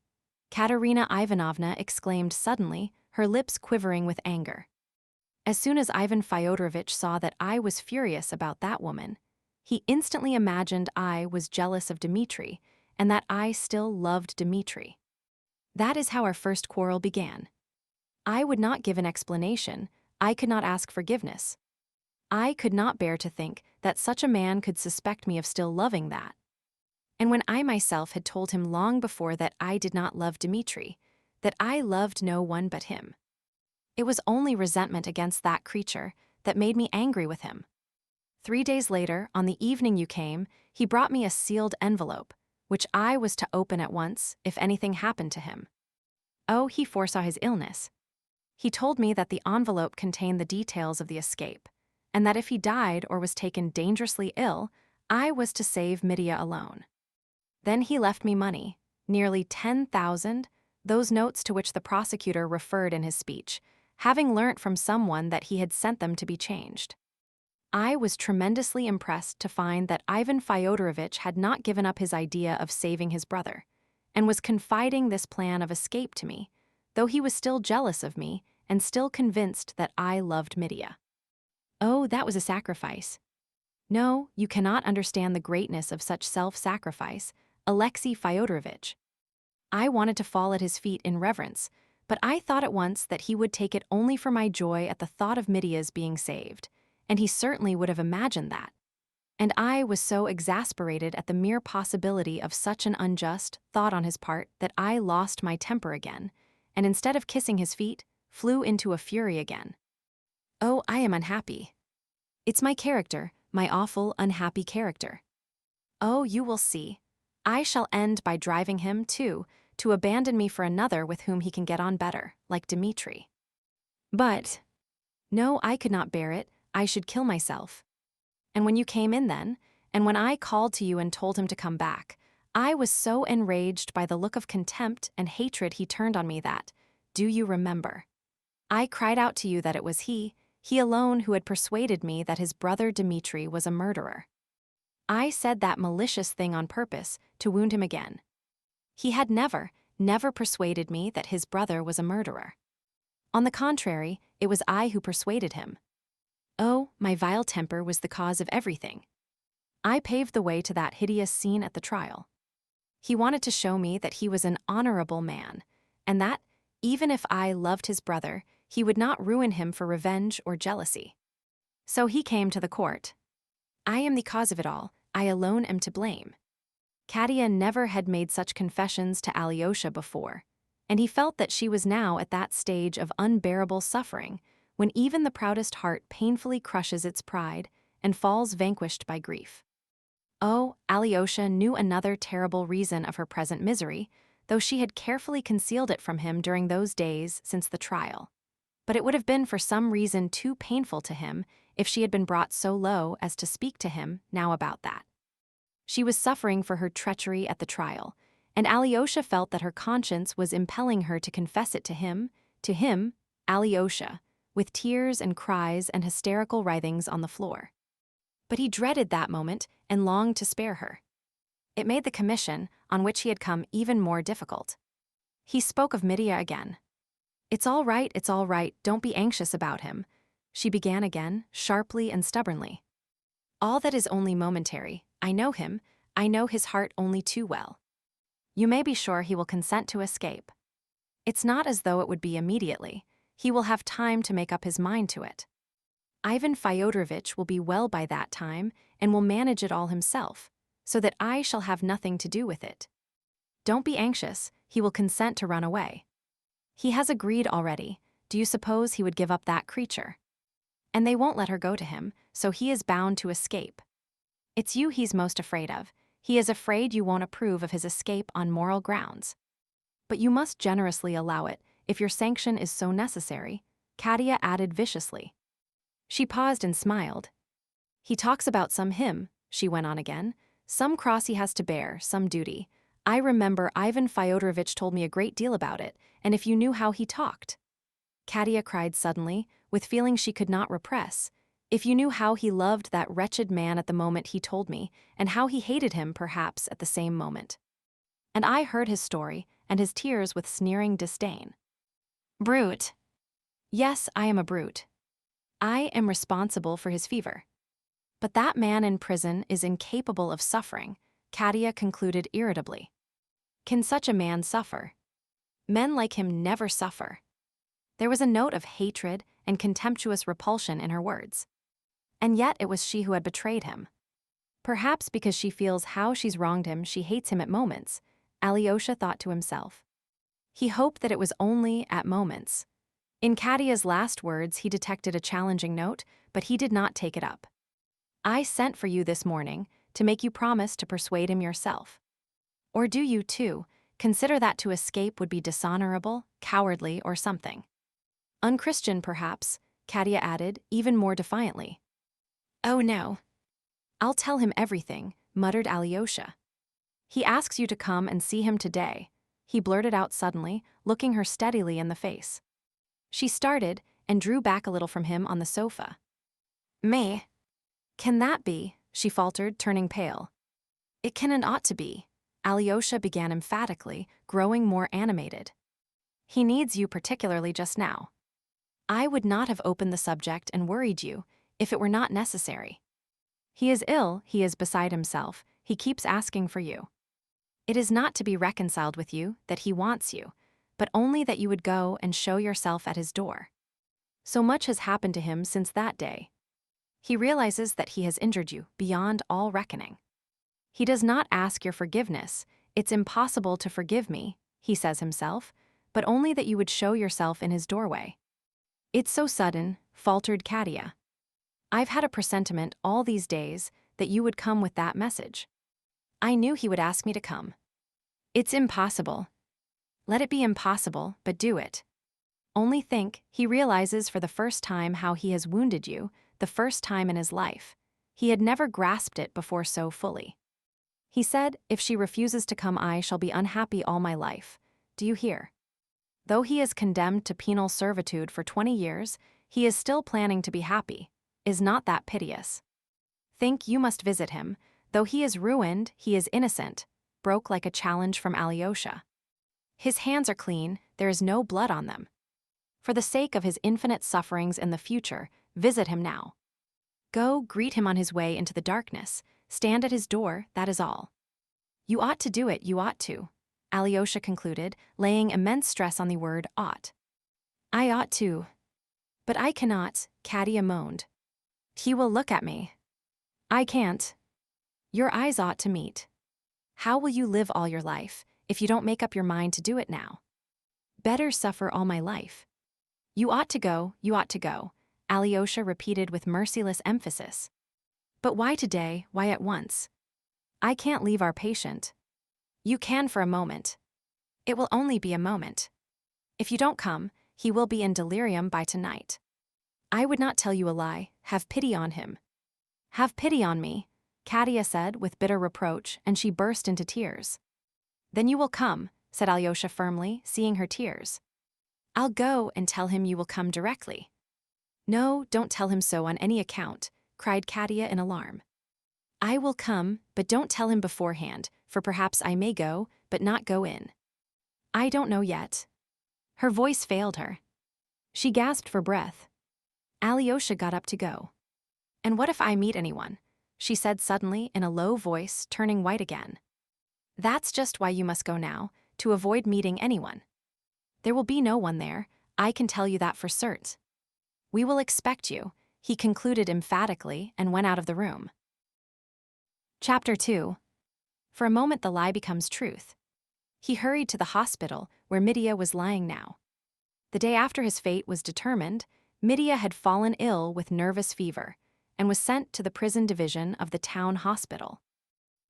Katerina Ivanovna exclaimed suddenly, her lips quivering with anger. As soon as Ivan Fyodorovitch saw that I was furious about that woman, he instantly imagined I was jealous of Dmitri, and that I still loved Dmitri. That is how our first quarrel began. I would not give an explanation, I could not ask forgiveness. I could not bear to think that such a man could suspect me of still loving that. And when I myself had told him long before that I did not love Dmitri, that I loved no one but him. It was only resentment against that creature that made me angry with him. 3 days later, on the evening you came, he brought me a sealed envelope, which I was to open at once if anything happened to him. Oh, he foresaw his illness. He told me that the envelope contained the details of the escape, and that if he died or was taken dangerously ill, I was to save Mitya alone. Then he left me money, nearly 10,000, those notes to which the prosecutor referred in his speech, having learnt from someone that he had sent them to be changed. I was tremendously impressed to find that Ivan Fyodorovitch had not given up his idea of saving his brother, and was confiding this plan of escape to me, though he was still jealous of me and still convinced that I loved Mitya. Oh, that was a sacrifice. No, you cannot understand the greatness of such self-sacrifice, Alexei Fyodorovitch. I wanted to fall at his feet in reverence, but I thought at once that he would take it only for my joy at the thought of Mitya's being saved, and he certainly would have imagined that. And I was so exasperated at the mere possibility of such an unjust thought on his part that I lost my temper again, and instead of kissing his feet, flew into a fury again. Oh, I am unhappy. It's my character, my awful, unhappy character. Oh, you will see. I shall end by driving him, too, to abandon me for another with whom he can get on better, like Dmitri. But, no, I could not bear it, I should kill myself. And when you came in then, and when I called to you and told him to come back, I was so enraged by the look of contempt and hatred he turned on me that, do you remember? I cried out to you that it was he alone who had persuaded me that his brother Dmitri was a murderer. I said that malicious thing on purpose to wound him again. He had never persuaded me that his brother was a murderer. On the contrary, it was I who persuaded him. Oh, my vile temper was the cause of everything. I paved the way to that hideous scene at the trial. He wanted to show me that he was an honorable man, and that, even if I loved his brother, he would not ruin him for revenge or jealousy. So he came to the court. I am the cause of it all, I alone am to blame. Katya never had made such confessions to Alyosha before, and he felt that she was now at that stage of unbearable suffering when even the proudest heart painfully crushes its pride and falls vanquished by grief. Oh, Alyosha knew another terrible reason of her present misery, though she had carefully concealed it from him during those days since the trial. But it would have been for some reason too painful to him if she had been brought so low as to speak to him now about that. She was suffering for her treachery at the trial, and Alyosha felt that her conscience was impelling her to confess it to him, Alyosha, with tears and cries and hysterical writhings on the floor. But he dreaded that moment and longed to spare her. It made the commission, on which he had come, even more difficult. He spoke of Mitya again. It's all right, don't be anxious about him," she began again, sharply and stubbornly. "All that is only momentary. I know him, I know his heart only too well. You may be sure he will consent to escape. It's not as though it would be immediately. He will have time to make up his mind to it. Ivan Fyodorovitch will be well by that time and will manage it all himself, so that I shall have nothing to do with it. Don't be anxious, he will consent to run away. He has agreed already. Do you suppose he would give up that creature? And they won't let her go to him, so he is bound to escape. It's you he's most afraid of. He is afraid you won't approve of his escape on moral grounds. But you must generously allow it, if your sanction is so necessary," Katya added viciously. She paused and smiled. "He talks about some hymn," she went on again, "some cross he has to bear, some duty. I remember Ivan Fyodorovitch told me a great deal about it, and if you knew how he talked," Katya cried suddenly, with feelings she could not repress, "if you knew how he loved that wretched man at the moment he told me, and how he hated him perhaps at the same moment. And I heard his story, and his tears with sneering disdain. Brute. Yes, I am a brute. I am responsible for his fever. But that man in prison is incapable of suffering," Katya concluded irritably. "Can such a man suffer? Men like him never suffer." There was a note of hatred and contemptuous repulsion in her words. And yet it was she who had betrayed him. Perhaps because she feels how she's wronged him, she hates him at moments, Alyosha thought to himself. He hoped that it was only at moments. In Katya's last words he detected a challenging note, but he did not take it up. "I sent for you this morning to make you promise to persuade him yourself. Or do you, too, consider that to escape would be dishonorable, cowardly, or something? Unchristian, perhaps," Katya added, even more defiantly. "Oh no. I'll tell him everything," muttered Alyosha. "He asks you to come and see him today," he blurted out suddenly, looking her steadily in the face. She started and drew back a little from him on the sofa. "Me? Can that be?" she faltered, turning pale. "It can and ought to be," Alyosha began emphatically, growing more animated. "He needs you particularly just now. I would not have opened the subject and worried you if it were not necessary. He is ill, he is beside himself, he keeps asking for you. It is not to be reconciled with you that he wants you, but only that you would go and show yourself at his door. So much has happened to him since that day. He realizes that he has injured you beyond all reckoning. He does not ask your forgiveness. It's impossible to forgive me, he says himself, but only that you would show yourself in his doorway." "It's so sudden," faltered Katya. "I've had a presentiment all these days that you would come with that message. I knew he would ask me to come. It's impossible. Let it be impossible, but do it. Only think, he realizes for the first time how he has wounded you, the first time in his life. He had never grasped it before so fully. He said, if she refuses to come, I shall be unhappy all my life. Do you hear? Though he is condemned to penal servitude for 20 years, he is still planning to be happy. Is not that piteous? Think you must visit him. Though he is ruined, he is innocent," broke like a challenge from Alyosha. "His hands are clean, there is no blood on them. For the sake of his infinite sufferings in the future, visit him now. Go greet him on his way into the darkness, stand at his door, that is all. You ought to do it, you ought to," Alyosha concluded, laying immense stress on the word ought. "I ought to. But I cannot," Katya moaned. "He will look at me. I can't. Your eyes ought to meet. How will you live all your life, if you don't make up your mind to do it now? Better suffer all my life. You ought to go, Alyosha repeated with merciless emphasis. "But why today, why at once? I can't leave our patient. You can for a moment. It will only be a moment. If you don't come, he will be in delirium by tonight. I would not tell you a lie, have pity on him." "Have pity on me," Katya said with bitter reproach, and she burst into tears. "Then you will come," said Alyosha firmly, seeing her tears. "I'll go and tell him you will come directly." "No, don't tell him so on any account," cried Katya in alarm. "I will come, but don't tell him beforehand, for perhaps I may go, but not go in. I don't know yet." Her voice failed her. She gasped for breath. Alyosha got up to go. And what if I meet anyone? She said suddenly in a low voice, turning white again. That's just why you must go now, to avoid meeting anyone. There will be no one there, I can tell you that for cert. We will expect you, he concluded emphatically and went out of the room. Chapter 2. For a moment the lie becomes truth. He hurried to the hospital where Mitya was lying now. The day after his fate was determined, Mitya had fallen ill with nervous fever and was sent to the prison division of the town hospital.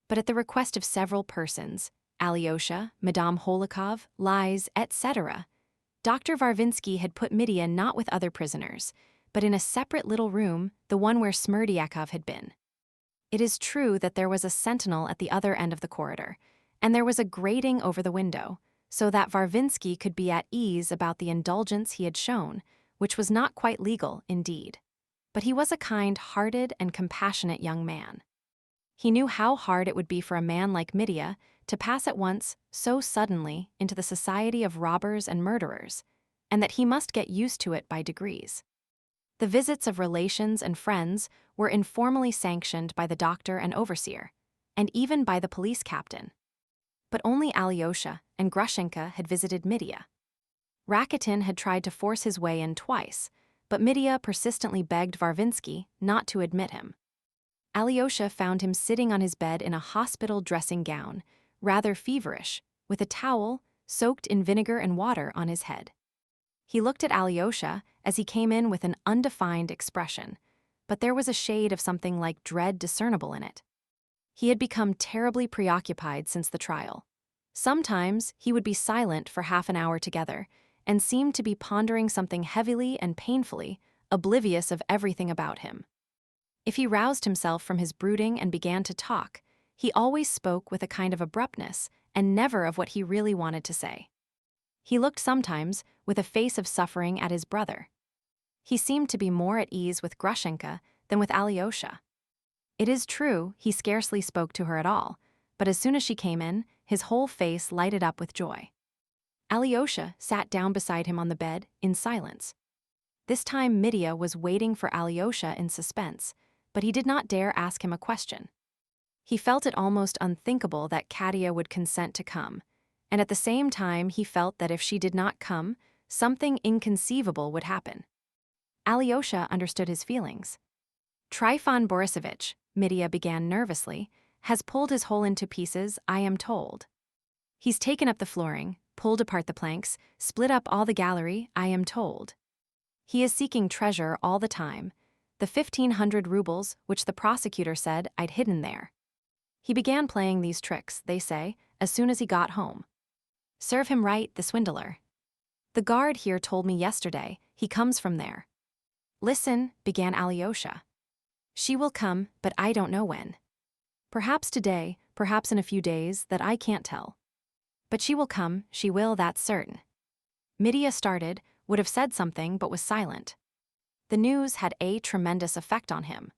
But at the request of several persons, Alyosha, Madame Holikov, Lies, etc., Dr. Varvinsky had put Mitya not with other prisoners, but in a separate little room, the one where Smerdyakov had been. It is true that there was a sentinel at the other end of the corridor, and there was a grating over the window, so that Varvinsky could be at ease about the indulgence he had shown, which was not quite legal, indeed. But he was a kind-hearted and compassionate young man. He knew how hard it would be for a man like Mitya to pass at once, so suddenly, into the society of robbers and murderers, and that he must get used to it by degrees. The visits of relations and friends were informally sanctioned by the doctor and overseer, and even by the police captain. But only Alyosha and Grushenka had visited Mitya. Rakitin had tried to force his way in twice, but Mitya persistently begged Varvinsky not to admit him. Alyosha found him sitting on his bed in a hospital dressing gown, rather feverish, with a towel soaked in vinegar and water on his head. He looked at Alyosha as he came in with an undefined expression, but there was a shade of something like dread discernible in it. He had become terribly preoccupied since the trial. Sometimes he would be silent for half an hour together and seemed to be pondering something heavily and painfully, oblivious of everything about him. If he roused himself from his brooding and began to talk, he always spoke with a kind of abruptness and never of what he really wanted to say. He looked sometimes with a face of suffering at his brother. He seemed to be more at ease with Grushenka than with Alyosha. It is true, he scarcely spoke to her at all, but as soon as she came in, his whole face lighted up with joy. Alyosha sat down beside him on the bed, in silence. This time Mitya was waiting for Alyosha in suspense, but he did not dare ask him a question. He felt it almost unthinkable that Katya would consent to come, and at the same time he felt that if she did not come, something inconceivable would happen. Alyosha understood his feelings. Trifon Borisovich, Mitya began nervously, has pulled his hole into pieces, I am told. He's taken up the flooring, pulled apart the planks, split up all the gallery, I am told. He is seeking treasure all the time, the 1,500 rubles which the prosecutor said I'd hidden there. He began playing these tricks, they say, as soon as he got home. Serve him right, the swindler. The guard here told me yesterday, he comes from there. Listen, began Alyosha. She will come, but I don't know when. Perhaps today, perhaps in a few days, that I can't tell. But she will come, she will, that's certain. Mitya started, would have said something, but was silent. The news had a tremendous effect on him.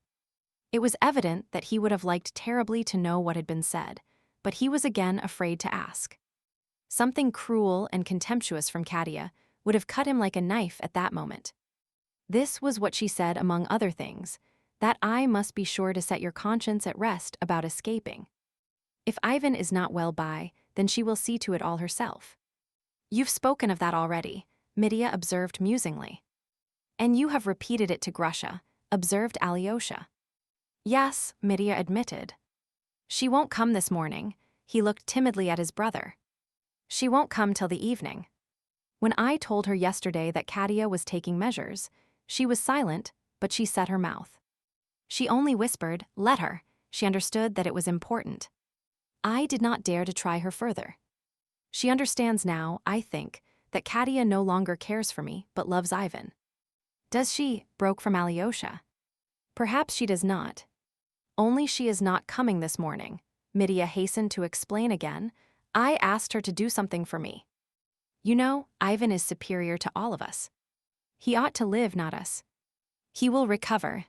It was evident that he would have liked terribly to know what had been said, but he was again afraid to ask. Something cruel and contemptuous from Katya would have cut him like a knife at that moment. This was what she said, among other things, that I must be sure to set your conscience at rest about escaping. If Ivan is not well by, then she will see to it all herself. You've spoken of that already, Mitya observed musingly. And you have repeated it to Grusha, observed Alyosha. Yes, Mitya admitted. She won't come this morning, he looked timidly at his brother. She won't come till the evening. When I told her yesterday that Katya was taking measures, she was silent, but she set her mouth. She only whispered, let her, she understood that it was important. I did not dare to try her further. She understands now, I think, that Katya no longer cares for me, but loves Ivan. Does she? Broke from Alyosha. Perhaps she does not. Only she is not coming this morning, Mitya hastened to explain again. I asked her to do something for me. You know, Ivan is superior to all of us. He ought to live, not us. He will recover.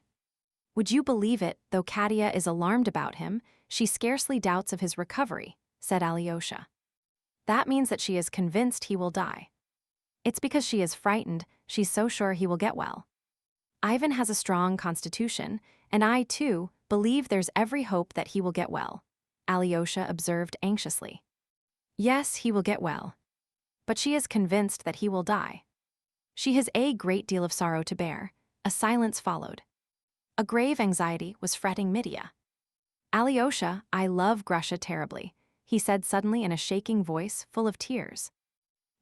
Would you believe it, though Katya is alarmed about him, she scarcely doubts of his recovery, said Alyosha. That means that she is convinced he will die. It's because she is frightened, she's so sure he will get well. Ivan has a strong constitution, and I, too, believe there's every hope that he will get well, Alyosha observed anxiously. Yes, he will get well. But she is convinced that he will die. She has a great deal of sorrow to bear. A silence followed. A grave anxiety was fretting Mitya. Alyosha, I love Grusha terribly, he said suddenly in a shaking voice full of tears.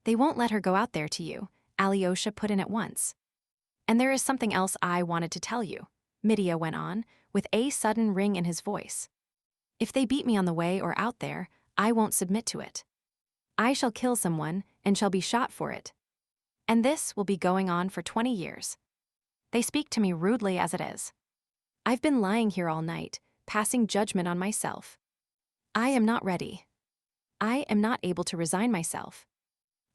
They won't let her go out there to you, Alyosha put in at once. And there is something else I wanted to tell you, Mitya went on, with a sudden ring in his voice. If they beat me on the way or out there, I won't submit to it. I shall kill someone and shall be shot for it. And this will be going on for 20 years. They speak to me rudely as it is. I've been lying here all night, passing judgment on myself. I am not ready. I am not able to resign myself.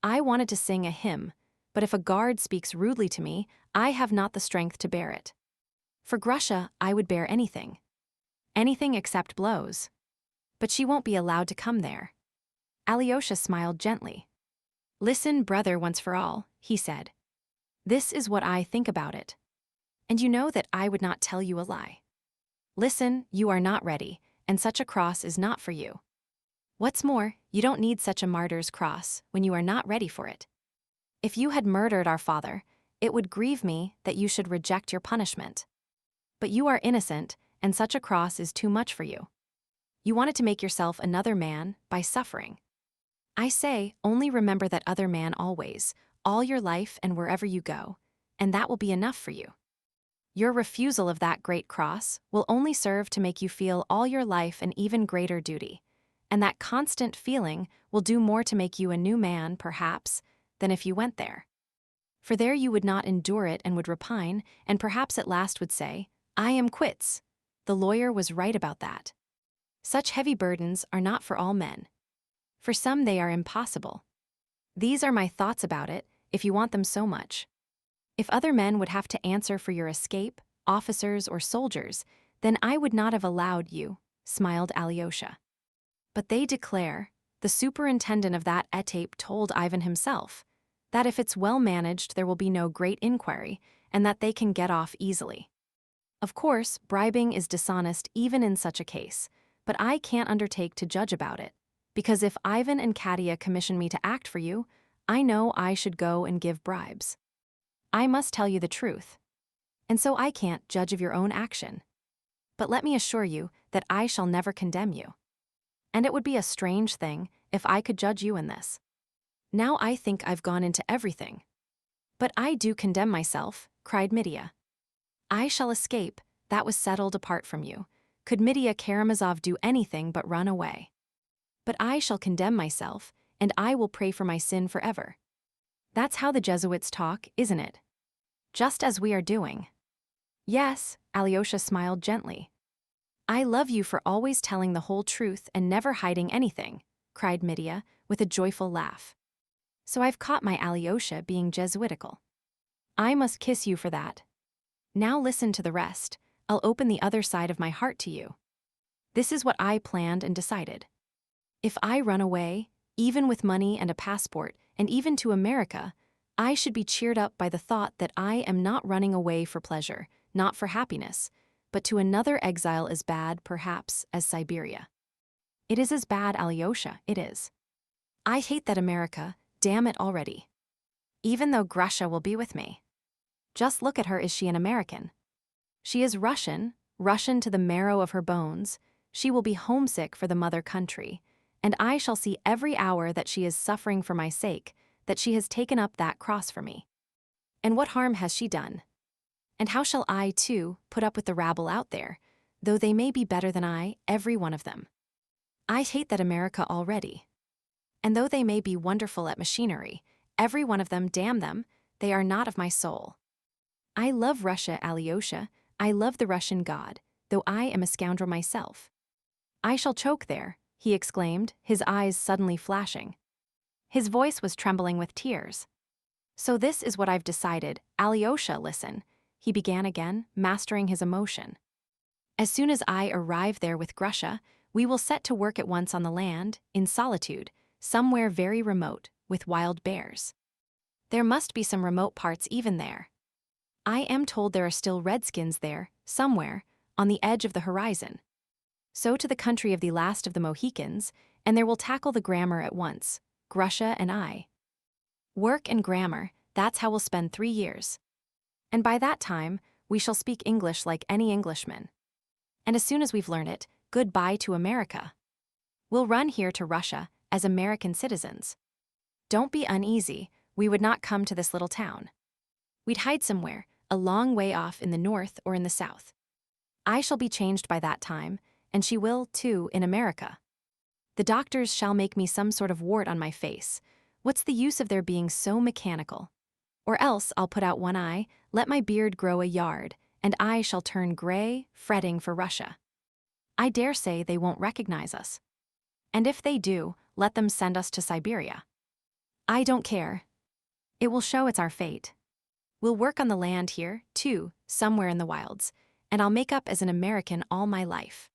I wanted to sing a hymn, but if a guard speaks rudely to me, I have not the strength to bear it. For Grusha, I would bear anything. Anything except blows. But she won't be allowed to come there. Alyosha smiled gently. Listen, brother, once for all, he said. This is what I think about it. And you know that I would not tell you a lie. Listen, you are not ready, and such a cross is not for you. What's more, you don't need such a martyr's cross when you are not ready for it. If you had murdered our father, it would grieve me that you should reject your punishment. But you are innocent, and such a cross is too much for you. You wanted to make yourself another man by suffering. I say, only remember that other man always, all your life and wherever you go, and that will be enough for you. Your refusal of that great cross will only serve to make you feel all your life an even greater duty, and that constant feeling will do more to make you a new man, perhaps, than if you went there. For there you would not endure it and would repine, and perhaps at last would say, I am quits. The lawyer was right about that. Such heavy burdens are not for all men. For some they are impossible. These are my thoughts about it, if you want them so much. If other men would have to answer for your escape, officers or soldiers, then I would not have allowed you, smiled Alyosha. But they declare, the superintendent of that etape told Ivan himself, that if it's well managed there will be no great inquiry, and that they can get off easily. Of course, bribing is dishonest even in such a case, but I can't undertake to judge about it, because if Ivan and Katya commission me to act for you, I know I should go and give bribes. I must tell you the truth. And so I can't judge of your own action. But let me assure you that I shall never condemn you. And it would be a strange thing if I could judge you in this. Now I think I've gone into everything. But I do condemn myself, cried Mitya. I shall escape, that was settled apart from you. Could Mitya Karamazov do anything but run away? But I shall condemn myself, and I will pray for my sin forever. That's how the Jesuits talk, isn't it? Just as we are doing. Yes, Alyosha smiled gently. I love you for always telling the whole truth and never hiding anything, cried Mitya, with a joyful laugh. So I've caught my Alyosha being Jesuitical. I must kiss you for that. Now listen to the rest. I'll open the other side of my heart to you. This is what I planned and decided. If I run away, even with money and a passport, and even to America, I should be cheered up by the thought that I am not running away for pleasure, not for happiness, but to another exile as bad, perhaps, as Siberia. It is as bad, Alyosha, it is. I hate that America, damn it already. Even though Grusha will be with me. Just look at her, is she an American? She is Russian, Russian to the marrow of her bones. She will be homesick for the mother country, and I shall see every hour that she is suffering for my sake, that she has taken up that cross for me. And what harm has she done? And how shall I, too, put up with the rabble out there, though they may be better than I, every one of them? I hate that America already. And though they may be wonderful at machinery, every one of them, damn them, they are not of my soul. I love Russia, Alyosha, I love the Russian God, though I am a scoundrel myself. I shall choke there, he exclaimed, his eyes suddenly flashing. His voice was trembling with tears. So this is what I've decided, Alyosha, listen, he began again, mastering his emotion. As soon as I arrive there with Grusha, we will set to work at once on the land, in solitude, somewhere very remote, with wild bears. There must be some remote parts even there. I am told there are still redskins there, somewhere, on the edge of the horizon. So to the country of the last of the Mohicans, and there we'll tackle the grammar at once, Grusha and I. Work and grammar, that's how we'll spend 3 years. And by that time, we shall speak English like any Englishman. And as soon as we've learned it, goodbye to America. We'll run here to Russia as American citizens. Don't be uneasy, we would not come to this little town. We'd hide somewhere, a long way off in the north or in the south. I shall be changed by that time, and she will, too, in America. The doctors shall make me some sort of wart on my face. What's the use of their being so mechanical? Or else I'll put out one eye, let my beard grow a yard, and I shall turn gray, fretting for Russia. I dare say they won't recognize us. And if they do, let them send us to Siberia. I don't care. It will show it's our fate. We'll work on the land here, too, somewhere in the wilds, and I'll make up as an American all my life.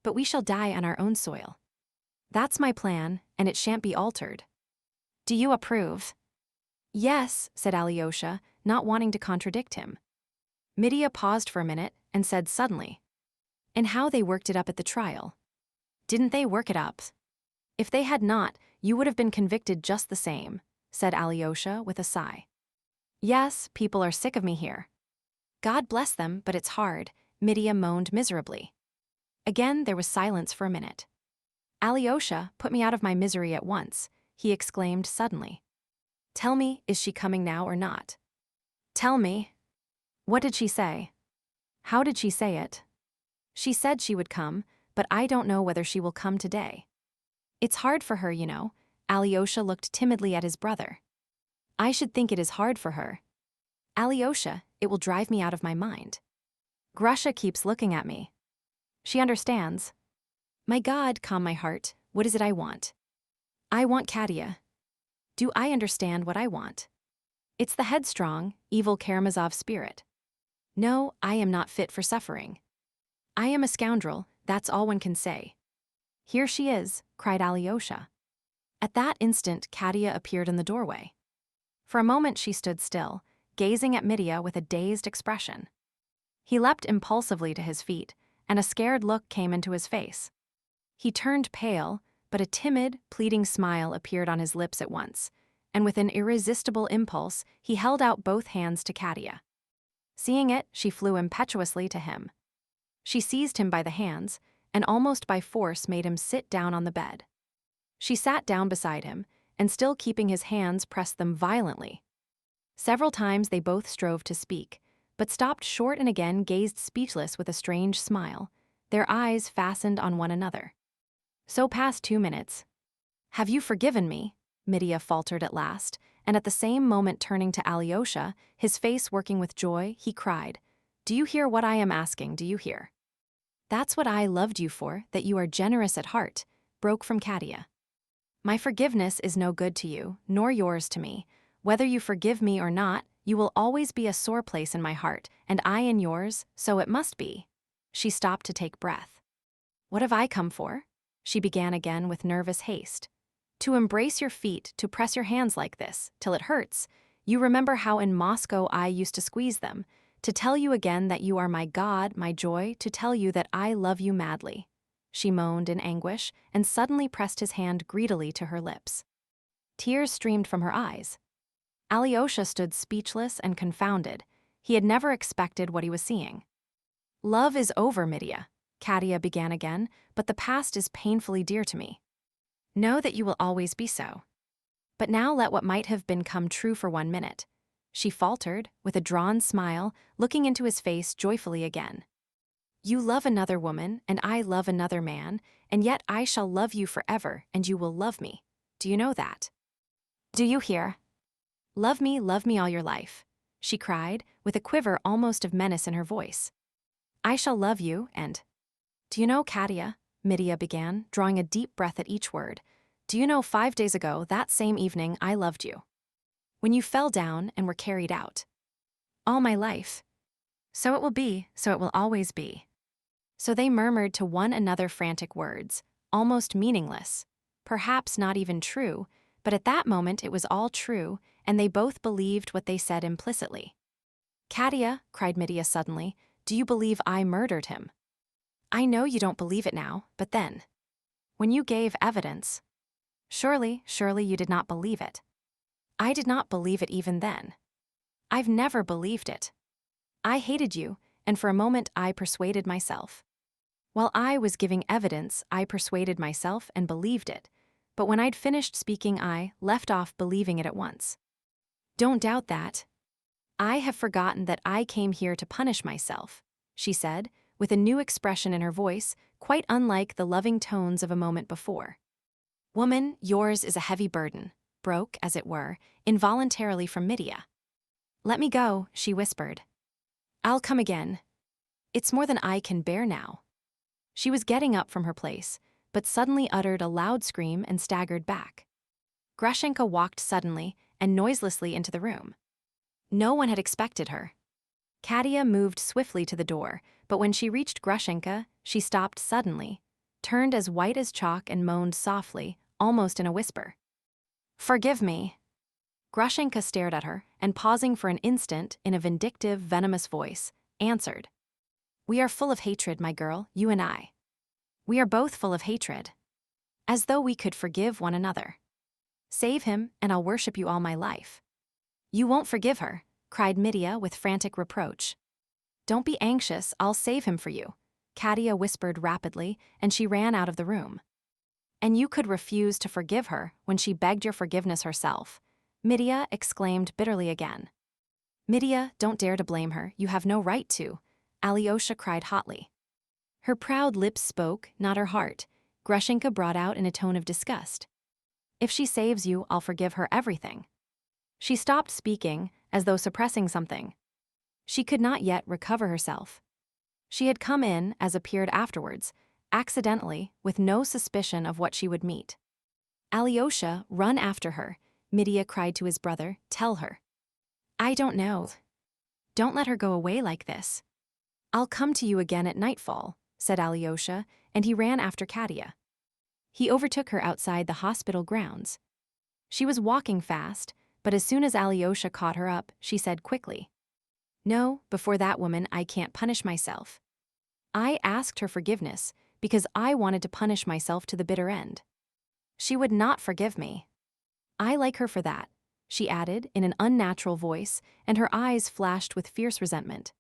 But we shall die on our own soil. That's my plan, and it shan't be altered. Do you approve? Yes, said Alyosha, not wanting to contradict him. Mitya paused for a minute and said suddenly, "And how they worked it up at the trial. Didn't they work it up? If they had not, you would have been convicted just the same," said Alyosha with a sigh. "Yes, people are sick of me here." "God bless them, but it's hard," Mitya moaned miserably. Again there was silence for a minute. "Alyosha, put me out of my misery at once," he exclaimed suddenly. "Tell me, is she coming now or not? Tell me. What did she say? How did she say it? She said she would come, but I don't know whether she will come today. It's hard for her, you know." Alyosha looked timidly at his brother. "I should think it is hard for her. Alyosha, it will drive me out of my mind. Grusha keeps looking at me. She understands. My God, calm my heart, what is it I want? I want Katya. Do I understand what I want? It's the headstrong, evil Karamazov spirit. No, I am not fit for suffering. I am a scoundrel, that's all one can say." "Here she is," cried Alyosha. At that instant Katya appeared in the doorway. For a moment she stood still, gazing at Mitya with a dazed expression. He leapt impulsively to his feet, and a scared look came into his face. He turned pale, but a timid, pleading smile appeared on his lips at once, and with an irresistible impulse, he held out both hands to Katya. Seeing it, she flew impetuously to him. She seized him by the hands, and almost by force made him sit down on the bed. She sat down beside him, and still keeping his hands pressed them violently. Several times they both strove to speak, but stopped short and again gazed speechless with a strange smile, their eyes fastened on one another. So passed 2 minutes. "Have you forgiven me?" Mitya faltered at last, and at the same moment turning to Alyosha, his face working with joy, he cried, "Do you hear what I am asking, do you hear? That's what I loved you for, that you are generous at heart," broke from Katya. "My forgiveness is no good to you, nor yours to me. Whether you forgive me or not, you will always be a sore place in my heart, and I in yours, so it must be." She stopped to take breath. "What have I come for?" she began again with nervous haste. "To embrace your feet, to press your hands like this, till it hurts. You remember how in Moscow I used to squeeze them. To tell you again that you are my God, my joy, to tell you that I love you madly." She moaned in anguish and suddenly pressed his hand greedily to her lips. Tears streamed from her eyes. Alyosha stood speechless and confounded. He had never expected what he was seeing. "Love is over, Mitya," Katya began again, "but the past is painfully dear to me. Know that you will always be so. But now let what might have been come true for 1 minute." She faltered, with a drawn smile, looking into his face joyfully again. "You love another woman, and I love another man, and yet I shall love you forever, and you will love me. Do you know that? Do you hear? Love me all your life," she cried, with a quiver almost of menace in her voice. "I shall love you, and—" "Do you know, Katya," Mitya began, drawing a deep breath at each word, "do you know 5 days ago, that same evening, I loved you. When you fell down and were carried out. All my life. So it will be, so it will always be." So they murmured to one another frantic words, almost meaningless, perhaps not even true, but at that moment it was all true, and they both believed what they said implicitly. "Katya," cried Mitya suddenly, "do you believe I murdered him?" "I know you don't believe it now, but then. When you gave evidence. Surely you did not believe it." "I did not believe it even then. I've never believed it. I hated you, and for a moment I persuaded myself. While I was giving evidence, I persuaded myself and believed it, but when I'd finished speaking, I left off believing it at once. Don't doubt that. I have forgotten that I came here to punish myself," she said, with a new expression in her voice, quite unlike the loving tones of a moment before. "Woman, yours is a heavy burden," broke, as it were, involuntarily from Mitya. "Let me go," she whispered. "I'll come again. It's more than I can bear now." She was getting up from her place, but suddenly uttered a loud scream and staggered back. Grushenka walked suddenly and noiselessly into the room. No one had expected her. Katya moved swiftly to the door, but when she reached Grushenka, she stopped suddenly, turned as white as chalk and moaned softly, almost in a whisper. "Forgive me." Grushenka stared at her and, pausing for an instant in a vindictive, venomous voice, answered. "We are full of hatred, my girl, you and I. We are both full of hatred. As though we could forgive one another. Save him, and I'll worship you all my life." "You won't forgive her," cried Mitya with frantic reproach. "Don't be anxious, I'll save him for you," Katya whispered rapidly, and she ran out of the room. "And you could refuse to forgive her when she begged your forgiveness herself," Mitya exclaimed bitterly again. "Mitya, don't dare to blame her, you have no right to," Alyosha cried hotly. Her proud lips spoke, not her heart, Grushenka brought out in a tone of disgust. "If she saves you, I'll forgive her everything." She stopped speaking, as though suppressing something. She could not yet recover herself. She had come in, as appeared afterwards, accidentally, with no suspicion of what she would meet. "Alyosha, run after her," Mitya cried to his brother, "tell her." "I don't know. Don't let her go away like this." "I'll come to you again at nightfall," said Alyosha, and he ran after Katya. He overtook her outside the hospital grounds. She was walking fast, but as soon as Alyosha caught her up, she said quickly, "No, before that woman I can't punish myself. I asked her forgiveness because I wanted to punish myself to the bitter end. She would not forgive me. I like her for that," she added in an unnatural voice, and her eyes flashed with fierce resentment.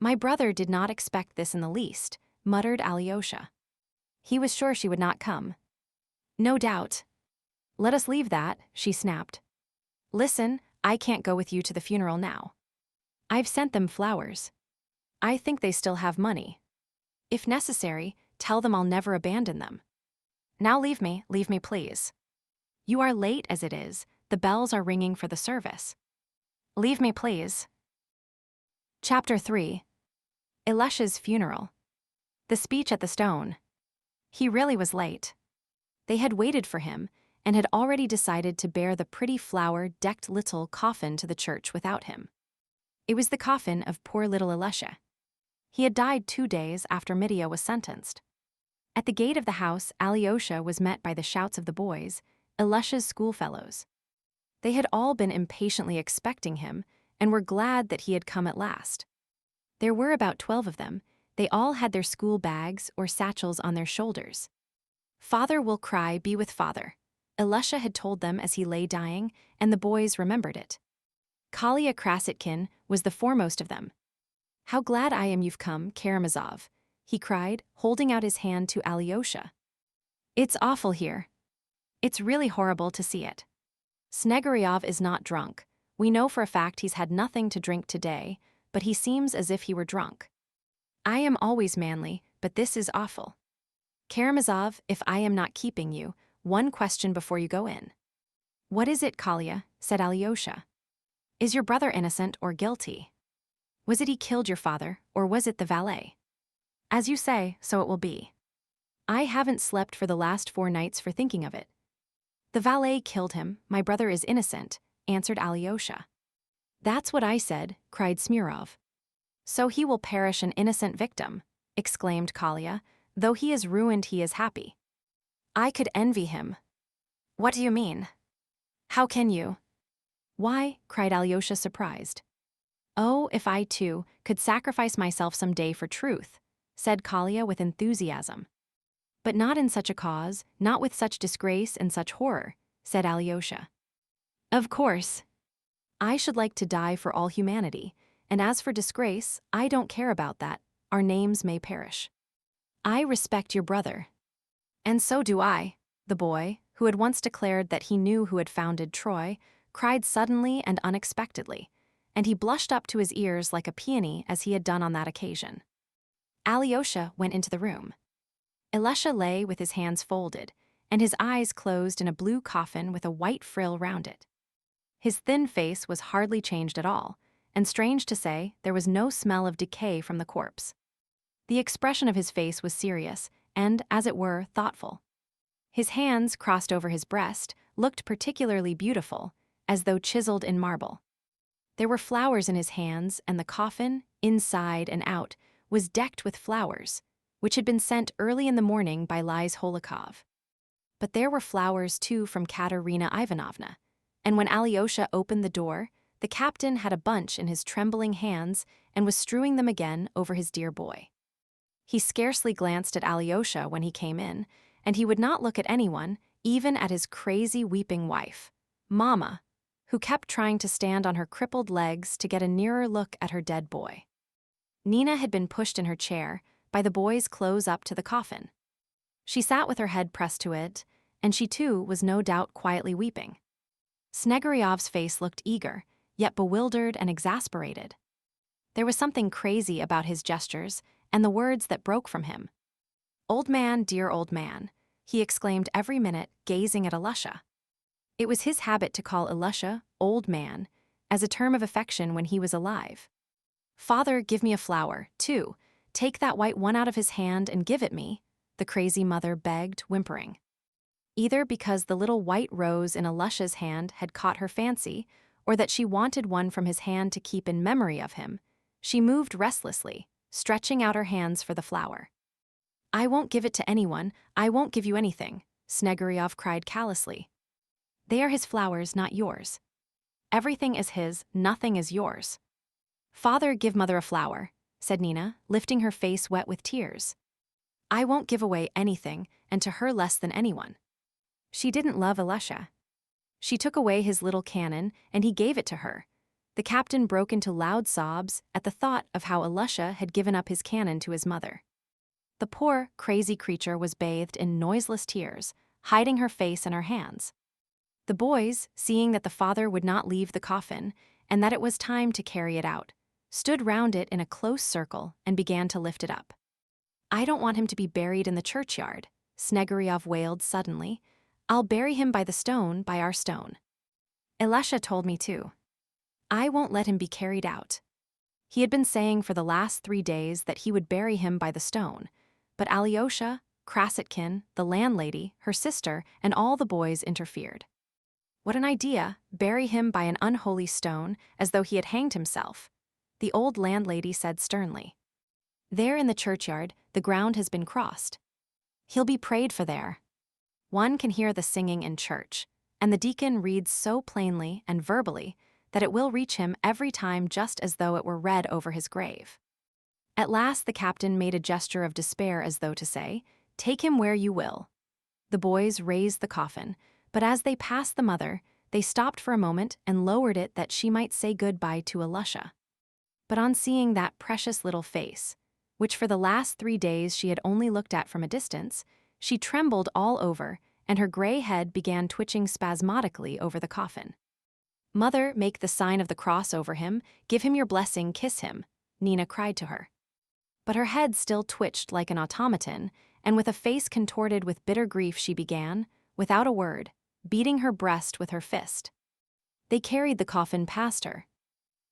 "My brother did not expect this in the least," muttered Alyosha. "He was sure she would not come." "No doubt." "Let us leave that," she snapped. "Listen, I can't go with you to the funeral now. I've sent them flowers. I think they still have money. If necessary, tell them I'll never abandon them. Now leave me please. You are late as it is, the bells are ringing for the service. Leave me please." Chapter 3. Alyosha's funeral. The speech at the stone. He really was late. They had waited for him, and had already decided to bear the pretty flower-decked little coffin to the church without him. It was the coffin of poor little Alyosha. He had died 2 days after Mitya was sentenced. At the gate of the house, Alyosha was met by the shouts of the boys, Alyosha's schoolfellows. They had all been impatiently expecting him, and were glad that he had come at last. There were about 12 of them. They all had their school bags or satchels on their shoulders. "Father will cry, be with father," Alyosha had told them as he lay dying, and the boys remembered it. Kolya Krasitkin was the foremost of them. "How glad I am you've come, Karamazov," he cried, holding out his hand to Alyosha. "It's awful here. It's really horrible to see it. Sneguryov is not drunk. We know for a fact he's had nothing to drink today, but he seems as if he were drunk. I am always manly, but this is awful. Karamazov, if I am not keeping you, one question before you go in." "What is it, Kolya?" said Alyosha. "Is your brother innocent or guilty? Was it he killed your father, or was it the valet? As you say, so it will be. I haven't slept for the last 4 nights for thinking of it." "The valet killed him, my brother is innocent," answered Alyosha. "That's what I said," cried Smurov. "So he will perish an innocent victim," exclaimed Kolya. "Though he is ruined, he is happy. I could envy him." "What do you mean? How can you?" "Why?" cried Alyosha, surprised. "Oh, if I, too, could sacrifice myself some day for truth," said Kalia with enthusiasm. "But not in such a cause, not with such disgrace and such horror," said Alyosha. "Of course. I should like to die for all humanity, and as for disgrace, I don't care about that. Our names may perish. I respect your brother." "And so do I," the boy, who had once declared that he knew who had founded Troy, cried suddenly and unexpectedly, and he blushed up to his ears like a peony as he had done on that occasion. Alyosha went into the room. Elisha lay with his hands folded, and his eyes closed in a blue coffin with a white frill round it. His thin face was hardly changed at all, and strange to say, there was no smell of decay from the corpse. The expression of his face was serious and, as it were, thoughtful. His hands, crossed over his breast, looked particularly beautiful, as though chiseled in marble. There were flowers in his hands, and the coffin, inside and out, was decked with flowers, which had been sent early in the morning by Lise Holikov. But there were flowers, too, from Katerina Ivanovna, and when Alyosha opened the door, the captain had a bunch in his trembling hands and was strewing them again over his dear boy. He scarcely glanced at Alyosha when he came in, and he would not look at anyone, even at his crazy weeping wife, Mama, who kept trying to stand on her crippled legs to get a nearer look at her dead boy. Nina had been pushed in her chair by the boys close up to the coffin. She sat with her head pressed to it, and she too was no doubt quietly weeping. Snegiryov's face looked eager, yet bewildered and exasperated. There was something crazy about his gestures and the words that broke from him. "Old man, dear old man," he exclaimed every minute, gazing at Alyosha. It was his habit to call Alyosha old man, as a term of affection when he was alive. "Father, give me a flower, too. Take that white one out of his hand and give it me," the crazy mother begged, whimpering. Either because the little white rose in Alyosha's hand had caught her fancy, or that she wanted one from his hand to keep in memory of him, she moved restlessly, stretching out her hands for the flower. "I won't give it to anyone, I won't give you anything," Snegiryov cried callously. "They are his flowers, not yours. Everything is his, nothing is yours." "Father, give mother a flower," said Nina, lifting her face wet with tears. "I won't give away anything, and to her less than anyone." She didn't love Alyosha. She took away his little cannon, and he gave it to her. The captain broke into loud sobs at the thought of how Alyosha had given up his cannon to his mother. The poor, crazy creature was bathed in noiseless tears, hiding her face in her hands. The boys, seeing that the father would not leave the coffin, and that it was time to carry it out, stood round it in a close circle and began to lift it up. "I don't want him to be buried in the churchyard," Snegiryov wailed suddenly. "I'll bury him by the stone, by our stone. Elisha told me to. I won't let him be carried out." He had been saying for the last 3 days that he would bury him by the stone, but Alyosha, Krasotkin, the landlady, her sister, and all the boys interfered. "What an idea, bury him by an unholy stone, as though he had hanged himself," the old landlady said sternly. "There in the churchyard, the ground has been crossed. He'll be prayed for there. One can hear the singing in church, and the deacon reads so plainly and verbally that it will reach him every time just as though it were read over his grave." At last the captain made a gesture of despair as though to say, "Take him where you will." The boys raised the coffin, but as they passed the mother, they stopped for a moment and lowered it that she might say goodbye to Alyosha. But on seeing that precious little face, which for the last 3 days she had only looked at from a distance, she trembled all over, and her gray head began twitching spasmodically over the coffin. "Mother, make the sign of the cross over him, give him your blessing, kiss him," Nina cried to her. But her head still twitched like an automaton, and with a face contorted with bitter grief she began, without a word, beating her breast with her fist. They carried the coffin past her.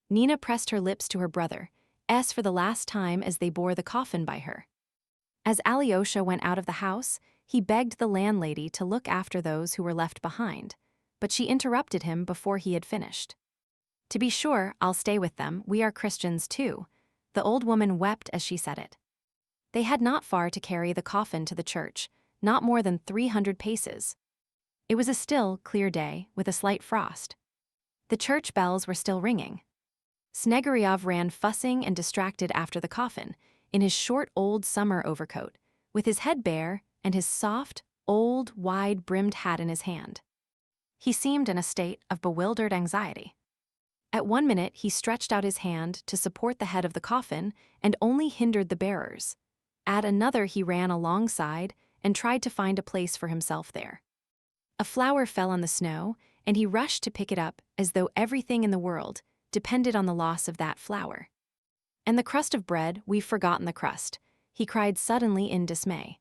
Nina pressed her lips to her brother, for the last time as they bore the coffin by her. As Alyosha went out of the house, he begged the landlady to look after those who were left behind, but she interrupted him before he had finished. "To be sure, I'll stay with them, we are Christians too," the old woman wept as she said it. They had not far to carry the coffin to the church, not more than 300 paces. It was a still, clear day, with a slight frost. The church bells were still ringing. Snegiryov ran fussing and distracted after the coffin, in his short old summer overcoat, with his head bare and his soft, old, wide-brimmed hat in his hand. He seemed in a state of bewildered anxiety. At one minute he stretched out his hand to support the head of the coffin and only hindered the bearers. At another he ran alongside and tried to find a place for himself there. A flower fell on the snow, and he rushed to pick it up as though everything in the world depended on the loss of that flower. "And the crust of bread, we've forgotten the crust," he cried suddenly in dismay.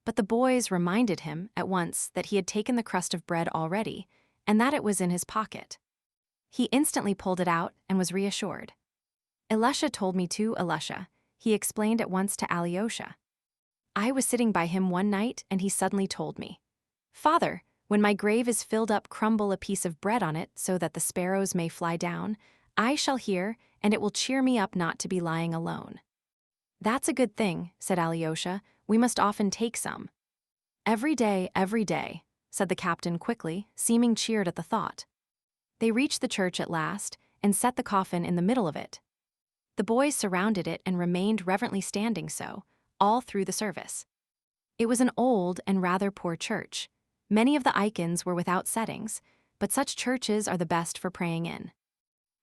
But the boys reminded him at once that he had taken the crust of bread already, and that it was in his pocket. He instantly pulled it out and was reassured. "Alyosha told me to, Alyosha," he explained at once to Alyosha. "I was sitting by him one night and he suddenly told me, 'Father, when my grave is filled up, crumble a piece of bread on it so that the sparrows may fly down. I shall hear, and it will cheer me up not to be lying alone.'" "That's a good thing," said Alyosha. "We must often take some." Every day," said the captain quickly, seeming cheered at the thought. They reached the church at last and set the coffin in the middle of it. The boys surrounded it and remained reverently standing so, all through the service. It was an old and rather poor church. Many of the icons were without settings, but such churches are the best for praying in.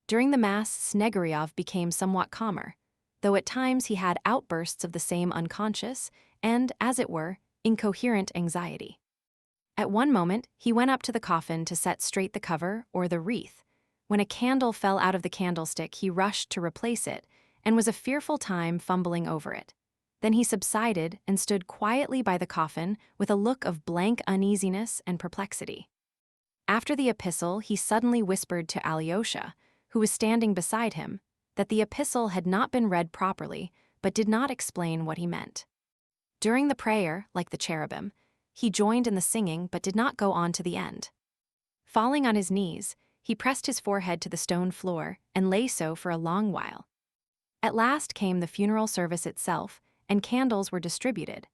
During the Mass, Snegiryov became somewhat calmer, though at times he had outbursts of the same unconscious and, as it were, incoherent anxiety. At one moment, he went up to the coffin to set straight the cover, or the wreath. When a candle fell out of the candlestick, he rushed to replace it, and was a fearful time fumbling over it. Then he subsided and stood quietly by the coffin with a look of blank uneasiness and perplexity. After the epistle, he suddenly whispered to Alyosha, who was standing beside him, that the epistle had not been read properly, but did not explain what he meant. During the prayer, like the cherubim, he joined in the singing but did not go on to the end. Falling on his knees, he pressed his forehead to the stone floor and lay so for a long while. At last came the funeral service itself, and candles were distributed.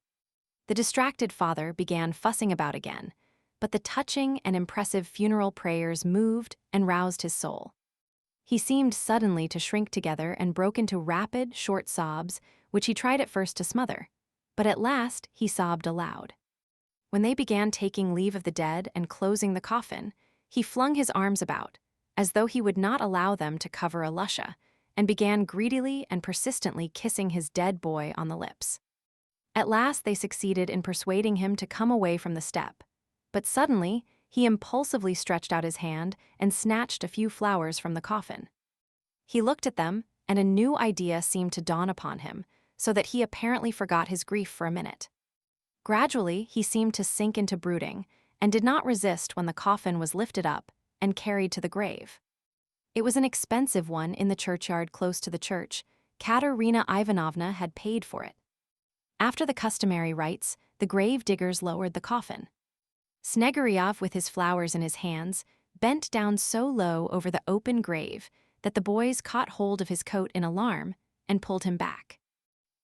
The distracted father began fussing about again, but the touching and impressive funeral prayers moved and roused his soul. He seemed suddenly to shrink together and broke into rapid, short sobs, which he tried at first to smother, but at last he sobbed aloud. When they began taking leave of the dead and closing the coffin, he flung his arms about, as though he would not allow them to cover Alyosha, and began greedily and persistently kissing his dead boy on the lips. At last they succeeded in persuading him to come away from the step, but suddenly he impulsively stretched out his hand and snatched a few flowers from the coffin. He looked at them, and a new idea seemed to dawn upon him, so that he apparently forgot his grief for a minute. Gradually, he seemed to sink into brooding, and did not resist when the coffin was lifted up and carried to the grave. It was an expensive one in the churchyard close to the church. Katerina Ivanovna had paid for it. After the customary rites, the grave diggers lowered the coffin. Snegiryov, with his flowers in his hands, bent down so low over the open grave that the boys caught hold of his coat in alarm and pulled him back.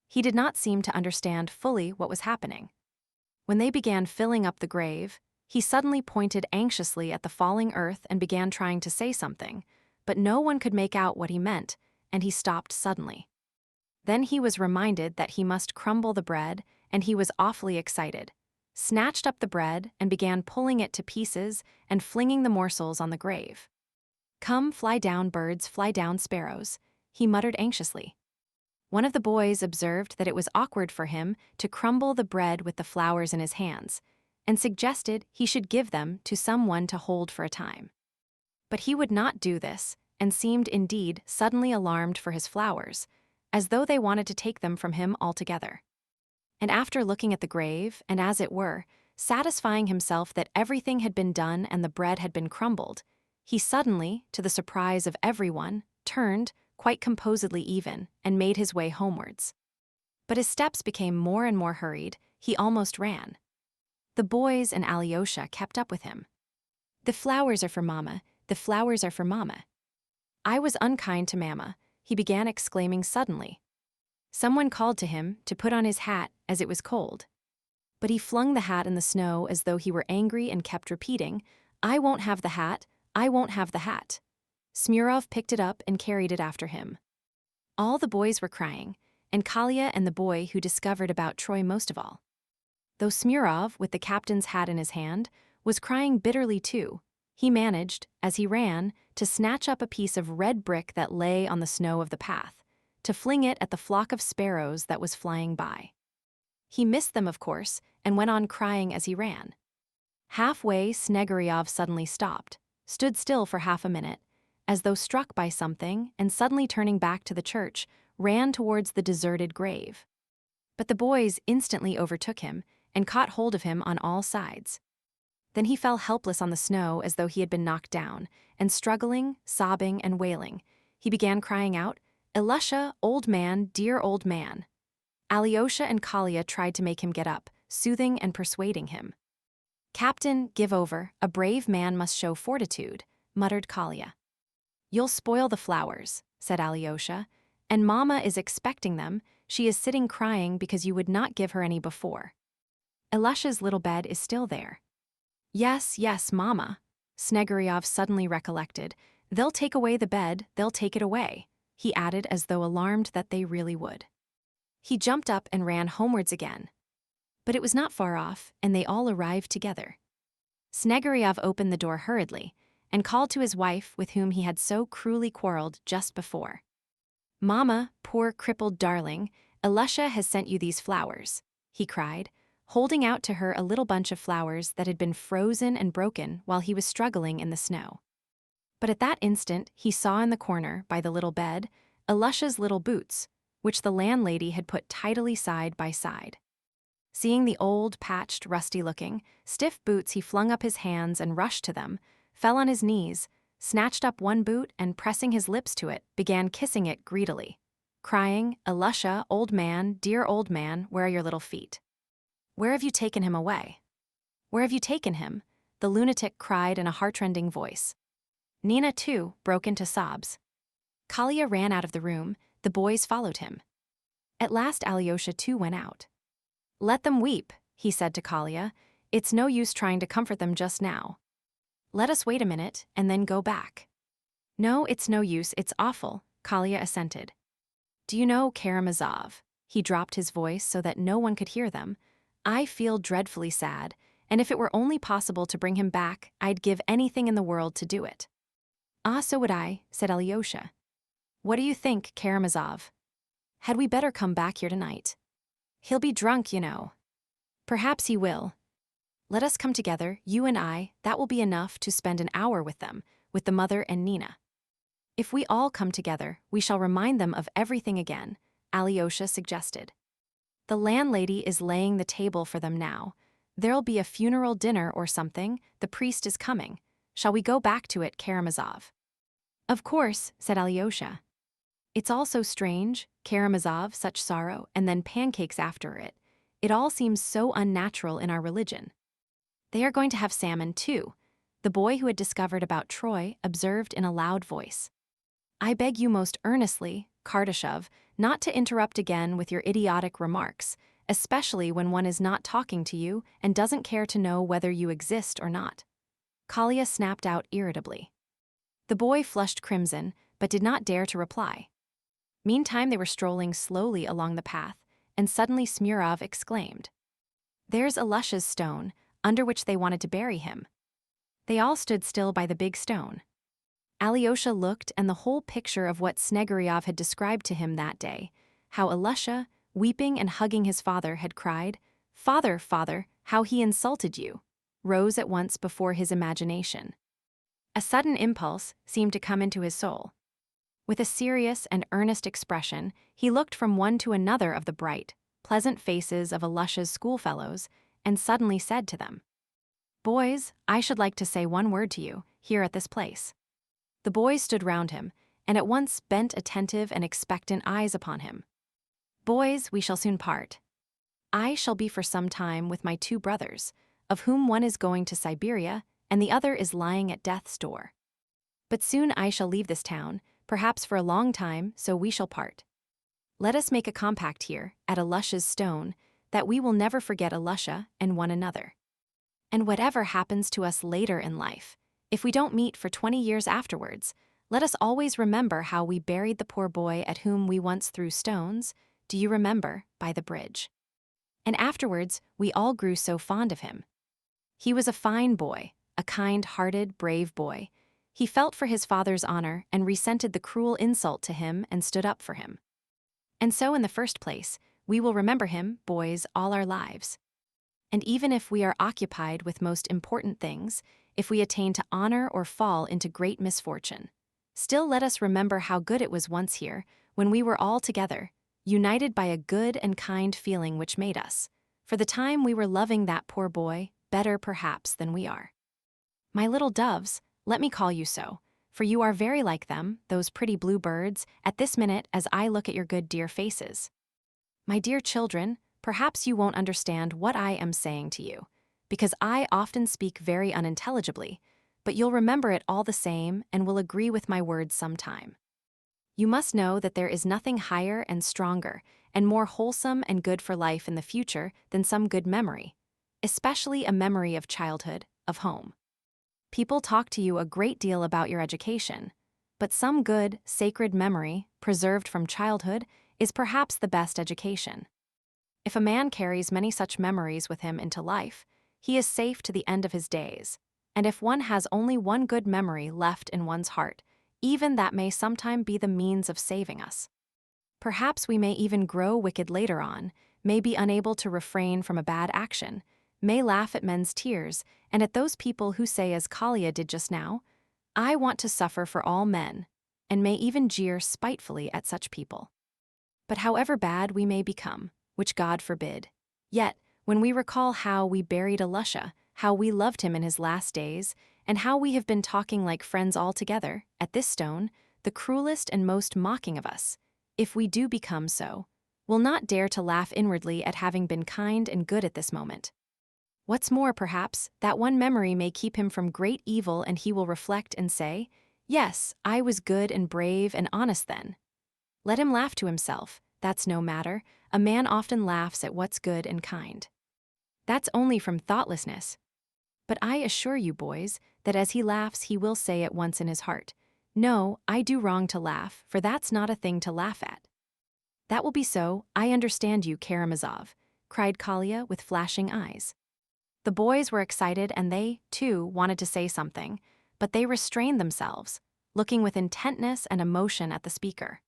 He did not seem to understand fully what was happening. When they began filling up the grave, he suddenly pointed anxiously at the falling earth and began trying to say something, but no one could make out what he meant, and he stopped suddenly. Then he was reminded that he must crumble the bread, and he was awfully excited, snatched up the bread and began pulling it to pieces and flinging the morsels on the grave. "Come, fly down, birds, fly down, sparrows," he muttered anxiously. One of the boys observed that it was awkward for him to crumble the bread with the flowers in his hands, and suggested he should give them to someone to hold for a time. But he would not do this, and seemed indeed suddenly alarmed for his flowers, as though they wanted to take them from him altogether. And after looking at the grave, and as it were, satisfying himself that everything had been done and the bread had been crumbled, he suddenly, to the surprise of everyone, turned, quite composedly even, and made his way homewards. But his steps became more and more hurried, he almost ran. The boys and Alyosha kept up with him. "The flowers are for Mama, the flowers are for Mama. I was unkind to Mama," he began exclaiming suddenly. Someone called to him to put on his hat as it was cold. But he flung the hat in the snow as though he were angry and kept repeating, "I won't have the hat, I won't have the hat." Smurov picked it up and carried it after him. All the boys were crying, and Kalya and the boy who discovered about Troy most of all. Though Smurov, with the captain's hat in his hand, was crying bitterly too, he managed, as he ran, to snatch up a piece of red brick that lay on the snow of the path, to fling it at the flock of sparrows that was flying by. He missed them, of course, and went on crying as he ran. Halfway, Snegiryov suddenly stopped, stood still for half a minute, as though struck by something, and suddenly turning back to the church, ran towards the deserted grave. But the boys instantly overtook him and caught hold of him on all sides. Then he fell helpless on the snow as though he had been knocked down, and struggling, sobbing, and wailing, he began crying out, "Alyosha, old man, dear old man." Alyosha and Kalya tried to make him get up, soothing and persuading him. "Captain, give over, a brave man must show fortitude," muttered Kalya. "You'll spoil the flowers," said Alyosha, "and Mama is expecting them. She is sitting crying because you would not give her any before. Alyosha's little bed is still there." "Yes, yes, Mama," Snegiryov suddenly recollected. "They'll take away the bed, they'll take it away," he added as though alarmed that they really would. He jumped up and ran homewards again. But it was not far off, and they all arrived together. Snegiryov opened the door hurriedly, and called to his wife with whom he had so cruelly quarreled just before. "Mama, poor crippled darling, Alyosha has sent you these flowers," he cried, holding out to her a little bunch of flowers that had been frozen and broken while he was struggling in the snow. But at that instant he saw in the corner, by the little bed, Alyosha's little boots, which the landlady had put tidily side by side. Seeing the old, patched, rusty-looking, stiff boots, he flung up his hands and rushed to them, fell on his knees, snatched up one boot and, pressing his lips to it, began kissing it greedily, crying, "Alyosha, old man, dear old man, where are your little feet? Where have you taken him away? Where have you taken him?" the lunatic cried in a heartrending voice. Nina, too, broke into sobs. Kalya ran out of the room, the boys followed him. At last Alyosha too went out. "Let them weep," he said to Kalya. "It's no use trying to comfort them just now. Let us wait a minute and then go back." "No, it's no use, it's awful," Kalya assented. "Do you know, Karamazov," he dropped his voice so that no one could hear them, "I feel dreadfully sad, and if it were only possible to bring him back, I'd give anything in the world to do it." "Ah, so would I," said Alyosha. "What do you think, Karamazov? Had we better come back here tonight? He'll be drunk, you know." "Perhaps he will. Let us come together, you and I, that will be enough to spend an hour with them, with the mother and Nina. If we all come together, we shall remind them of everything again," Alyosha suggested. "The landlady is laying the table for them now. There'll be a funeral dinner or something, the priest is coming. Shall we go back to it, Karamazov?" "Of course," said Alyosha. "It's all so strange, Karamazov, such sorrow, and then pancakes after it. It all seems so unnatural in our religion." "They are going to have salmon too," the boy who had discovered about Troy observed in a loud voice. "I beg you most earnestly, Kardashev, not to interrupt again with your idiotic remarks, especially when one is not talking to you and doesn't care to know whether you exist or not," Kalya snapped out irritably. The boy flushed crimson, but did not dare to reply. Meantime they were strolling slowly along the path, and suddenly Smurov exclaimed, "There's Alyosha's stone, under which they wanted to bury him." They all stood still by the big stone. Alyosha looked, and the whole picture of what Snegiryov had described to him that day, how Alyosha, weeping and hugging his father, had cried, "Father, father, how he insulted you," rose at once before his imagination. A sudden impulse seemed to come into his soul. With a serious and earnest expression, he looked from one to another of the bright, pleasant faces of Alyosha's schoolfellows, and suddenly said to them, "Boys, I should like to say one word to you, here at this place." The boys stood round him, and at once bent attentive and expectant eyes upon him. "Boys, we shall soon part. I shall be for some time with my two brothers, of whom one is going to Siberia, and the other is lying at death's door. But soon I shall leave this town, perhaps for a long time, so we shall part. Let us make a compact here, at Alyosha's stone, that we will never forget Alyosha and one another. And whatever happens to us later in life, if we don't meet for 20 years afterwards, let us always remember how we buried the poor boy at whom we once threw stones, do you remember, by the bridge? And afterwards, we all grew so fond of him. He was a fine boy, a kind-hearted, brave boy. He felt for his father's honor and resented the cruel insult to him and stood up for him. And so, in the first place, we will remember him, boys, all our lives. And even if we are occupied with most important things, if we attain to honor or fall into great misfortune, still let us remember how good it was once here, when we were all together, united by a good and kind feeling which made us, for the time we were loving that poor boy, better perhaps than we are. My little doves, let me call you so, for you are very like them, those pretty blue birds, at this minute as I look at your good dear faces. My dear children, perhaps you won't understand what I am saying to you, because I often speak very unintelligibly, but you'll remember it all the same and will agree with my words sometime. You must know that there is nothing higher and stronger and more wholesome and good for life in the future than some good memory, especially a memory of childhood, of home. People talk to you a great deal about your education, but some good, sacred memory, preserved from childhood, is perhaps the best education. If a man carries many such memories with him into life, he is safe to the end of his days, and if one has only one good memory left in one's heart, even that may sometime be the means of saving us. Perhaps we may even grow wicked later on, may be unable to refrain from a bad action, may laugh at men's tears, and at those people who say as Kalia did just now, I want to suffer for all men, and may even jeer spitefully at such people. But however bad we may become, which God forbid, yet, when we recall how we buried Alyosha, how we loved him in his last days, and how we have been talking like friends all together, at this stone, the cruelest and most mocking of us, if we do become so, will not dare to laugh inwardly at having been kind and good at this moment. What's more, perhaps, that one memory may keep him from great evil and he will reflect and say, yes, I was good and brave and honest then. Let him laugh to himself, that's no matter, a man often laughs at what's good and kind. That's only from thoughtlessness. But I assure you, boys, that as he laughs he will say at once in his heart, no, I do wrong to laugh, for that's not a thing to laugh at. That will be so, I understand you, Karamazov, cried Kalia with flashing eyes. The boys were excited and they, too, wanted to say something, but they restrained themselves, looking with intentness and emotion at the speaker.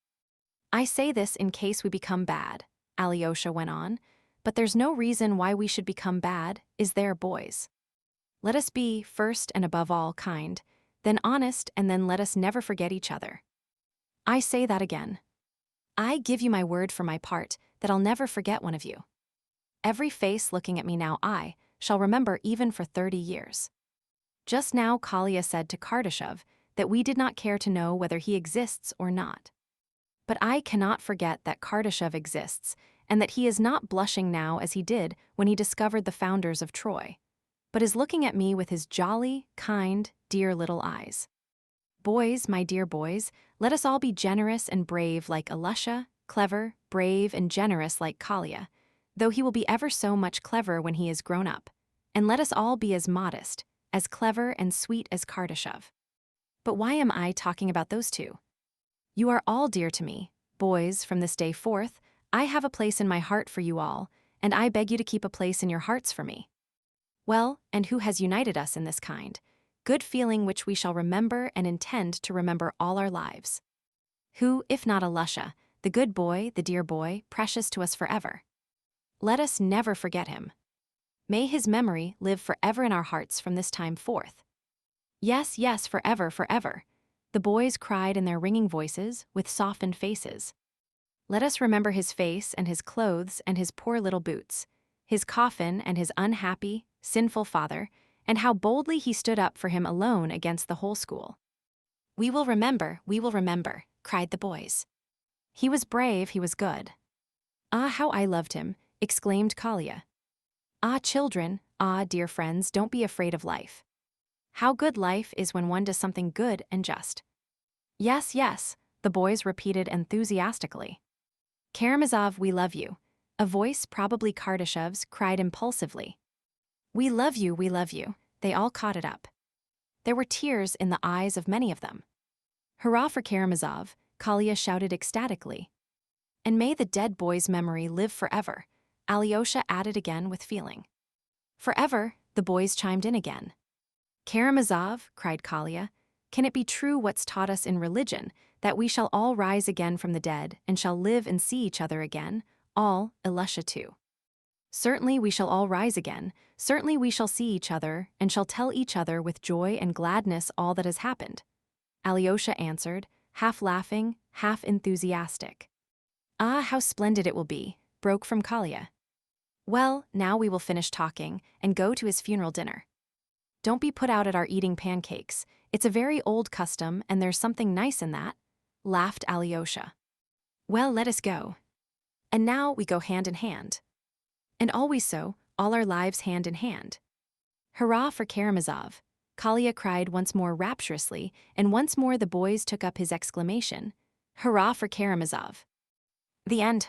I say this in case we become bad, Alyosha went on, but there's no reason why we should become bad, is there, boys? Let us be, first and above all, kind, then honest, and then let us never forget each other. I say that again. I give you my word for my part that I'll never forget one of you. Every face looking at me now I shall remember even for 30 years. Just now Kalia said to Kardashev that we did not care to know whether he exists or not. But I cannot forget that Kardashev exists, and that he is not blushing now as he did when he discovered the founders of Troy, but is looking at me with his jolly, kind, dear little eyes. Boys, my dear boys, let us all be generous and brave like Alyosha, clever, brave, and generous like Kalia, though he will be ever so much clever when he is grown up, and let us all be as modest, as clever and sweet as Kardashev. But why am I talking about those two? You are all dear to me, boys, from this day forth, I have a place in my heart for you all, and I beg you to keep a place in your hearts for me. Well, and who has united us in this kind, good feeling which we shall remember and intend to remember all our lives? Who, if not Alyosha, the good boy, the dear boy, precious to us forever? Let us never forget him. May his memory live forever in our hearts from this time forth. Yes, yes, forever, forever, the boys cried in their ringing voices with softened faces. Let us remember his face and his clothes and his poor little boots, his coffin and his unhappy, sinful father, and how boldly he stood up for him alone against the whole school. We will remember, cried the boys. He was brave, he was good. Ah, how I loved him, exclaimed Kalia. Ah, children, ah, dear friends, don't be afraid of life. How good life is when one does something good and just. Yes, yes, the boys repeated enthusiastically. Karamazov, we love you. A voice, probably Kardashev's, cried impulsively. We love you, they all caught it up. There were tears in the eyes of many of them. Hurrah for Karamazov, Kalia shouted ecstatically. And may the dead boy's memory live forever, Alyosha added again with feeling. Forever, the boys chimed in again. Karamazov, cried Kalia, can it be true what's taught us in religion, that we shall all rise again from the dead and shall live and see each other again, all, Alyosha too. Certainly we shall all rise again, certainly we shall see each other and shall tell each other with joy and gladness all that has happened, Alyosha answered, half laughing, half enthusiastic. Ah, how splendid it will be, broke from Kalia. Well, now we will finish talking and go to his funeral dinner. Don't be put out at our eating pancakes. It's a very old custom and there's something nice in that, laughed Alyosha. Well, let us go. And now we go hand in hand. And always so, all our lives hand in hand. Hurrah for Karamazov, Kalia cried once more rapturously, and once more the boys took up his exclamation. Hurrah for Karamazov. The end.